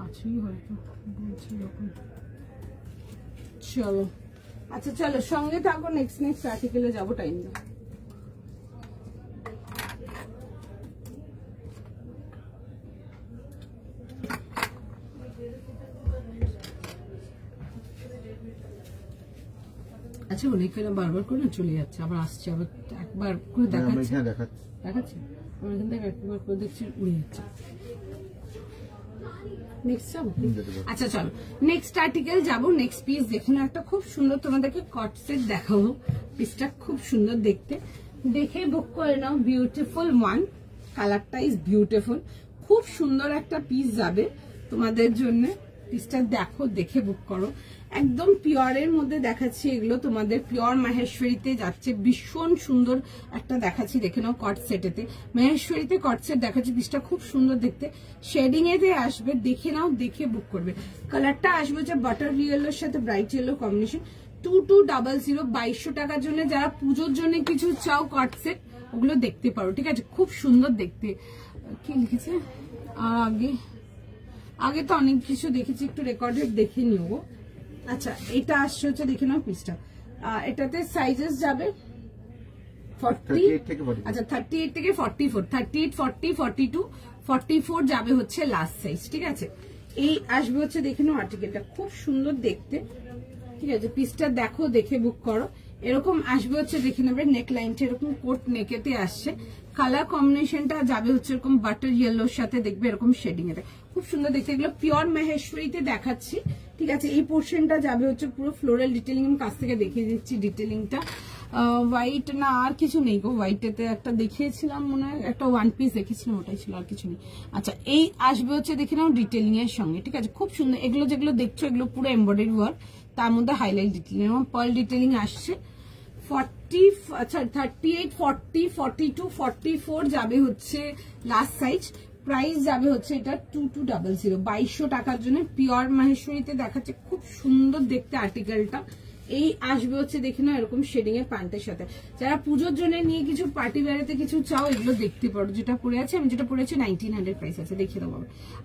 আছেই হয়তো বলছি যখন। চলো আচ্ছা চলো সঙ্গে থাকো, নেক্সট আর্টিকেলে যাবো, টাইম দাও। আচ্ছা অনেকে বারবার করে চলে যাচ্ছে, আবার আসছে, আবার একবার করে দেখাচ্ছে, দেখাচ্ছে আমার এখান থেকে একবার করে দেখছি উড়ে যাচ্ছে। আচ্ছা চলো নেক্সট আর্টিকেল যাবো, নেক্সট পিস দেখুন, একটা খুব সুন্দর তোমাদেরকে কট সেট দেখাবো, পিসটা খুব সুন্দর দেখতে, দেখে বুক করে নাও, বিউটিফুল ওয়ান, কালারটা ইজ বিউটিফুল, খুব সুন্দর একটা পিস যাবে তোমাদের জন্য, পিসটা দেখো, দেখে বুক করো। একদম পিওরের মধ্যে দেখাচ্ছি, এগুলো তোমাদের পিওর মাহেশ্বরীতে যাচ্ছে, ভীষণ সুন্দর একটা দেখাচ্ছি, দেখে নাও কট সেটেতে, মাহেশ্বরীতে কট সেট দেখাচ্ছি, পিসটা খুব সুন্দর দেখতে, শেডিং এতে আসবে, দেখে নাও, দেখে বুক করবে। কালারটা আসবে যে বাটার ইয়েলোর সাথে ব্রাইট ইয়েলো কম্বিনেশন, 2200, 2200 টাকার জন্য যারা পুজোর জন্য কিছু চাও কট সেট, ওগুলো দেখতে পারো, ঠিক আছে, খুব সুন্দর দেখতে। কি লিখেছে আগে তো অনেক কিছু দেখেছি, একটু রেকর্ডেড দেখে নিও। আচ্ছা এটা আসছে হচ্ছে দেখে নাও পিসটা, এটাতে সাইজেস যাবে 40, আচ্ছা 38 থেকে 44, 38, 40, 42, 44 যাবে হচ্ছে লাস্ট সাইজ, ঠিক আছে। এই আসবে হচ্ছে দেখে নাও, আর্টিকেলটা খুব সুন্দর দেখতে, ঠিক আছে, পিসটা দেখো, দেখে বুক করো। এরকম আসবে হচ্ছে দেখে নেবে, নেক লাইনটা এরকম কোট নেকেতে আসছে, কালার কম্বিনেশনটা যাবে হচ্ছে এরকম বাটার ইয়েলোর সাথে, দেখবে এরকম শেডিং এতে খুব সুন্দর দেখতে। এগুলো পিওর মাহেশ্বরীতে দেখাচ্ছি, ঠিক আছে। এই পোর্শনটা যাবে হচ্ছে পুরো ফ্লোরাল ডিটেলিং, আমি কাছ থেকে দেখিয়ে দিচ্ছি ডিটেলিংটা। হোয়াইট না আর কিছু নেই গো, হোয়াইটেতে একটা দেখিয়েছিলাম মনে হয়, একটা ওয়ান পিস দেখেছিলাম, ওটাই ছিল, আর কিছু নেই। আচ্ছা এই আসবে হচ্ছে দেখে নাও ডিটেলিং এর সঙ্গে, ঠিক আছে। খুব সুন্দর, এগুলো যেগুলো দেখছো এগুলো পুরো এমব্রয়ডারি ওয়ার্ক, তার মধ্যে হাইলাইট ডিটেলিং এবং পার্ল ডিটেলিং আসছে। 38, 40, 42, 44 যাবে হচ্ছে লাস্ট সাইজ। প্রাইস যাবে হচ্ছে এটা 2200, 2200 টাকার জন্য পিওর মাহেশ্বরীতে দেখাচ্ছে। খুব সুন্দর দেখতে আর্টিকেলটা। এই আসবে হচ্ছে দেখে না এরকম শেডিং এর প্যান্টের সাথে। যারা পুজোর জন্য নিয়ে কিছু পার্টি ওয়্যারেতে কিছু চাও এগুলো দেখতে পারো। যেটা পরে আছে, আমি যেটা পরেছি 1900 প্রাইস আছে, দেখিয়ে দেবো।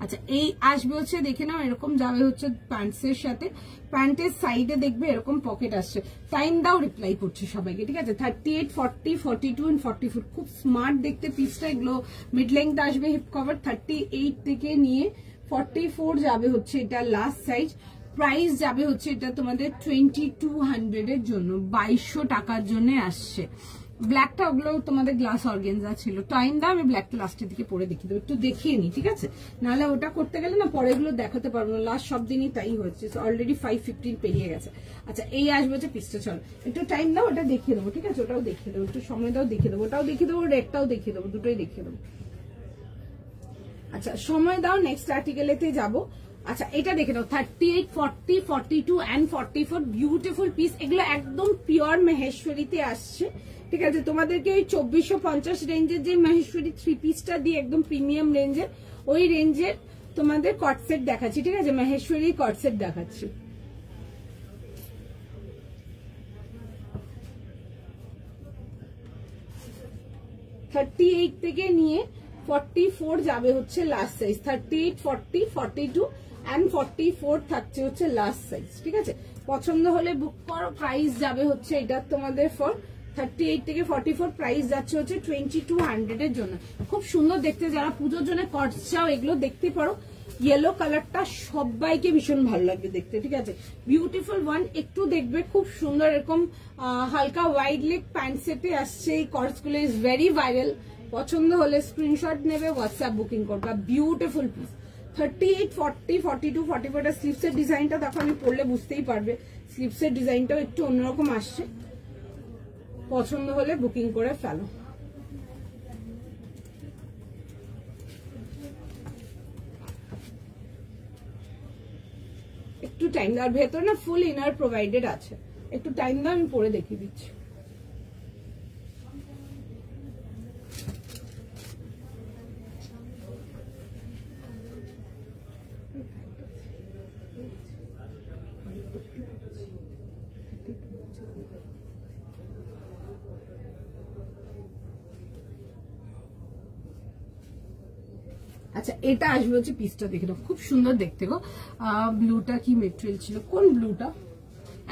আচ্ছা এই আসবে হচ্ছে দেখে নাও এরকম যাবে হচ্ছে প্যান্টসের সাথে। প্যান্টের সাইডে দেখবে এরকম পকেট আসছে। টাইম দাও, রিপ্লাই করছে সবাইকে, ঠিক আছে। 38, 40, 42 and 44 খুব স্মার্ট দেখতে পিসটা। এগুলো মিড লেন্থ আসবে, হিপ কভার। 38 থেকে নিয়ে 44 যাবে হচ্ছে এটা লাস্ট সাইজ। প্রাইস যাবে হচ্ছে এটা তোমাদের 2200 এর জন্য, 2200 টাকার জন্য আসছে। ব্ল্যাকটা ওগুলো তোমাদের গ্লাস অর্গেনজা ছিল। টাইম দাও, আমি ব্ল্যাকটা লাস্টের দিকে পরে দেখিয়ে দেবো, একটু দেখিয়ে নি, ঠিক আছে। নাহলে ওটা করতে গেলে না পরে এগুলো দেখাতে পারবো না। লাস্ট সব দিনই তাই হচ্ছে, অলরেডি 5:15 পেরিয়ে গেছে। আচ্ছা এই আসবে হচ্ছে পিসটা, চলো একটু টাইম দাও, ওটা দেখিয়ে দেবো, ঠিক আছে। ওটাও দেখিয়ে দেবো, একটু সময় দাও, দেখিয়ে দেবো। ওটাও দেখিয়ে দেবো, রেটটাও দেখিয়ে দেবো, দুটোই দেখিয়ে দেবো। আচ্ছা সময় দাও, নেক্সট আর্টিকেলেতে যাবো। আচ্ছা এটা দেখে নাও 38, 40, 42 and 44 বিউটিফুল পিস। এগুলো একদম পিওর মাহেশ্বরীতে আসছে, ঠিক আছে। তোমাদেরকে ওই 2450 রেঞ্জের যে মাহেশ্বরী 3 পিসটা দিয়ে একদম প্রিমিয়াম রেঞ্জের, ওই রেঞ্জের তোমাদের কট সেট দেখাচ্ছি, ঠিক আছে। মাহেশ্বরী কট সেট দেখাচ্ছি। $38 থেকে নিয়ে 44 যাবে হচ্ছে লাস্ট সাইজ। 38, 40, 42 and 44 থাকছে হচ্ছে লাস্ট সাইজ, ঠিক আছে। পছন্দ হলে বুক করো। প্রাইস যাবে হচ্ছে এটা তোমাদের ফর 38 থেকে 44, প্রাইস যাচ্ছে হচ্ছে 2200 এর জন্য। খুব সুন্দর দেখতে, যারা পুজোর জন্য কটস চাও এগুলো দেখতে পারো। ইয়েলো কালারটা সবাইকে ভীষণ ভালো লাগবে দেখতে, ঠিক আছে। বিউটিফুল ওয়ান, একটু দেখবে খুব সুন্দর এরকম হালকা ওয়াইড লেগ প্যান্ট সেটে আসছে। এই কটস গুলো ইজ ভেরি ভাইরাল। পছন্দ হলে স্ক্রিনশট নেবে, হোয়াটসঅ্যাপ বুকিং করবে। Beautiful piece. 38, 40, 42, 44 স্লিভসের ডিজাইনটা দেখো, আমি পরলে বুঝতেই পারবে স্লিভসের ডিজাইনটাও একটু অন্যরকম আসছে। পছন্দ হলে বুকিং করে ফেলো। একটু টাইম দাও, ভেতর না ফুল ইনার প্রোভাইডেড আছে। একটু টাইম দাও, আমি পরে দেখিয়ে দিচ্ছি। আচ্ছা এটা আসবে হচ্ছে পিসটা, দেখে নাও খুব সুন্দর দেখতে গো। ব্লুটা কি মেটেরিয়াল ছিল, কোন ব্লুটা,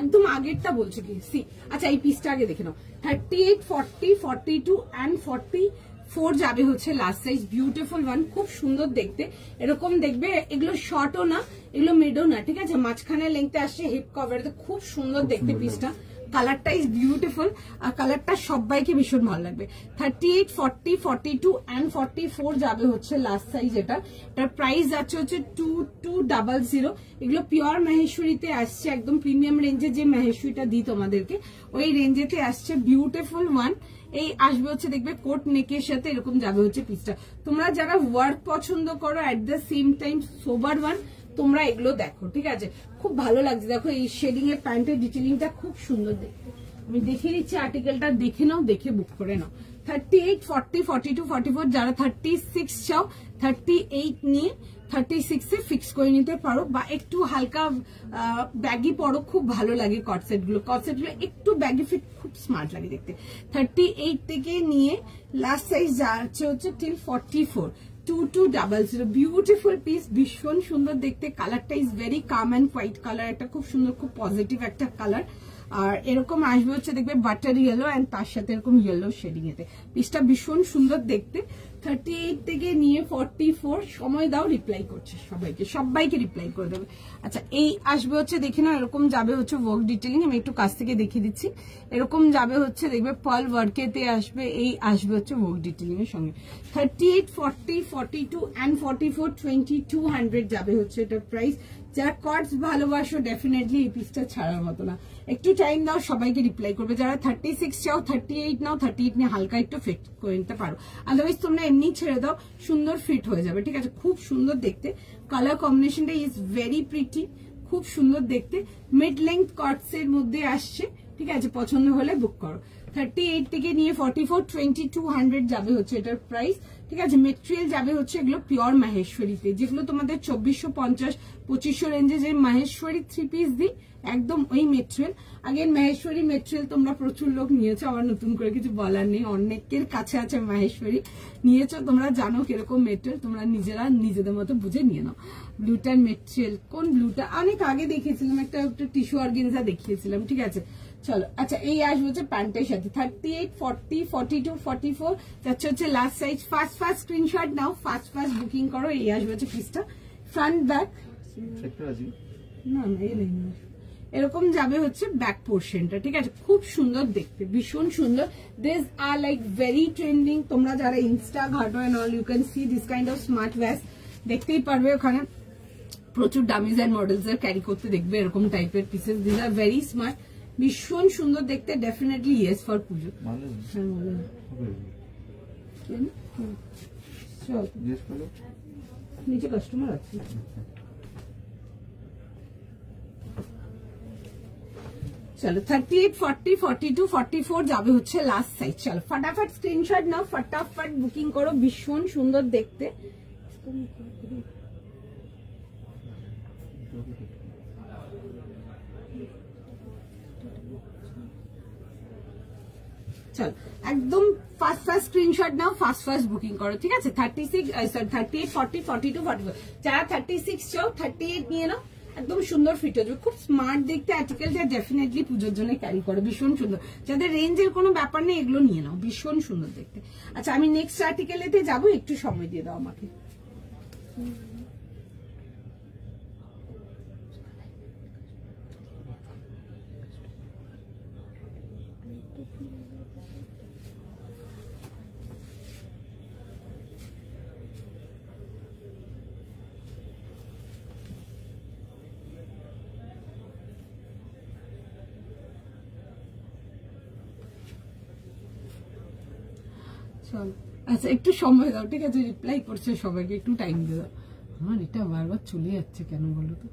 একদম আগেরটা বলছো কি সি। আচ্ছা এই পিসটা আগে দেখে নাও। 38, 40, 42 and 44 যাবে হচ্ছে লাস্ট সাইজ। বিউটিফুল ওয়ান, খুব সুন্দর দেখতে। এরকম দেখবে, এগুলো শর্টও না, এগুলো মিডও না, ঠিক আছে। মাঝখানে লেংথে আসছে, হিপ কভার, খুব সুন্দর দেখতে পিসটা। কালারটা ইজ বিউটিফুল, আর কালারটা সবাইকে ভীষণ ভালো লাগবে। 38, 40, 42 and 44 যাবে হচ্ছে লাস্ট সাইজ। এটার প্রাইস যাচ্ছে হচ্ছে 2200। এগুলো পিওর মাহেশ্বরীতে আসছে, একদম প্রিমিয়াম রেঞ্জে যে মাহেশ্বরীটা দিই তোমাদেরকে ওই রেঞ্জেতে আসছে। Beautiful one. এই আসবে হচ্ছে দেখবে কোট নেকের সাথে এরকম যাবে হচ্ছে পিসটা। তোমরা যারা ওয়ার্ক পছন্দ করো at the same time sober one, তোমরা এগুলো দেখো, ঠিক আছে। খুব ভালো লাগছে, দেখো এই শেডিং এর প্যান্টের ডিটেলিংটা খুব সুন্দর দেখতে। আমি দেখিয়ে দিচ্ছি আর্টিকেলটা, দেখে নাও, দেখে বুক করে নাও। 38, 40, 42, 44 যারা 36 চাও 38 নিয়ে 36 এ ফিক্স করে নিতে পারো, বা একটু হালকা ব্যাগি পরো, খুব ভালো লাগে কটসেট গুলো। কটসেট গুলো একটু ব্যাগি ফিট, খুব স্মার্ট লাগে দেখতে। 38 থেকে নিয়ে লাস্ট সাইজ যাচ্ছে হচ্ছে টিল 44, 2200। বিউটিফুল পিস, ভীষণ সুন্দর দেখতে। কালারটা is very calm and white colour, একটা খুব সুন্দর, খুব পজিটিভ একটা কালার। আর এরকম আসবে হচ্ছে দেখবে বাটার ইয়েলো, অ্যান্ড তার সাথে এরকম ইয়েলো শেডিং এতে। পিসটা ভীষণ সুন্দর দেখতে। 38 থেকে নিয়ে 44, সময় দাও, রিপ্লাই করছে সবাইকে রিপ্লাই করে দেবে। আচ্ছা এই আসবে হচ্ছে দেখে নাও, এরকম যাবে হচ্ছে ওয়ার্ক ডিটেইলিং, আমি একটু কাছ থেকে দেখিয়ে দিচ্ছি। এরকম যাবে হচ্ছে দেখবে পার্ল ওয়ার্কেতে আসবে, এই আসবে হচ্ছে ওয়ার্ক ডিটেইলিং এর সঙ্গে। 38, 40, 42 and 44 2200 যাবে হচ্ছে এটার প্রাইস। যারা কর্ডস ভালোবাসো ডেফিনেটলি এই পিসটা ছাড়ার মতো না। একটু টাইম দাও, সবাইকে রিপ্লাই করবে। যারা 36 চাও 38 নাও, 38 নিয়ে হালকা একটু ফিট করে নিতে পারো, আদারওয়াইজ তোমরা এমনি ছেড়ে দাও, সুন্দর ফিট হয়ে যাবে। ঠিক আছে, খুব সুন্দর দেখতে, কালার কম্বিনেশনটা ইজ ভেরি প্রিটি, খুব সুন্দর দেখতে। মিড লেন্থ কর্ডস এর মধ্যে আসছে। ঠিক আছে, পছন্দ হলে বুক করো। 38 থেকে নিয়ে 44 2200 যাবে হচ্ছে এটার প্রাইস। ঠিক আছে, মেটেরিয়াল যাবে হচ্ছে এগুলো পিওর মাহেশ্বরীতে, যেগুলো তোমাদের 2450 2500 রেঞ্জে যে মাহেশ্বরী 3 পিস দিই, একদম ওই মেটেরিয়াল। আগের মাহেশ্বরী মেটেরিয়াল তোমরা প্রচুর লোক নিয়েছো, আবার নতুন করে কিছু বলার নেই, অনেকের কাছে আছে মাহেশ্বরী, নিয়েছো তোমরা, জানো কিরকম মেটেরিয়াল, তোমরা নিজেরা নিজেদের মতো বুঝে নিয়ে নাও। ব্লুটার মেটেরিয়াল, কোন ব্লুটা অনেক আগে দেখিয়েছিলাম, একটা টিস্যু অর্গানজা দেখিয়েছিলাম। ঠিক আছে, চলো। আচ্ছা এই আসবে হচ্ছে প্যান্টের সাথে 38, 40, 42, 44 যাচ্ছে হচ্ছে লাস্ট সাইজ। ফার্স্ট স্ক্রিনশট নাও, ফার্স্ট বুকিং করো। এই আসবে হচ্ছে পিসটা, ফ্রন্ট ব্যাক না এই নেই, এরকম যাবে হচ্ছে ব্যাক পোর্শনটা। ঠিক আছে, খুব সুন্দর দেখতে, ভীষণ সুন্দর। This are like very trending. তোমরা যারা ইনস্টা ঘাটো and all, you can see this kind of smart wears, দেখতেই পারবে ওখানে প্রচুর ডামিজ এন্ড মডেলস এর ক্যারি করতে দেখবে এরকম টাইপের pieces. This are very smart, ভীষণ সুন্দর দেখতে, ডেফিনেটলি ইয়েস ফর পুজো। নিচে কাস্টমার আছে। চলো 38, 40, 42, 44 যাবে হচ্ছে লাস্ট সাইজ। চলো ফটাফট স্ক্রিনশট নাও, ফটাফট বুকিং করো, ভীষণ সুন্দর দেখতে। চল একদম ফার্স্ট স্ক্রিনশট নাও, ফার্স্ট বুকিং করো। ঠিক আছে, 36 38, 40, 42, 44 যারা 36 চাও 38 নিয়ে নাও, একদম সুন্দর ফিট হয়ে যাবে, খুব স্মার্ট দেখতে আর্টিকেল, যা ডেফিনেটলি পুজোর জন্য ক্যারি করে, ভীষণ সুন্দর। যাদের রেঞ্জের কোনো ব্যাপার নেই এগুলো নিয়ে নাও, ভীষণ সুন্দর দেখতে। আচ্ছা আমি নেক্সট আর্টিকেলেতে যাবো, একটু সময় দিয়ে দাও আমাকে। আচ্ছা একটু সময় দাও। ঠিক আছে, রিপ্লাই করছে সবাইকে, একটু টাইম দিয়ে দাও। আমার এটা বারবার চলে যাচ্ছে কেন বলো তো,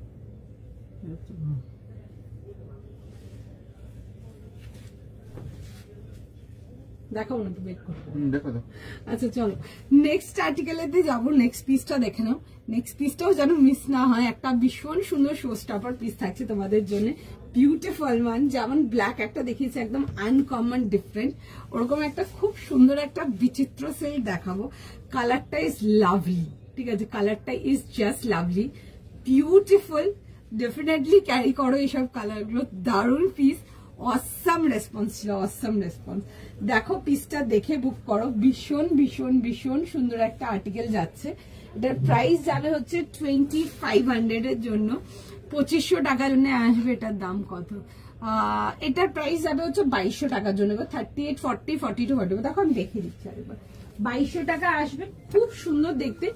দেখাও না, বেক করো, দেখো দাও। আচ্ছা চলো নেক্সট আর্টিকেলেতে যাবো, নেক্সট পিসটা দেখে নাও। নেক্সট পিসটাও যেন মিস না হয়, একটা ভীষণ সুন্দর শো স্টপার পিস থাকছে তোমাদের জন্য, বিউটিফুল ওয়ান। যেমন ব্ল্যাক একটা দেখিয়েছে, একদম আনকমন ডিফারেন্ট, ওরকম একটা খুব সুন্দর একটা বিচিত্র সিল্ক দেখাবো। কালারটা ইজ লাভলি। ঠিক আছে, কালারটা is just lovely, beautiful, definitely carry করো এইসব কালারগুলো, দারুণ পিস। অসাম রেসপন্স ছিল, অসাম রেসপন্স। দেখো পিসটা দেখে বুক করো, ভীষণ ভীষণ ভীষণ সুন্দর একটা আর্টিকেল যাচ্ছে। এটার প্রাইস যাবে হচ্ছে 2500 এর জন্য, 2500 টাকার জন্য আসবে। এটার দাম কত? এটার প্রাইস যাবে হচ্ছে 2200 টাকার জন্য। 38, 40, 42, 44 দেখো আমি দেখে দিচ্ছি আরেকবার, 2200 টাকা আসবে। খুব সুন্দর দেখতে,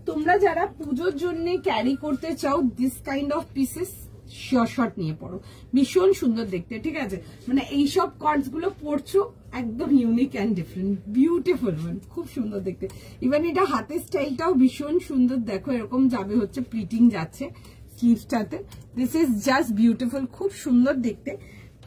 তোমরা যারা পুজোর জন্য ক্যারি করতে চাও this kind of pieces short নিয়ে পড়ো, ভীষণ সুন্দর দেখতে। ঠিক আছে, মানে এইসব কর্ডস গুলো পড়ছো একদম unique and different, beautiful one, খুব সুন্দর দেখতে। ইভেন এটা হাতের স্টাইলটাও ভীষণ সুন্দর, দেখো এরকম যাবে হচ্ছে প্লিটিং যাচ্ছে স্লিভসটাতে। দিস ইজ জাস্ট বিউটিফুল, খুব সুন্দর দেখতে।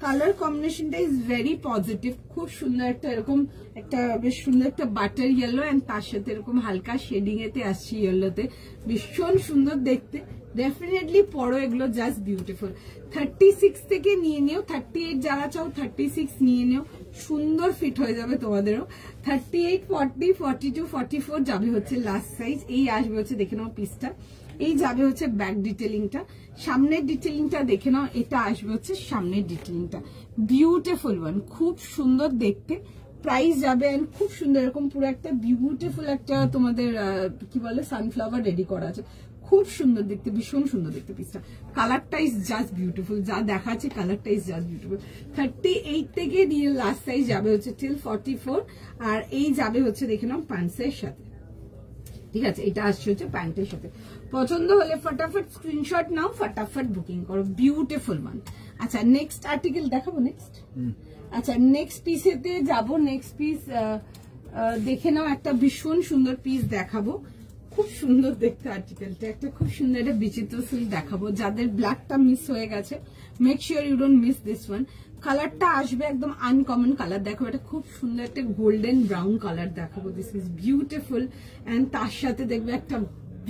কালার কম্বিনেশনটা ইজ ভেরি পজিটিভ, খুব সুন্দর একটা এরকম একটা বেশ সুন্দর একটা বাটার ইয়েলো অ্যান্ড তার সাথে এরকম হালকা শেডিং এতে আসছে ইয়েলোতে, ভীষণ সুন্দর দেখতে। ডেফিনেটলি পড়ো এগুলো, জাস্ট বিউটিফুল। 36 থেকে নিয়ে নিও, 38 যারা চাও 36 নিয়ে নিও, সুন্দর ফিট হয়ে যাবে তোমাদেরও। 38, 40, 42, 44 যাবে হচ্ছে লাস্ট সাইজ। এই আসবে হচ্ছে দেখে নাও পিসটা, এই যাবে হচ্ছে ব্যাক ডিটেলিংটা, সামনের ডিটেলিংটা দেখে নাও, এটা আসবে হচ্ছে সামনের ডিটেলিংটা, বিউটিফুল ওয়ান, খুব সুন্দর দেখতে, প্রাইস যাবে এন্ড খুব সুন্দর এরকম পুরো একটা বিউটিফুল একটা তোমাদের কি বলে সানফ্লাওয়ার রেডি করা আছে, খুব সুন্দর দেখতে, ভীষণ সুন্দর দেখতে পিসটা। কালারটা ইজ জাস্ট বিউটিফুল, যা দেখাচ্ছে কালারটা ইজ জাস্ট বিউটিফুল। 38 থেকে নিয়ে লাস্ট সাইজ যাবে হচ্ছে টিল 44, আর এই যাবে হচ্ছে দেখে নাও প্যান্টসের সাথে, ঠিক আছে। এটা আসছে হচ্ছে প্যান্টের সাথে। পছন্দ হলে ফটাফট স্ক্রিনশট নাও, ফটাফট বুকিং করো, বিউটিফুল ওয়ান। আচ্ছা নেক্সট আর্টিকেল দেখাবো, নেক্সট আচ্ছা নেক্সট পিসেতে যাবো। নেক্সট পিস দেখে নাও, একটা ভীষণ সুন্দর পিস দেখাবো, খুব সুন্দর দেখতে আর্টিকেলটা, একটা খুব সুন্দর একটা বিচিত্র সিল্ক দেখাবো। যাদের ব্ল্যাকটা মিস হয়ে গেছে, make sure you don't miss this one. কালারটা আসবে একদম আনকমন কালার, দেখো এটা খুব সুন্দর একটা গোল্ডেন ব্রাউন কালার দেখাবো। দিস ইজ বিউটিফুল এন্ড তার সাথে দেখবে একটা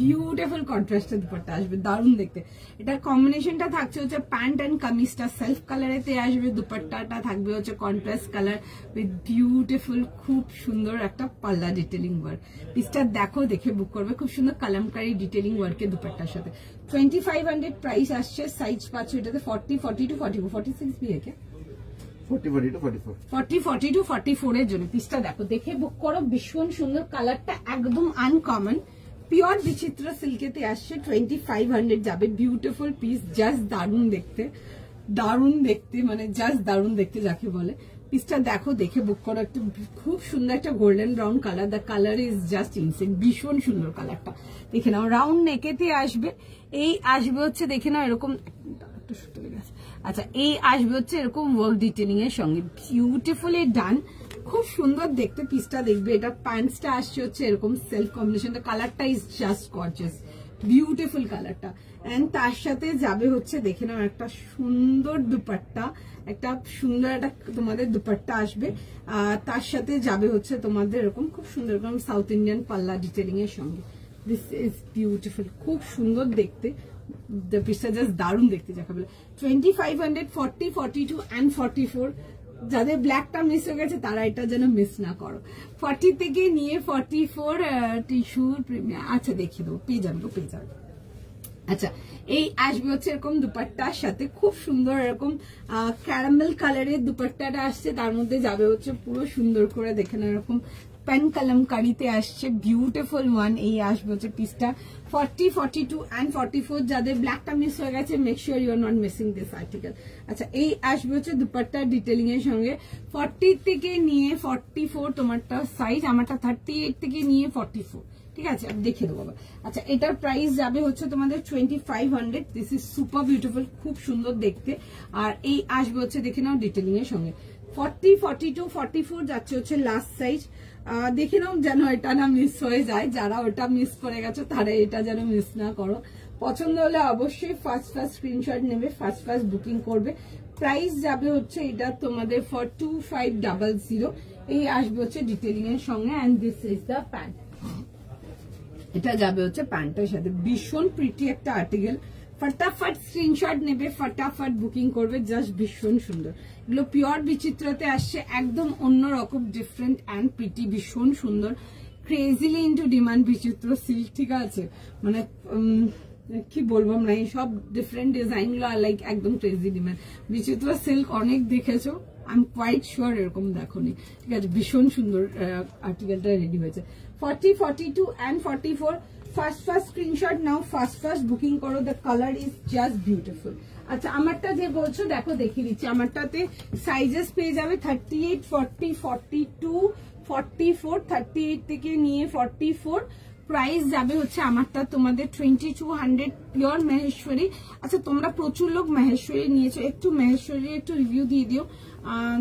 বিউটিফুল কন্ট্রাস্টের দুপাট্টা আসবে, দারুণ দেখতে। এটার কম্বিনেশনটা থাকছে হচ্ছে প্যান্ট এন্ড কামিজটা সেলফ কালারেতে আসবে, দুপাট্টাটা থাকবে হচ্ছে কন্ট্রাস্ট কালার উইথ বিউটিফুল খুব সুন্দর একটা পাল্লা ডিটেলিং ওয়ার্ক। পিসটা দেখো, দেখে বুক করবে, খুব সুন্দর কালামকারী ডিটেলিং ওয়ার্কের দুপাট্টার সাথে। 2500 প্রাইস আসছে। সাইজ পাচ্ছ এটাতে 40, 42, 44, 46 বি একে 40, 42, 44, 40, 42, 44 এর জন্য। পিসটা দেখো, দেখে বুক করো, ভীষণ সুন্দর কালারটা, একদম আনকমন পিওর বিচিত্র সিল্কেতে আসছে। 2500 যাবে, বিউটিফুল পিস, জাস্ট দারুণ দেখতে, দারুণ দেখতে, মানে জাস্ট দারুণ দেখতে যাকে বলে। পিসটা দেখো, দেখে বুক করো, একটা খুব সুন্দর একটা golden brown colour, the colour is just insane, ভীষণ সুন্দর কালারটা দেখে নাও। রাউন্ড নেকেতে আসবে, এই আসবে হচ্ছে দেখে নাও এরকম, আচ্ছা এই আসবে হচ্ছে এরকম ওয়ার্ক ডিটেলিং এর সঙ্গে, বিউটিফুলি ডান, খুব সুন্দর দেখতে পিসটা দেখবে। এটা প্যান্টসটা আসছে হচ্ছে এরকম সেলফ কম্বিনেশনটা, কালারটা ইজ জাস্ট গর্জিয়াস, বিউটিফুল কালারটা। এন্ড তার সাথে যাবে হচ্ছে দেখে নাও একটা সুন্দর দুপাট্টা, একটা সুন্দর একটা তোমাদের দুপাট্টা আসবে, তার সাথে যাবে হচ্ছে তোমাদের এরকম খুব সুন্দর এরকম সাউথ ইন্ডিয়ান পাল্লা ডিটেলিং এর সঙ্গে। দিস ইজ বিউটিফুল, খুব সুন্দর দেখতে, পিসটা জাস্ট দারুণ দেখতে যাকে বলে। 2500, 40, 42 and 44, যাদের ব্ল্যাকটা মিস হয়ে গেছে তারা এটা যেন মিস না করো। 40 থেকে নিয়ে 44 টিস্যু প্রিমিয়াম, আচ্ছা দেখিয়ে দেবো, পেয়ে যাবে, পেয়ে যাবে। আচ্ছা এই আসবে হচ্ছে এরকম দুপাট্টার সাথে, খুব সুন্দর এরকম ক্যারামেল কালারের দুপাট্টাটা আসছে, তার মধ্যে যাবে হচ্ছে পুরো সুন্দর করে দেখে না এরকম পেন কালামকারিতে আসছে, বিউটিফুল ওয়ান। এই আসবে হচ্ছে পিসটা 40, 42 and 44, যাদের ব্ল্যাকটা মিস হয়ে গেছে make sure you are not missing this article. আচ্ছা এই আসবে হচ্ছে দুপাট্টা ডিটেলিং এর সঙ্গে। 40 থেকে নিয়ে 44 তোমারটা সাইজ, আমারটা 38 থেকে নিয়ে 44, ঠিক আছে আমি দেখে দেবো। আচ্ছা এটার প্রাইস যাবে হচ্ছে তোমাদের 2500। দিস ইজ সুপার বিউটিফুল, খুব সুন্দর দেখতে। আর এই আসবে হচ্ছে দেখে নাও ডিটেলিং এর সঙ্গে। 40, 42, 44 যাচ্ছে হচ্ছে লাস্ট সাইজ। দেখে নাও যেন এটা না মিস হয়ে যায়, যারা ওটা মিস করে গেছো তারা এটা যেন মিস না করো। পছন্দ হলে অবশ্যই ফার্স্ট স্ক্রিনশট নেবে, ফার্স্ট বুকিং করবে। প্রাইস যাবে হচ্ছে এটা তোমাদের ফর 2500। এই আসবে হচ্ছে ডিটেলিং এর সঙ্গে and this is the pant. এটা যাবে হচ্ছে প্যান্টের সাথে, ভীষণ প্রিটি একটা আর্টিকেল। ফটাফট স্ক্রিনশট নেবে, ফটাফট বুকিং করবে, জাস্ট ভীষণ সুন্দর। এগুলো পিওর বিচিত্রতে আসছে, একদম অন্যরকম ডিফারেন্ট অ্যান্ড প্রিটি, ভীষণ সুন্দর, ক্রেজিলি ইন্টু ডিমান্ড বিচিত্র সিল্ক, ঠিক আছে। মানে কি বলবো না, এই সব ডিফারেন্ট ডিজাইন গুলো লাইক একদম ক্রেজি ডিমান্ড বিচিত্র সিল্ক অনেক দেখেছো, আই এম কোয়াইট শিওর এরকম দেখোনি, ঠিক আছে। ভীষণ সুন্দর আর্টিকেলটা রেডি হয়েছে। 40, 42 and 44, ফার্স্ট স্ক্রিনশট নাও, ফার্স্ট বুকিং করো, the colour is just beautiful. আচ্ছা আমারটা যে বলছো দেখো দেখিয়ে দিচ্ছি, আমারটাতে সাইজেস পেয়ে যাবে 38, 40, 42, 44, 38 থেকে নিয়ে 44। প্রাইস যাবে হচ্ছে আমারটা তোমাদের 2200 পিওর মহেশ্বরী। আচ্ছা তোমরা প্রচুর লোক মহেশ্বরী নিয়েছো, একটু মহেশ্বরী একটু রিভিউ দিয়ে দিও,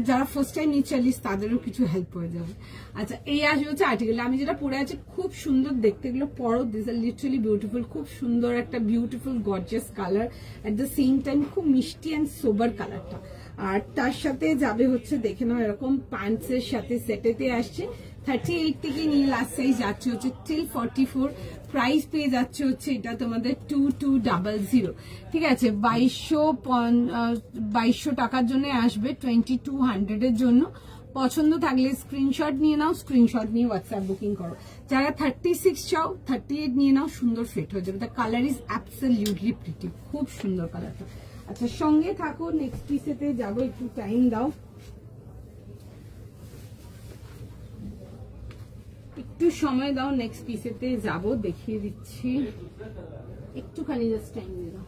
যারা ফার্স্ট টাইম নিচ্ছে তাদেরও কিছু হেল্প হয়ে যাবে। আচ্ছা এই আসবে হচ্ছে আর্টিকেল, আমি যেটা পরে আছি খুব সুন্দর দেখতে, এগুলো পরো, দিস আর লিটারালি বিউটিফুল, খুব সুন্দর একটা beautiful gorgeous colour, at the same time খুব মিষ্টি অ্যান্ড সোবার কালারটা। আর তার সাথে যাবে হচ্ছে দেখে নাও এরকম প্যান্টসের সাথে সেটেতে আসছে। 38 থেকে নিয়ে লাস্ট সাইজ যাচ্ছে হচ্ছে টিল 44। প্রাইস পেয়ে যাচ্ছে হচ্ছে এটা তোমাদের 2200, ঠিক আছে। 2200 টাকার জন্য আসবে 2200 এর জন্য। পছন্দ থাকলে স্ক্রিনশট নিয়ে নাও, স্ক্রিনশট নিয়ে হোয়াটসঅ্যাপ বুকিং করো। যারা 36 চাও 38 নিয়ে নাও, সুন্দর ফিট হয়ে যাবে। The colour is absolutely pretty, খুব সুন্দর কালারটা। আচ্ছা সঙ্গে থাকো, নেক্সট পিসেতে যাবো, একটু টাইম দাও। একটু সময় দাও, নেক্সট পিসেতে যাব, দেখিয়ে দিচ্ছি, একটুখানি জাস্ট টাইম দিয়ে দাও।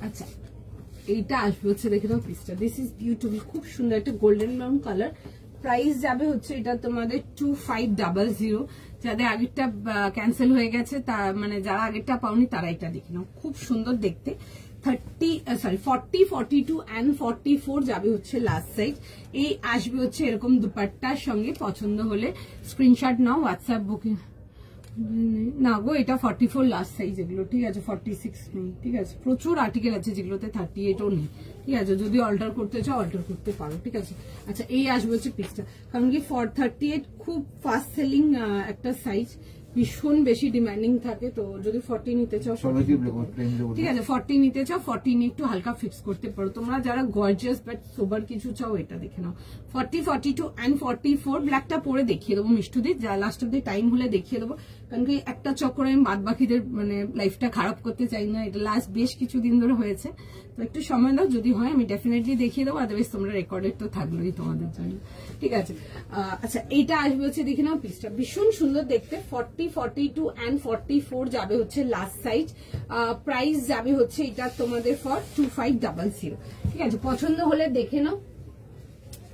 আচ্ছা, এইটা আসবে হচ্ছে, দেখে নাও পিসটা, দিস ইজ বিউটিফুল, খুব সুন্দর একটা গোল্ডেন ব্রাউন কালার। প্রাইস যাবে হচ্ছে এটা তোমাদের 2500। যাদের আগেরটা ক্যান্সেল হয়ে গেছে, তা মানে যারা আগেরটা পাওনি তারা এটা দেখে নাও, খুব সুন্দর দেখতে। 40, 42 and 44 যাবে হচ্ছে লাস্ট সাইজ। এই আসবে হচ্ছে এরকম দুপাট্টার সঙ্গে, পছন্দ হলে স্ক্রিনশট নাও, হোয়াটসঅ্যাপ বুকিং না গো, এটা 44 লাস্ট সাইজ এগুলো, ঠিক আছে, 46 নেই, ঠিক আছে, প্রচুর আর্টিকেল আছে যেগুলোতে 38ও নেই, ঠিক আছে, যদি অল্টার করতে চাও অল্টার করতে পারো, ঠিক আছে। আচ্ছা, এই আসবে হচ্ছে পিসটা, কারণ কি 38 খুব ফাস্ট সেলিং একটা সাইজ, ভীষণ বেশি ডিমান্ডিং থাকে, তো যদি 40 নিতে চাও, ঠিক আছে, 40 নিতে চাও 40 নিয়ে একটু হালকা ফিক্স করতে পারো। তোমরা যারা গর্জিয়াস বাট সোবার কিছু চাও এটা দেখে নাও। 40, 42 and 44 ব্ল্যাকটা পরে দেখিয়ে দেবো মিষ্টুদি, যা লাস্ট অব্দি টাইম হলে দেখিয়ে দেবো, কারণ কি একটা চক্করে আমি বাদ বাকিদের মানে লাইফটা খারাপ করতে চাই না, এটা লাস্ট বেশ কিছুদিন ধরে হয়েছে, তো একটু সময় দাও, যদি হয় আমি ডেফিনেটলি দেখিয়ে দেবো, আদারওয়াইজ তোমরা রেকর্ডেড তো থাকলোই তোমাদের জন্য, ঠিক আছে। আচ্ছা, এইটা আসবে হচ্ছে, দেখে নাও পিসটা, ভীষণ সুন্দর দেখতে। 40, 42 and 44 যাবে হচ্ছে লাস্ট সাইজ। প্রাইস যাবে হচ্ছে এটা তোমাদের ফর 2500, ঠিক আছে। পছন্দ হলে দেখে নাও,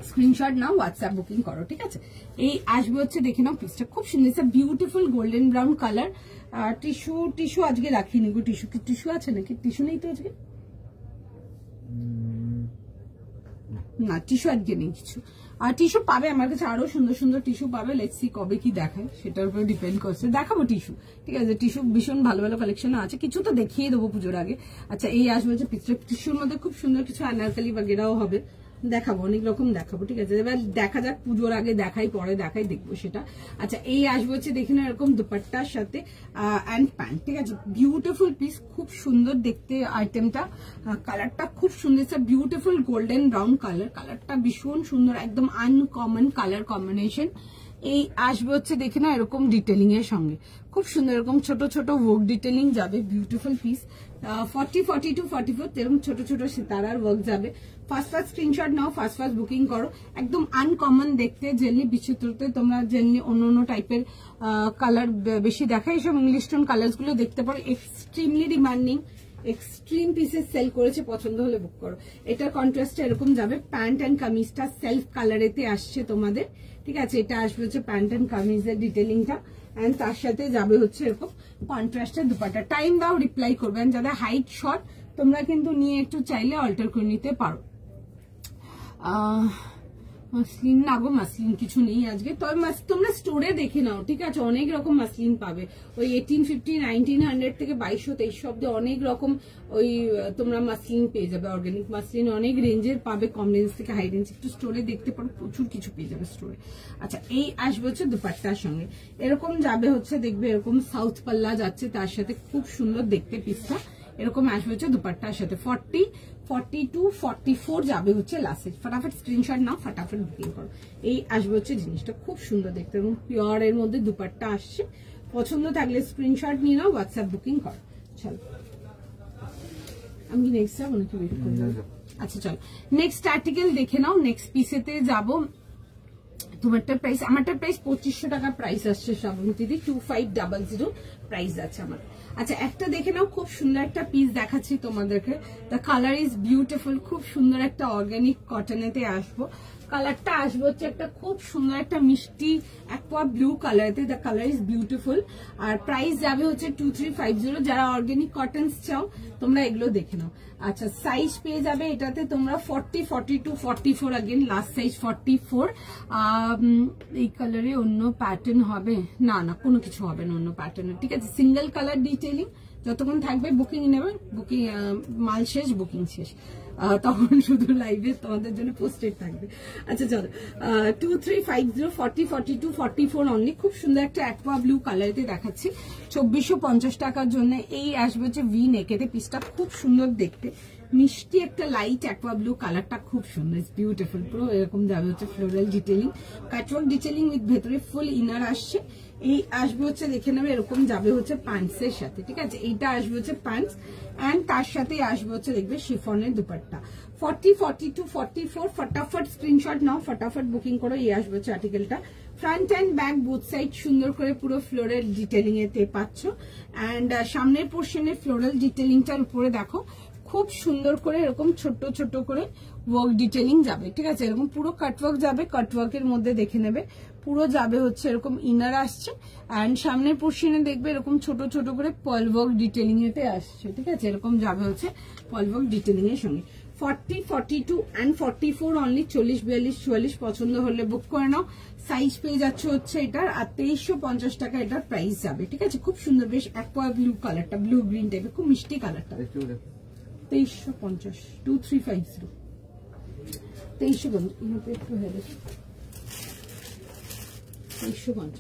স্ক্রিনশট নাও, হোয়াটসঅ্যাপ বুকিং করো, ঠিক আছে। এই আসবে হচ্ছে, দেখে নাও পিসটা, খুব সুন্দর, beautiful golden brown colour. Tissue আজকে রাখিনি গো, টিস্যু আছে নাকি? টিস্যু নেই তো আজকে, না টিস্যু আজকে নেই কিছু। আর টিস্যু পাবে আমার কাছে, আরো সুন্দর সুন্দর টিস্যু পাবে, লেটস সি কবে কি দেখায় সেটার উপরে ডিপেন্ড করছে, দেখাবো টিস্যু, ঠিক আছে। টিস্যু ভীষণ ভালো ভালো কালেকশন আছে, কিছু তো দেখিয়ে দেবো পুজোর আগে। আচ্ছা, এই আসবে হচ্ছে পিসটা, টিস্যুর মধ্যে খুব সুন্দর কিছু আনারকলি বাগেরাও হবে, দেখাবো, অনেক রকম দেখাবো, ঠিক আছে। এবার দেখা যাক, পুজোর আগে দেখাই পরে দেখাই, দেখবো সেটা। আচ্ছা, এই আসবে হচ্ছে, দেখে না, এরকম দুপাট্টার সাথে অ্যান্ড প্যান্ট, ঠিক আছে, বিউটিফুল পিস, খুব সুন্দর দেখতে আইটেমটা, কালারটা খুব সুন্দর, বিউটিফুল গোল্ডেন ব্রাউন কালার, কালারটা ভীষণ সুন্দর, একদম আনকমন কালার কম্বিনেশন। এই আসবে হচ্ছে, দেখে না, এরকম ডিটেলিং এর সঙ্গে, খুব সুন্দর এরকম ছোট ছোট ওয়ার্ক ডিটেলিং যাবে, বিউটিফুল পিস। 40, 42, 44 এরকম ছোট ছোট সিতারার ওয়ার্ক যাবে। ফার্স্ট স্ক্রিনশট নাও, ফার্স্ট বুকিং করো, একদম আনকমন দেখতে, জেনলি বিচিত্রতে তোমরা জেনলি অন্য টাইপের কালার বেশি দেখায়, এইসব ইংলিশ টোন কালার গুলো দেখতে পারো, extremely demanding, extreme pieces sell করেছে, পছন্দ হলে বুক করো। এটার কন্ট্রাস্টে এরকম যাবে, প্যান্ট অ্যান্ড কামিজটা সেলফ কালারেতে আসছে তোমাদের, ঠিক আছে। এটা আসবে হচ্ছে প্যান্ট অ্যান্ড কামিজের ডিটেলিংটা, এন্ড তার সাথে যাবে হচ্ছে এরকম কন্ট্রাস্টের দুপাট্টা। টাইম দাও, রিপ্লাই করবেন, যাদের হাইট শর্ট তোমরা কিন্তু নিয়ে একটু চাইলে অল্টার করে নিতে পারো। মাসলিন না গো, মাসলিন কিছু নেই আজকে, তবে তোমরা স্টোরে দেখে নাও, ঠিক আছে, অনেক রকম মাসলিন পাবে, ওই 1850, 1900 থেকে 2200-2300 অব্দি অনেক রকম ওই তোমরা মাসলিন পেয়ে যাবে, অর্গানিক মাসলিন অনেক রেঞ্জের পাবে, কম রেঞ্জ থেকে হাই রেঞ্জ, একটু স্টোরে দেখতে পারো, প্রচুর কিছু পেয়ে যাবে স্টোরে। আচ্ছা, এই আসবে হচ্ছে দুপাট্টার সঙ্গে, এরকম যাবে হচ্ছে, দেখবে এরকম সাউথ পাল্লা যাচ্ছে, তার সাথে খুব সুন্দর দেখতে পিসটা, এরকম আসবে হচ্ছে দুপাট্টার সাথে। 40, 42, 44 যাবে হচ্ছে লাস্ট। ফটাফট স্ক্রিনশট নাও, ফটাফট বুকিং করো। এই আসবে হচ্ছে জিনিসটা, খুব সুন্দর দেখতে, এবং পিওর এর মধ্যে দুপাট্টা আসছে, পছন্দ থাকলে স্ক্রিনশট নিয়ে নাও, হোয়াটসঅ্যাপ বুকিং করো। চলো, আমি নেক্সট যাবো নাকি ওয়েট করে? আচ্ছা চলো, নেক্সট আর্টিকেল দেখে নাও, নেক্সট পিসেতে যাবো। তোমারটার প্রাইস, আমারটার প্রাইস 2500 টাকা প্রাইস আসছে, শ্রাবন্তী দি 2500 প্রাইস আছে আমার। আচ্ছা একটা দেখে নাও, খুব সুন্দর একটা পিস দেখাচ্ছি তোমাদেরকে। দ্য কালার ইজ বিউটিফুল, খুব সুন্দর একটা অর্গানিক কটনেতে আসবো। কালারটা আসবে হচ্ছে একটা খুব সুন্দর একটা মিষ্টি অ্যাকোয়া ব্লু কালারেতে। The colour is beautiful. আর প্রাইস যাবে হচ্ছে 2350। যারা অর্গানিক কটনস চাও তোমরা এগুলো দেখে নাও। আচ্ছা সাইজ পেয়ে যাবে এটাতে তোমরা 40, 42, 44, अगेन লাস্ট সাইজ 44। এই কালারে অন্য প্যাটার্ন হবে না, না কোনো কিছু হবে না অন্য প্যাটার্ন, ঠিক আছে। সিঙ্গেল কালার ডিটেইলিং যতক্ষণ থাকবে বুকিং নেবে, বুকিং মাল শেষ বুকিং শেষ, তখন শুধু লাইভে তোমাদের জন্য পোস্টেড থাকবে। আচ্ছা চলো 2350, 40, 42, 44 অনলি। খুব সুন্দর একটা অ্যাকোয়া ব্লু কালারেতে দেখাচ্ছি 2450 টাকার জন্য। এই আসবে হচ্ছে ভি নেকেতে, পিসটা খুব সুন্দর দেখতে, মিষ্টি একটা লাইট অ্যাকোয়া ব্লু কালারটা খুব সুন্দর, ইটস বিউটিফুল। পুরো এরকম যাবে হচ্ছে floral detailing, cutwork detailing with ভেতরে ফুল ইনার আসছে। এই আসবে হচ্ছে দেখে নেবে এরকম যাবে হচ্ছে প্যান্টস এর সাথে, ঠিক আছে। এইটা আসবে হচ্ছে প্যান্টস এন্ড তার সাথে আসবে হচ্ছে দেখবে শিফনের দুপাট্টা। 40, 42, 44 ফটাফট স্ক্রিনশট নাও, ফটাফট বুকিং করো। এই আসবে হচ্ছে আর্টিকেলটা, front and back both side সুন্দর করে পুরো ফ্লোরাল ডিটেইলিং এতে পাচ্ছ। এন্ড সামনের পোর্শনে ফ্লোরাল ডিটেইলিংটার উপরে দেখো খুব সুন্দর করে এরকম ছোট ছোট করে ওয়ার্ক ডিটেইলিং যাবে, ঠিক আছে। এরকম পুরো কাটওয়ার্ক যাবে, কাটওয়ার্কের মধ্যে দেখে নেবে পুরো যাবে হচ্ছে এরকম ইনার আসছে। এন্ড সামনের পোর্শনে দেখবে এরকম ছোট ছোট করে পার্ল ওয়ার্ক ডিটেইলিং এতে আসছে, ঠিক আছে। এরকম যাবে হচ্ছে পার্ল ওয়ার্ক ডিটেইলিং এর সঙ্গে। 40, 42 and 44 অনলি। 40, 42, 44 পছন্দ হলে বুক করে নাও। সাইজ পেয়ে যাচ্ছ হচ্ছে এটার, আর 2350 টাকা এটার প্রাইস যাবে, ঠিক আছে। খুব সুন্দর বেশ অ্যাকোয়া ব্লু কালারটা, ব্লু গ্রিন টাইপের, খুব মিষ্টি কালারটা। 2350, 2350, 2350 একটু হেলে 2350,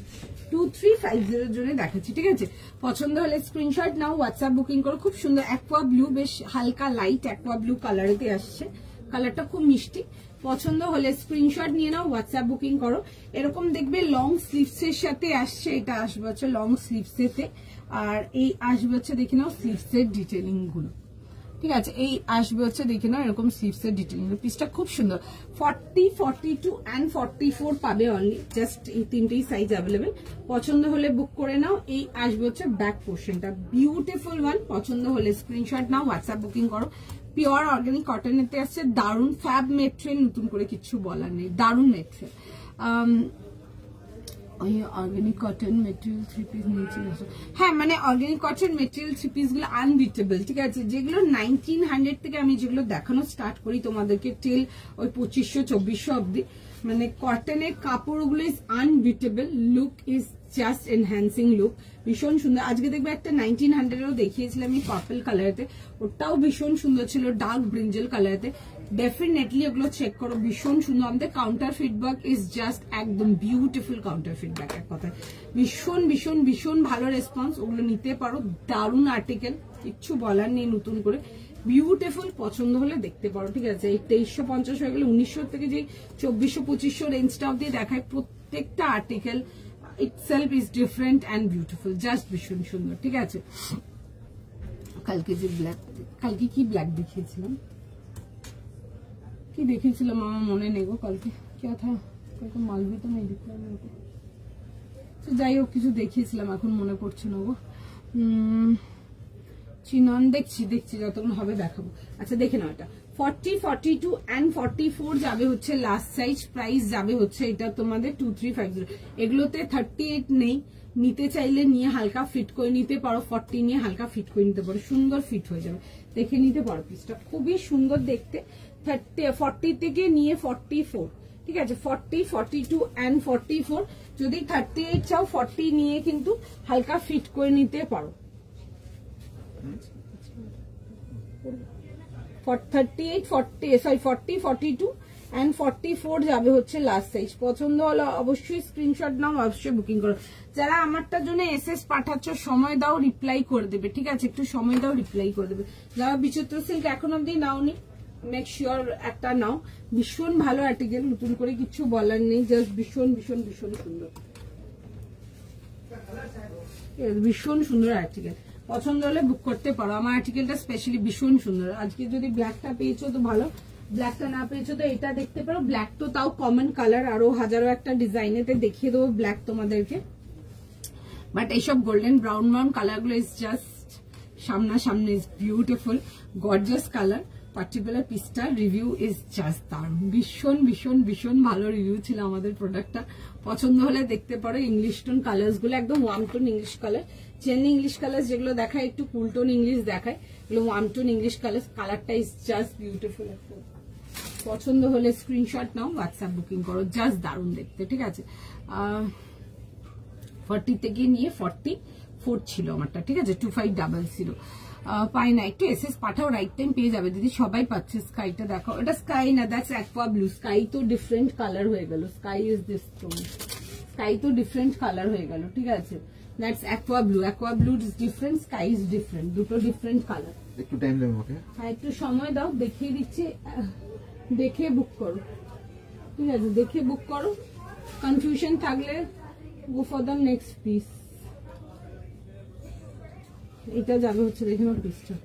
2350 এর জন্য দেখাচ্ছি, ঠিক আছে। পছন্দ হলে স্ক্রিনশট নাও, হোয়াটসঅ্যাপ বুকিং করো। খুব সুন্দর অ্যাকোয়া ব্লু, বেশ হালকা লাইট অ্যাকোয়া ব্লু কালারেতে আসছে, কালারটা খুব মিষ্টি। পছন্দ হলে স্ক্রিনশট নিয়ে নাও, হোয়াটসঅ্যাপ বুকিং করো। এরকম দেখবে লং স্লিভস এর সাথে আসছে, এটা আসবে হচ্ছে লং স্লিভস এতে। আর এই আসবে হচ্ছে দেখে নাও স্লিভস এর ডিটেইলিং গুলো, ঠিক আছে। এই আসবে হচ্ছে দেখে নাও এরকম স্লিভস এর ডিটেইলিং, পিসটা খুব সুন্দর। 40, 42 and 44 পাবে অনলি, জাস্ট এই তিনটেই সাইজ অ্যাভেলেবেল। পছন্দ হলে বুক করে নাও। এই আসবে হচ্ছে ব্যাক পোর্শনটা, বিউটিফুল ওয়ান। পছন্দ হলে স্ক্রিনশট নাও, হোয়াটসঅ্যাপ বুকিং করো। পিওর অর্গানিক কটনেতে আসছে, দারুন ফ্যাব মেটেরিয়াল, নতুন করে কিছু বলার নেই, দারুন material. Organic cotton material 3 piece নিচে আছে, হ্যাঁ মানে অর্গানিক কটন মেটেরিয়াল 3 পিস গুলো আনবিটেবল, ঠিক আছে। যেগুলো 1900 থেকে আমি যেগুলো দেখানো স্টার্ট করি তোমাদেরকে টিল ওই 2500-2400 অব্দি, মানে কটনের কাপড়গুলো is unbeatable, look is just enhancing look, ভীষণ সুন্দর। আজকে দেখবে একটা 1900 দেখিয়েছিলাম আমি পার্পল কালারেতে, ওটাও ভীষণ সুন্দর ছিল, ডার্ক ব্রিঞ্জল কালারেতে। ডেফিনেটলি ওগুলো চেক করো, ভীষণ সুন্দর। আমাদের কাউন্টার ফিডব্যাক ইজ জাস্ট একদম বিউটিফুল কাউন্টার ফিডব্যাক, এক কথায় ভীষণ ভীষণ ভীষণ ভালো রেসপন্স। ওগুলো নিতে পারো, দারুণ আর্টিকেল, কিচ্ছু বলার নেই, নতুন করে বিউটিফুল। পছন্দ হলে দেখতে পারো, ঠিক আছে। এই 2350 হয়ে গেলে 1900 থেকে যে 2400-2500 রেঞ্জটা অব্দি দেখায়, প্রত্যেকটা article itself is different and beautiful, just ভীষণ সুন্দর, ঠিক আছে। কালকে যে ব্ল্যাক, কালকে কি ব্ল্যাক দেখিয়েছিলাম, কি দেখিয়েছিলাম আমার মনে নেই গো, কালকে কি কথা, কালকে মালবি তো নেই দেখলাম, যাই হোক কিছু দেখিয়েছিলাম, এখন মনে পড়ছে না গো। চিনন দেখছি যতক্ষণ হবে দেখাবো। আচ্ছা দেখে নাও, এটা 40, 42 and 44 যাবে হচ্ছে লাস্ট সাইজ, প্রাইস যাবে হচ্ছে এটা তোমাদের 2350। এগুলোতে 38 নেই, নিতে চাইলে নিয়ে হালকা ফিট করে নিতে পারো, 40 নিয়ে হালকা ফিট করে নিতে পারো, সুন্দর ফিট হয়ে যাবে, দেখে নিতে পারো। পিসটা খুবই সুন্দর দেখতে। 40 থেকে নিয়ে 44, ঠিক আছে। 40, 42 and 44, যদি 38 চাও 40 নিয়ে কিন্তু হালকা ফিট করে নিতে পারো। 38, 40, সরি 40, 42 and 44 যাবে হচ্ছে লাস্ট সাইজ। পছন্দ হলো অবশ্যই স্ক্রিনশট নাও, অবশ্যই বুকিং করো। যারা আমারটার জন্য এসএস পাঠাচ্ছ সময় দাও, রিপ্লাই করে দেবে, ঠিক আছে। একটু সময় দাও, রিপ্লাই করে দেবে। যারা বিচিত্র সিল্ক এখন অব্দি নাওনি, মেক শিওর একটা নাও, ভীষণ ভালো আর্টিকেল, নতুন করে কিছু বলার নেই, জাস্ট ভীষণ ভীষণ ভীষণ সুন্দর, ভীষণ সুন্দর আর্টিকেল। পছন্দ হলে বুক করতে পারো, আমার আর্টিকেলটা স্পেশালি ভীষণ সুন্দর। আজকে যদি ব্ল্যাকটা পেয়েছো তো ভালো, ব্ল্যাকটা না পেয়েছো তো এটা দেখতে পারো। ব্ল্যাক তো তাও কমন কালার, আরো হাজারো একটা ডিজাইনেতে দেখিয়ে দেবো ব্ল্যাক তোমাদেরকে, বাট এইসব গোল্ডেন ব্রাউন কালার গুলো ইজ জাস্ট সামনাসামনি is beautiful, gorgeous colour. Particular পিসটার রিভিউ ইজ জাস্ট দারুন, ভীষণ ভীষণ ভীষণ ভালো রিভিউ ছিল আমাদের প্রোডাক্টটা। পছন্দ হলে দেখতে পারো। ইংলিশ টোন কালার্স গুলো একদম warm tone English colour. Generally English colour যেগুলো দেখায় একটু কুল টোন ইংলিশ দেখায়, এগুলো ওয়ার্ম টোন ইংলিশ কালার। কালারটা ইজ জাস্ট বিউটিফুল। পছন্দ হলে স্ক্রিনশট নাও, হোয়াটসঅ্যাপ বুকিং করো, জাস্ট দারুন দেখতে। ঠিক আছে, 40 থেকে নিয়ে 44 ছিল আমারটা। ঠিক আছে, 2500 পাই না, একটু এসএস পাঠাও, রাইট টাইম পেয়ে যাবে দিদি। সবাই পাচ্ছে। স্কাইটা দেখো, এটা স্কাই না, দ্যাটস অ্যাকোয়া ব্লু। স্কাই তো ডিফারেন্ট কালার হয়ে গেল, sky is this tone, sky তো ডিফারেন্ট কালার হয়ে গেল। ঠিক আছে, that's aqua blue. Aqua blue is different, sky is different, দুটো ডিফারেন্ট কালার। একটু টাইম দেবো ওকে। হ্যাঁ, একটু সময় দাও, দেখিয়ে দিচ্ছি, দেখে বুক করো। ঠিক আছে, দেখে বুক করো, কনফিউশন থাকলে go for the next piece. এটা যাবে হচ্ছে, দেখে নাও পিসটা।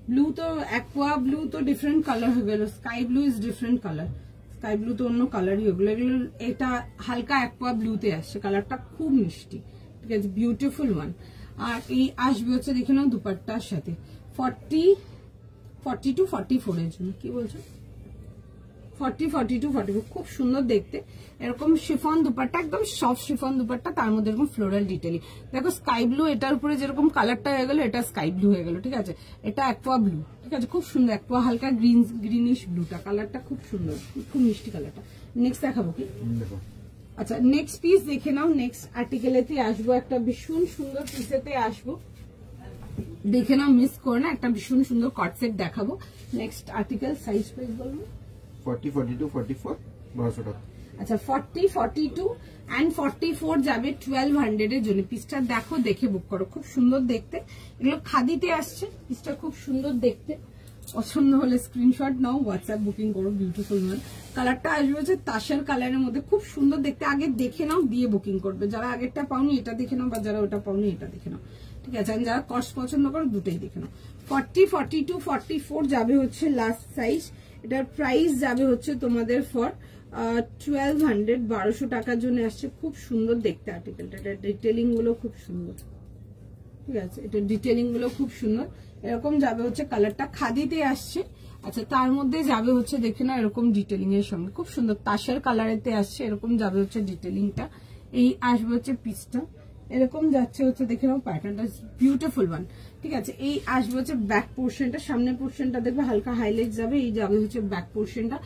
ব্লু তো অ্যাকোয়া ব্লু তো ডিফারেন্ট কালার হয়ে গেল, sky blue is different colour. Sky blue তো অন্য কালারই ওগুলো, এগুলো এটা হালকা অ্যাকোয়া ব্লুতে আসছে, কালারটা খুব মিষ্টি। ঠিক আছে, বিউটিফুল ওয়ান। আর এই আসবে হচ্ছে, দেখে নাও দুপাট্টার সাথে 40 to 44 এর জন্য। কি বলছো? 40, 42, 44 খুব সুন্দর দেখতে। এরকম শিফন দুপাট্টা, একদম সফট শিফন দুপাট্টা, তার মধ্যে এরকম ফ্লোরাল ডিটেইলিং। দেখো স্কাই ব্লু, এটার উপরে যেরকম কালারটা হয়ে গেল, এটা স্কাই ব্লু হয়ে গেল। ঠিক আছে, এটা অ্যাকোয়া ব্লু। ঠিক আছে, খুব সুন্দর অ্যাকোয়া, হালকা গ্রিনিশ ব্লুটা, কালারটা খুব সুন্দর, খুব মিষ্টি কালারটা। নেক্সট দেখাবো কি? আচ্ছা, নেক্সট পিস দেখে নাও। নেক্সট আর্টিকেলেতে আসবো, একটা ভীষণ সুন্দর পিসেতে আসবো, দেখে নাও, মিস করে না। একটা ভীষণ সুন্দর কট সেট দেখাবো। নেক্সট আর্টিকেল সাইজ প্রাইস বলবো 40, 42, 44 1200 টাকা। আচ্ছা, 40, 42 and 44 যাবে 1200 এর জন্য। পিসটা দেখো, দেখে বুক করো, খুব সুন্দর দেখতে। এগুলো খাদিতে আসছে, পিসটা খুব সুন্দর দেখতে। পছন্দ হলে স্ক্রিনশট নাও, হোয়াটসঅ্যাপ বুকিং করো। বিউটিফুল মান। কালারটা আসবে হচ্ছে তাসার কালারের মধ্যে, খুব সুন্দর দেখতে। আগে দেখে নাও, দিয়ে বুকিং করবে। যারা আগেরটা পাওনি এটা দেখে নাও, বা যারা ওটা পাওনি এটা দেখে নাও। ঠিক আছে, যারা কস্ট পছন্দ করো দুটোই দেখে নাও। 40, 42, 44 যাবে হচ্ছে লাস্ট সাইজ। এটার প্রাইস যাবে হচ্ছে তোমাদের ফর 1200, 1200 টাকার জন্য আসছে। খুব সুন্দর দেখতে আর্টিকেলটা, এটা ডিটেলিং গুলো খুব সুন্দর। ঠিক আছে, এটা ডিটেলিং গুলো খুব সুন্দর। এরকম যাবে হচ্ছে, কালারটা খাদিতে আসছে। আচ্ছা, তার মধ্যে যাবে হচ্ছে, দেখে না, এরকম ডিটেলিং এর সঙ্গে খুব সুন্দর তাসের কালারেতে আসছে। এরকম যাবে হচ্ছে ডিটেলিংটা। এই আসবে হচ্ছে পিসটা, এরকম যাচ্ছে হচ্ছে, দেখে নাও প্যাটার্নটা, বিউটিফুল ওয়ান। ঠিক আছে, এই আসবে হচ্ছে ব্যাক পোর্শনটা, সামনের পোর্শনটা দেখবে হালকা হাইলাইট যাবে। এই যাবে হচ্ছে ব্যাক পোর্শনটা।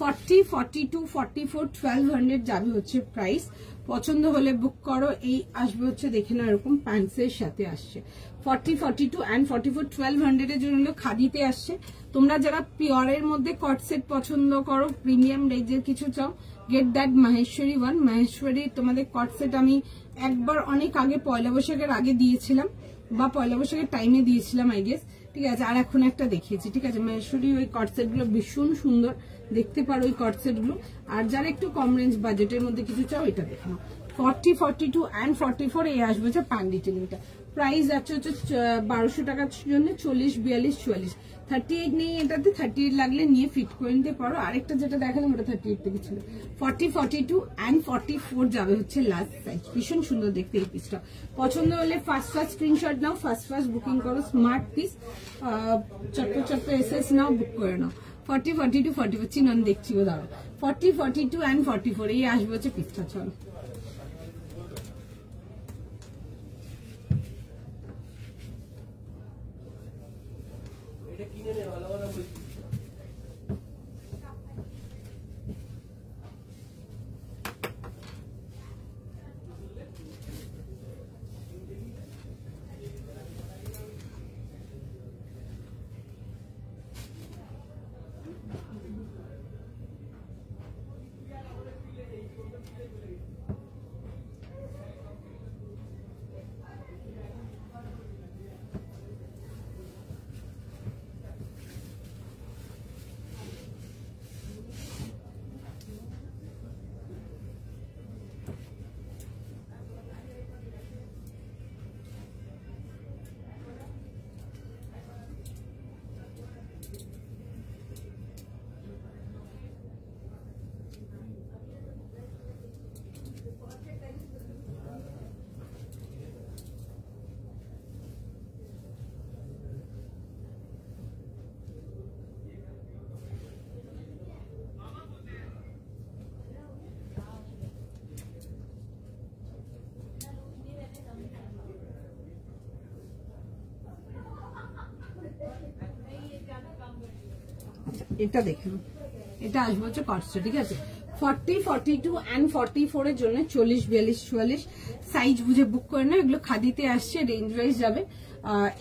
40, 42, 44, 1200 যাবে হচ্ছে প্রাইস। পছন্দ হলে বুক করো। এই আসবে হচ্ছে, দেখে নাও, এরকম প্যান্টসের সাথে আসছে। 40, 42 and 44 1200 এর জন্য খাদিতে আসছে। তোমরা যারা পিওরের মধ্যে কট সেট পছন্দ করো, প্রিমিয়াম রেঞ্জের কিছু চাও, get that Maheshwari one. Maheshwari তোমাদের কট সেট আমি একবার অনেক আগে, পয়লা বৈশাখের আগে দিয়েছিলাম, বা পয়লা বৈশাখের টাইমে দিয়েছিলাম আই গেস। ঠিক আছে, আর এখন একটা দেখিয়েছি। ঠিক আছে, মাহেশ্বরী ওই কট সেট গুলো ভীষণ সুন্দর দেখতে পারো, ওই কট সেট গুলো। আর যারা একটু কম রেঞ্জ বাজেটের মধ্যে কিছু চাও, এটা দেখো। 40, 42 and 44 এই আসবে হচ্ছে প্যান ডিটেলিংটা। প্রাইস যাচ্ছে হচ্ছে 1200 টাকার জন্য। 40, 42, 44, 38 নেই এটাতে। 38 লাগলে নিয়ে ফিট করে নিতে পারো। আরেকটা যেটা দেখালাম ওটা 38 থেকে ছিল। 40, 42 and 44 যাবে হচ্ছে লাস্ট সাইজ। ভীষণ সুন্দর দেখতে এই পিসটা। পছন্দ হলে ফার্স্ট স্ক্রিনশট নাও, ফার্স্ট বুকিং করো। স্মার্ট পিস, চট্ট এসএস নাও, বুক করে নাও। 40, 42, 44 চিনন দেখছিও, দাঁড়ো। 40, 42 and 44 এই আসবে হচ্ছে পিসটা। চলো, এটা দেখুন, এটা আসবে হচ্ছে কটসেট, ঠিক আছে। 40, 42 and 44 এর জন্য 40, 42, 44 সাইজ বুঝে বুক করে না, এগুলো খাদিতে আসছে, রেঞ্জ ওয়াইজ যাবে।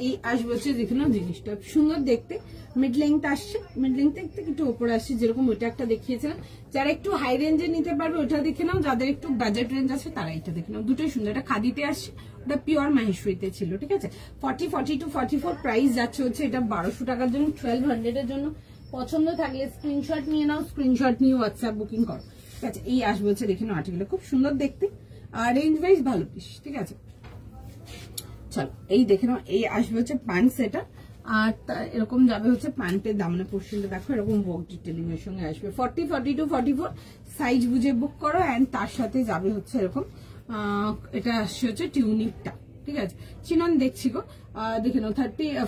এই আসবে হচ্ছে দেখুন জিনিসটা সুন্দর দেখতে, মিড লেন্থ আসছে, মিড লেন্থ থেকে একটু উপরে আসছে, যেরকম ওইটা একটা দেখিয়েছিলাম। যারা একটু হাই রেঞ্জে নিতে পারবে ওটা দেখে নাও, যাদের একটু বাজেট রেঞ্জ আছে তারা এটা দেখে নাও, দুটোই সুন্দর। এটা খাদিতে আসছে, ওটা পিওর মাহেশ্বরীতে ছিল, ঠিক আছে। 40, 42, 44 প্রাইস যাচ্ছে হচ্ছে এটা 1200 টাকার জন্য, 1200 এর জন্য। পছন্দ থাকলে স্ক্রিনশট নিয়ে নাও, স্ক্রিনশট নিয়ে হোয়াটসঅ্যাপ বুকিং করো, ঠিক আছে। এই আসবে হচ্ছে দেখে নাও আর্টিকেল, খুব সুন্দর দেখতে আর রেঞ্জ ওয়াইজ ভালো পিস, ঠিক আছে। চলো এই দেখে নাও, এই আসবে হচ্ছে প্যান্ট সেটা, আর এরকম যাবে হচ্ছে প্যান্টের দামনে পোর্শনটা দেখো, এরকম ওয়ার্ক ডিটেলিং এর সঙ্গে আসবে। 40, 42, 44 সাইজ বুঝে বুক করো, এন্ড তার সাথে যাবে হচ্ছে এরকম এটা আসছে হচ্ছে টিউনিকটা, ঠিক আছে। চিনন দেখছি গো, দেখে নাও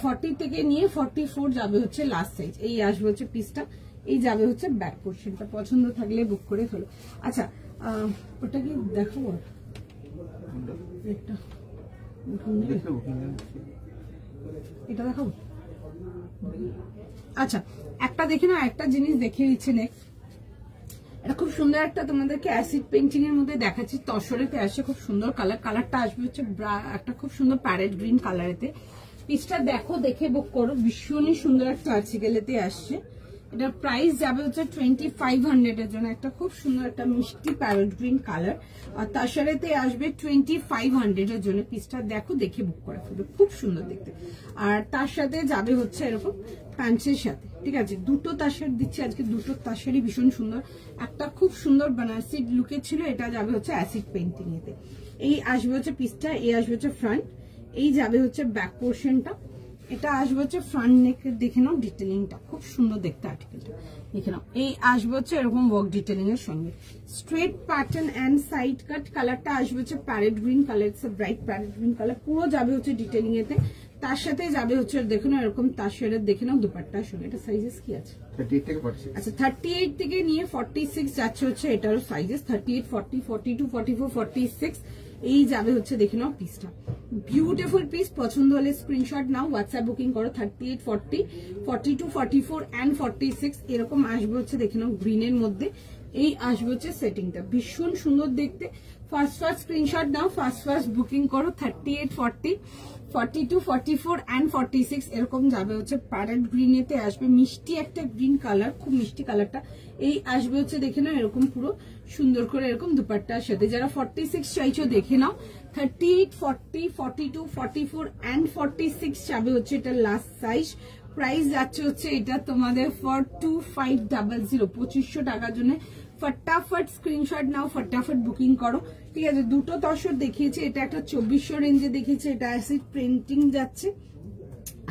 40 থেকে নিয়ে 44 যাবে হচ্ছে লাস্ট সাইজ। এই আসবে হচ্ছে পিসটা, এই যাবে হচ্ছে ব্যাক পোর্শনটা, পছন্দ থাকলে বুক করে ফেলো। আচ্ছা ওটা কি দেখো, এটা দেখাবো। আচ্ছা একটা দেখে না, একটা জিনিস দেখিয়ে দিচ্ছে নেক্সট, এটা খুব সুন্দর একটা তোমাদেরকে অ্যাসিড পেইন্টিং এর মধ্যে দেখাচ্ছি, তসরেতে আসে, খুব সুন্দর কালার, কালারটা আসবে হচ্ছে একটা খুব সুন্দর প্যারেট গ্রিন কালারেতে। পিসটা দেখো, দেখে বুক করো, ভীষণই সুন্দর একটা আর্টিকেলেতে আসছে। এটার প্রাইস যাবে হচ্ছে 2500 এর জন্য, একটা খুব সুন্দর একটা মিষ্টি প্যারেট গ্রিন কালার, আর তার সাথে আসবে 2500 এর জন্য। পিসটা দেখো, দেখে বুক করে ফেলবে, খুব সুন্দর দেখতে। আর তার সাথে যাবে হচ্ছে এরকম প্যান্টের সাথে, ঠিক আছে। দুটো তাসের দিচ্ছি আজকে, দুটো তাসেরই ভীষণ সুন্দর, একটা খুব সুন্দর বানারসি লুকের ছিল, এটা যাবে হচ্ছে অ্যাসিড পেইন্টিং এতে। এই আসবে হচ্ছে পিসটা, এই আসবে হচ্ছে ফ্রন্ট, এই যাবে হচ্ছে ব্যাক পোর্শনটা, এটা আসবে হচ্ছে ফ্রন্ট নেক, দেখে নাও ডিটেলিংটা খুব সুন্দর দেখতে, আর্টিকেলটা দেখে নাও। এই আসবে হচ্ছে এরকম ওয়ার্ক ডিটেলিং এর সঙ্গে, straight pattern and side cut, কালারটা আসবে হচ্ছে parrot green colour, it's bright parrot green colour, পুরো যাবে হচ্ছে ডিটেলিং এতে। তার সাথে যাবে হচ্ছে দেখে নাও এরকম তাসেরের, দেখে নাও দুপাট্টার সঙ্গে। এটা সাইজেস কি আছে? 38 থেকে 46। আচ্ছা 38 থেকে নিয়ে 46 যাচ্ছে হচ্ছে এটারও সাইজেস, 38, 40, 42, 44, 46 এই যাবে হচ্ছে দেখে নাও পিসটা, বিউটিফুল পিস। পছন্দ হলে স্ক্রিনশট নাও, হোয়াটসঅ্যাপ বুকিং করো। 38, 40, 42, 44 এন্ড 46 এরকম আসবে হচ্ছে দেখে নাও গ্রিনের মধ্যে। এই আসবে হচ্ছে সেটিংটা, ভীষণ সুন্দর দেখতে। ফার্স্ট স্ক্রিনশট নাও, ফার্স্ট বুকিং করো। 38, 40, 42, 44 এন্ড 46 এরকম যাবে হচ্ছে প্যারেট গ্রিনেতে আসবে, মিষ্টি একটা গ্রিন কালার, খুব মিষ্টি কালারটা। এই আসবে হচ্ছে দেখে নাও এরকম পুরো সুন্দর করে এরকম দুপাট্টার সাথে। যারা 46 চাইছো দেখে নাও, 38, 40, 42, 44 এন্ড 46 যাবে হচ্ছে এটা লাস্ট সাইজ। প্রাইস যাচ্ছে হচ্ছে এটা তোমাদের 42500, 2500 টাকার জন্য। ফটাফট স্ক্রিনশট নাও, ফটাফট বুকিং করো, ঠিক আছে। দুটো তসর দেখিয়েছে, এটা একটা 2400 রেঞ্জে দেখিয়েছে, এটা অ্যাসিড প্রিন্টিং যাচ্ছে,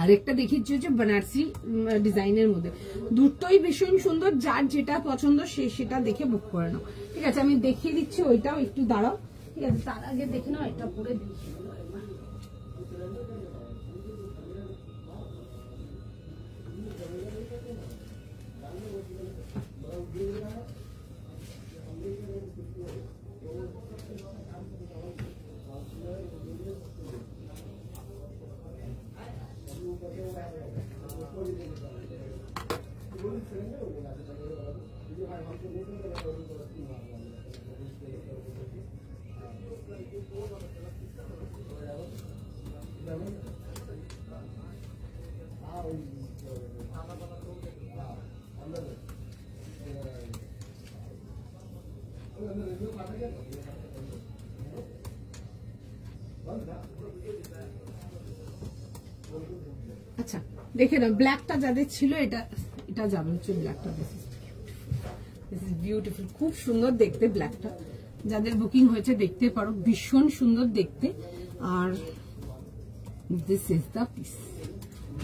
আরেকটা দেখিয়েছি হচ্ছে বানারসি ডিজাইনের মধ্যে। দুটোই ভীষণ সুন্দর, যার যেটা পছন্দ সে সেটা দেখে বুক করে নাও, ঠিক আছে। আমি দেখিয়ে দিচ্ছি ওইটাও, একটু দাঁড়াও, ঠিক আছে। তার আগে দেখে নাও এটা পরে দেখিয়ে দাও। আচ্ছা দেখে নাও, ব্ল্যাকটা যাদের ছিল এটা এটা যাবে হচ্ছে ব্ল্যাকটা, দিস ইজ বিউটিফুল, খুব সুন্দর দেখতে ব্ল্যাকটা। যাদের বুকিং হয়েছে দেখতে পারো, ভীষণ সুন্দর দেখতে। আর দিস ইজ দ্য পিস,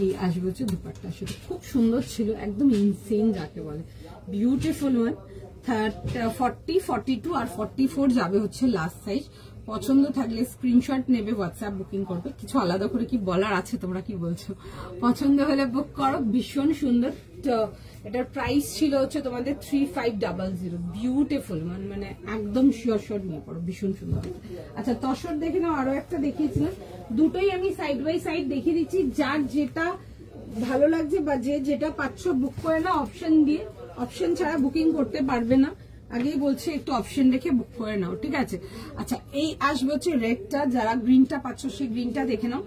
এই আসবে হচ্ছে দুপাট্টা, সেটা খুব সুন্দর ছিল, একদম ইনসেন যাকে বলে, বিউটিফুল ওয়ান। 40, 42 আর 44 যাবে হচ্ছে লাস্ট সাইজ। পছন্দ থাকলে স্ক্রিনশট নেবে, হোয়াটসঅ্যাপ বুকিং করবে। কিছু আলাদা করে কি বলার আছে, তোমরা কি বলছো? পছন্দ হলে বুক করো, ভীষণ সুন্দর। এটার প্রাইস ছিল হচ্ছে তোমাদের 3500, বিউটিফুল মানে একদম শিওর নিয়ে পড়ো, ভীষণ সুন্দর। আচ্ছা তসর দেখে নাও, আরো একটা দেখিয়েছিলাম, দুটোই আমি সাইড বাই সাইড দেখিয়ে দিচ্ছি, যার যেটা ভালো লাগছে বা যে যেটা পাচ্ছ বুক করে না অপশন দিয়ে, অপশন ছাড়া বুকিং করতে পারবে না, আগেই বলছি একটু অপশন রেখে বুক করে নাও, ঠিক আছে। আচ্ছা এই আসবে হচ্ছে রেডটা, যারা গ্রিনটা পাচ্ছ সেই গ্রিনটা দেখে নাও,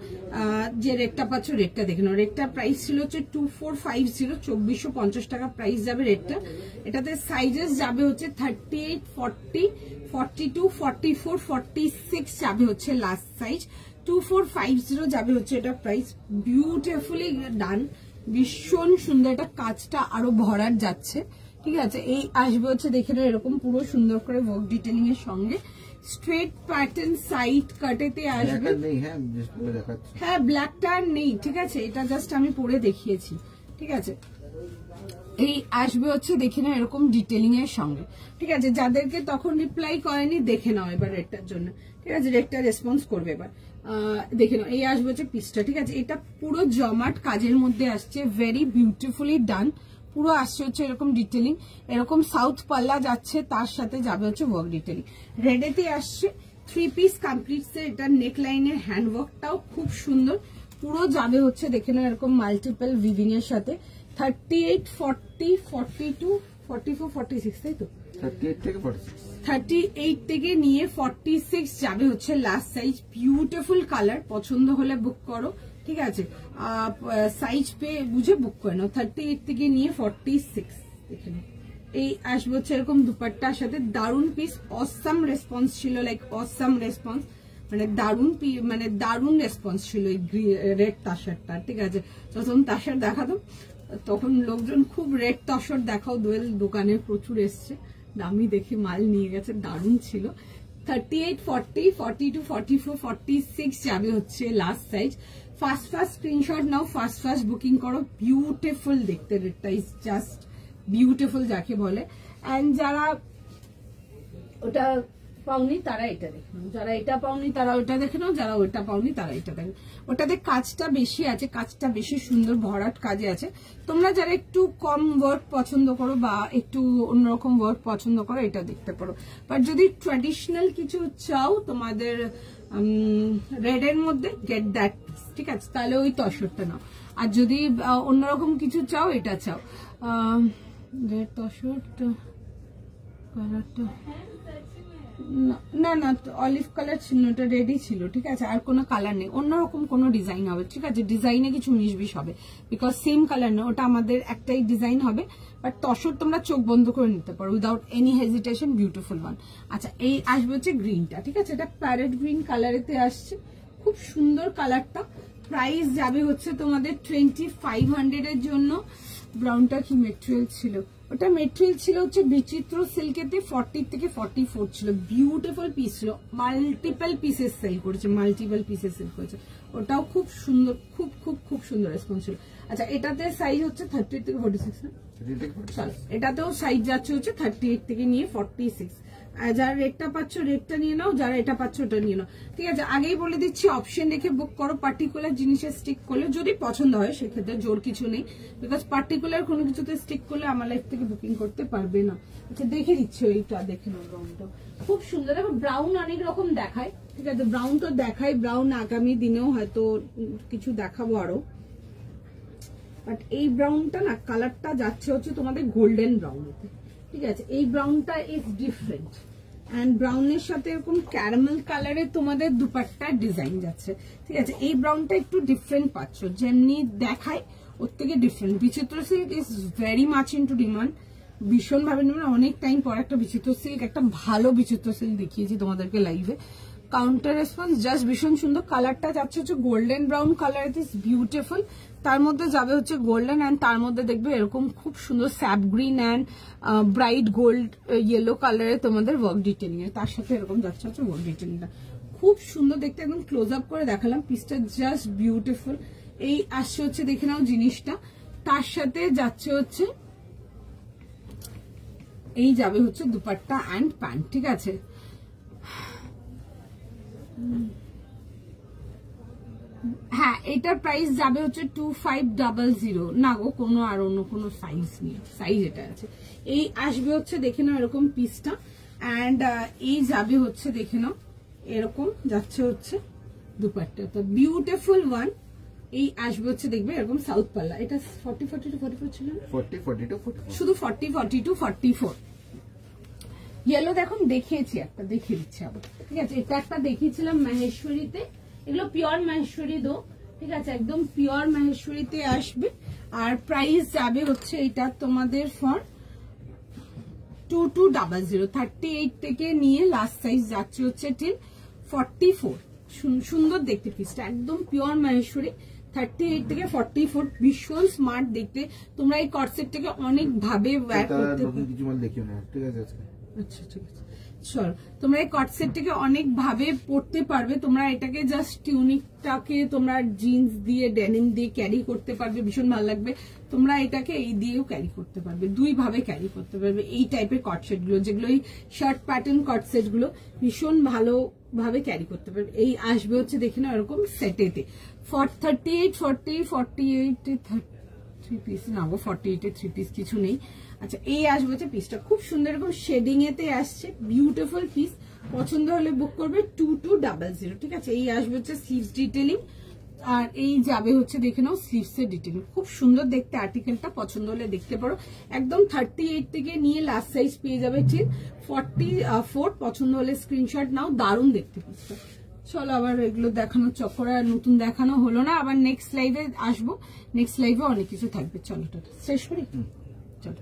যে রেডটা পাচ্ছ রেডটা দেখে নাও। রেডটার প্রাইস ছিল হচ্ছে 2450, 2450 টাকা প্রাইস যাবে রেডটা। এটাতে সাইজেস যাবে হচ্ছে 38, 40, 42, 44, 46 যাবে হচ্ছে লাস্ট সাইজ। 2450 যাবে হচ্ছে এটা প্রাইস। বিউটিফুলি ডান, ভীষণ সুন্দর, এটা কাজটা আরো ভরাট যাচ্ছে, ঠিক আছে। এই আসবে হচ্ছে দেখে নাও এরকম পুরো সুন্দর করে ওয়ার্ক ডিটেইলিং এর সঙ্গে, স্ট্রেট প্যাটার্ন সাইড কাটেতে আসবে। হ্যাঁ ব্ল্যাকটা নেই, ঠিক আছে, এটা জাস্ট আমি পরে দেখিয়েছি, ঠিক আছে। এই আসবে হচ্ছে দেখে নাও এরকম ডিটেইলিং এর সঙ্গে, ঠিক আছে। যাদেরকে তখন রিপ্লাই করেনি দেখে নাও এবার রেটটার জন্য, ঠিক আছে, রেটটা রেসপন্স করবে এবার। দেখে নাও এই আসবে হচ্ছে পিসটা, ঠিক আছে। এটা পুরো জমাট কাজের মধ্যে আসছে, ভেরি বিউটিফুলি ডান, পুরো আসছে হচ্ছে এরকম ডিটেইলিং, এরকম সাউথ পাল্লা যাচ্ছে, তার সাথে যাবে হচ্ছে ওয়ার্ক ডিটেইলিং। রেডেতে আসছে 3 পিস কমপ্লিট সেট, এটা নেক লাইনের হ্যান্ড ওয়ার্কটাও খুব সুন্দর, পুরো যাবে হচ্ছে দেখে নাও এরকম মাল্টিপল উইভিং এর সাথে। 38, 40, 42, 44, 46, তাই তো? 38 থেকে নিয়ে 46 যাবে হচ্ছে লাস্ট সাইজ। বিউটিফুল কালার, পছন্দ হলে বুক করো, ঠিক আছে, সাইজ পেয়ে বুঝে বুক করে নাও। 38 থেকে নিয়ে 46 দেখে নাও। এই আসবে হচ্ছে এরকম দুপাট্টার সাথে, দারুন পিস, অসাম রেসপন্স ছিল, লাইক অসাম রেসপন্স, মানে দারুন রেসপন্স ছিল এই রেড তাসারটা, ঠিক আছে। যখন তাসার দেখাতাম তখন লোকজন খুব রেড তসর দেখাও, দোয়েল দোকানে প্রচুর এসছে, দামি দেখে মাল নিয়ে গেছে, দারুণ ছিল। 38, 40, 42, 44, 46 যাবে হচ্ছে লাস্ট সাইজ। ফার্স্ট স্ক্রিনশট নাও, ফার্স্ট বুকিং করো। বিউটিফুল দেখতে, রেটটা ইজ জাস্ট বিউটিফুল যাকে বলে। এন্ড যারা ওটা পাওনি তারা এটা দেখে নাও, যারা এটা পাওনি তারা ওটা দেখে নাও, যারা ওটা পাওনি তারা এটা দেখে। ওটাতে কাজটা বেশি আছে, কাজটা বেশি সুন্দর ভরাট কাজে আছে। তোমরা যারা একটু কম ওয়ার্ক পছন্দ করো বা একটু অন্যরকম ওয়ার্ক পছন্দ করো এটা দেখতে পারো। বাট যদি ট্র্যাডিশনাল কিছু চাও তোমাদের রেড এর মধ্যে, গেট দ্যাট, ঠিক আছে, তাহলে ওই তসরটা নাও। আর যদি অন্যরকম কিছু চাও এটা চাও, রেড তসরটা কালারটা না না অলিভ কালার ছিল, এটা রেডি ছিল, ঠিক আছে। আর কোনো কালার নেই, অন্যরকম কোনো ডিজাইন হবে, ঠিক আছে। ডিজাইনে কিছু মিশবিশ হবে, বিকজ সেম কালার না, ওটা আমাদের একটাই ডিজাইন হবে। বাট তসর তোমরা চোখ বন্ধ করে নিতে পারো without any hesitation, beautiful one. আচ্ছা এই আসবে হচ্ছে গ্রিনটা, ঠিক আছে, এটা প্যারেট গ্রিন কালারেতে আসছে, খুব সুন্দর কালারটা। প্রাইস যাবে হচ্ছে তোমাদের 2500 এর জন্য। ব্রাউনটা কি মেটেরিয়াল ছিল? ওটা মেটেরিয়াল ছিল হচ্ছে বিচিত্র সিল্কেতে, 40 থেকে 44 ছিল। বিউটিফুল পিস ছিল, মাল্টিপল পিসেস সেল করেছে, ওটাও খুব সুন্দর, খুব খুব খুব সুন্দর রেসপন্স ছিল। আচ্ছা এটাতে সাইজ হচ্ছে 30 থেকে 46 না, এটাতেও সাইজ যাচ্ছে হচ্ছে 38 থেকে নিয়ে 46। যারা রেটটা পাচ্ছ রেটটা নিয়ে নাও, যারা এটা পাচ্ছ ওটা নিয়ে নাও, ঠিক আছে। আগেই বলে দিচ্ছি অপশন রেখে বুক করো, পার্টিকুলার জিনিসে স্টিক করলে যদি পছন্দ হয় সেক্ষেত্রে জোর কিছু নেই, বিকজ পার্টিকুলার কোনো কিছুতে স্টিক করলে আমার লাইফ থেকে বুকিং করতে পারবে না। আচ্ছা দেখে দিচ্ছি, ওইটা দেখে নাও, ব্রাউনটা খুব সুন্দর। দেখো ব্রাউন অনেক রকম দেখায়, ঠিক আছে, ব্রাউন তো দেখায়, ব্রাউন আগামী দিনেও হয়তো কিছু দেখাবো আরো। বাট এই ব্রাউনটা না, কালারটা যাচ্ছে হচ্ছে তোমাদের গোল্ডেন ব্রাউনেতে, ঠিক আছে। এই ব্রাউনটা ইজ ডিফারেন্ট, এন্ড ব্রাউনের সাথে এরকম ক্যারামেল কালারের তোমাদের দুপাট্টার ডিজাইন যাচ্ছে, ঠিক আছে। এই ব্রাউনটা একটু ডিফারেন্ট পাচ্ছ, যেমনি দেখায় ওর থেকে ডিফারেন্ট। বিচিত্র silk is very much into demand, ভীষণ ভাবে অনেক টাইম পর একটা বিচিত্র সিল্ক, একটা ভালো বিচিত্র সিল্ক দেখিয়েছি তোমাদেরকে লাইভে। কাউন্টার রেসপন্স জাস্ট ভীষণ সুন্দর। কালারটা যাচ্ছে হচ্ছে golden brown colour, it is beautiful. তার মধ্যে যাবে হচ্ছে গোল্ডেন, অ্যান্ড তার মধ্যে দেখবে এরকম খুব সুন্দর sap green and bright gold yellow কালারে তোমাদের ওয়ার্ক ডিটেইলিং এর, তার সাথে এরকম যাচ্ছে হচ্ছে ওয়ার্ক ডিটেইলিংটা, খুব সুন্দর দেখতে। একদম ক্লোজ আপ করে দেখালাম, পিসটা জাস্ট বিউটিফুল। এই আসছে হচ্ছে দেখে নাও জিনিসটা, তার সাথে যাচ্ছে হচ্ছে এই যাবে হচ্ছে দুপাট্টা অ্যান্ড প্যান্ট, ঠিক আছে। হ্যাঁ এটার প্রাইস যাবে হচ্ছে 2500। না গো, কোনো আর অন্য কোনো সাইজ নেই, সাইজ এটা আছে। এই আসবে হচ্ছে দেখে নাও এরকম পিসটা, অ্যান্ড এই যাবে হচ্ছে দেখে নাও এরকম যাচ্ছে হচ্ছে দুপাট্টা, তো বিউটিফুল ওয়ান। এই আসবে হচ্ছে দেখবে এরকম সাউথ পাল্লা। এটা 40 42 44 ছিল, 40 42 44 শুধু 40 42 44। ইয়েলো দেখুন দেখিয়েছি, একটা দেখিয়ে দিচ্ছি আবার, ঠিক আছে। এটা একটা দেখিয়েছিলাম মাহেশ্বরীতে, এগুলো পিওর মাহেশ্বরী দো, ঠিক আছে, একদম পিওর মাহেশ্বরীতে আসবে। আর প্রাইস যাবে হচ্ছে এটা তোমাদের ফর 2200, 38 থেকে নিয়ে লাস্ট সাইজ যাচ্ছে হচ্ছে টিল 44। সুন্দর দেখতে পিসটা, একদম পিওর মাহেশ্বরী, 38 থেকে 44, ভীষণ স্মার্ট দেখতে। তোমরা এই কর্সেটটাকে অনেক ভাবে ওয়্যার করতে পারো। কিছু মাল দেখিও না, ঠিক আছে আজকে। আচ্ছা ঠিক আছে, চল। তোমরা এই কটসেটটাকে অনেক ভাবে পড়তে পারবে। তোমরা এটাকে জাস্ট টিউনিকটাকে তোমরা জিন্স দিয়ে ডেনিম দিয়ে ক্যারি করতে পারবে, ভীষণ ভালো লাগবে। তোমরা এটাকে এই দিয়েও ক্যারি করতে পারবে, দুই ভাবে ক্যারি করতে পারবে। এই টাইপের কটসেট গুলো, যেগুলো এই শার্ট প্যাটার্ন কটসেট গুলো, ভীষণ ভালো ভাবে ক্যারি করতে পারবে। এই আসবে হচ্ছে দেখে না এরকম সেটেতে 38 40 48 3 পিস না গো, 48 3 পিস কিছু নেই। আচ্ছা এই আসবে হচ্ছে পিসটা খুব সুন্দর এরকম শেডিং এতে আসছে, বিউটিফুল পিস। পছন্দ হলে বুক করবে 2200, ঠিক আছে। এই আসবে হচ্ছে স্লিভস ডিটেইলিং, আর এই যাবে হচ্ছে দেখে নাও স্লিভস এর ডিটেইলিং। খুব সুন্দর দেখতে আর্টিকেলটা, পছন্দ হলে দেখতে পারো। একদম 38 থেকে নিয়ে লাস্ট সাইজ পেয়ে যাবে ঠিক 44। পছন্দ হলে স্ক্রিনশট নাও, দারুণ দেখতে পিসটা। চলো আবার এগুলো দেখানোর চক্করে আর নতুন দেখানো হলো না, আবার নেক্সট লাইভে আসবো। নেক্সট লাইভে অনেক কিছু থাকবে। চলো শেষ করি, চলো।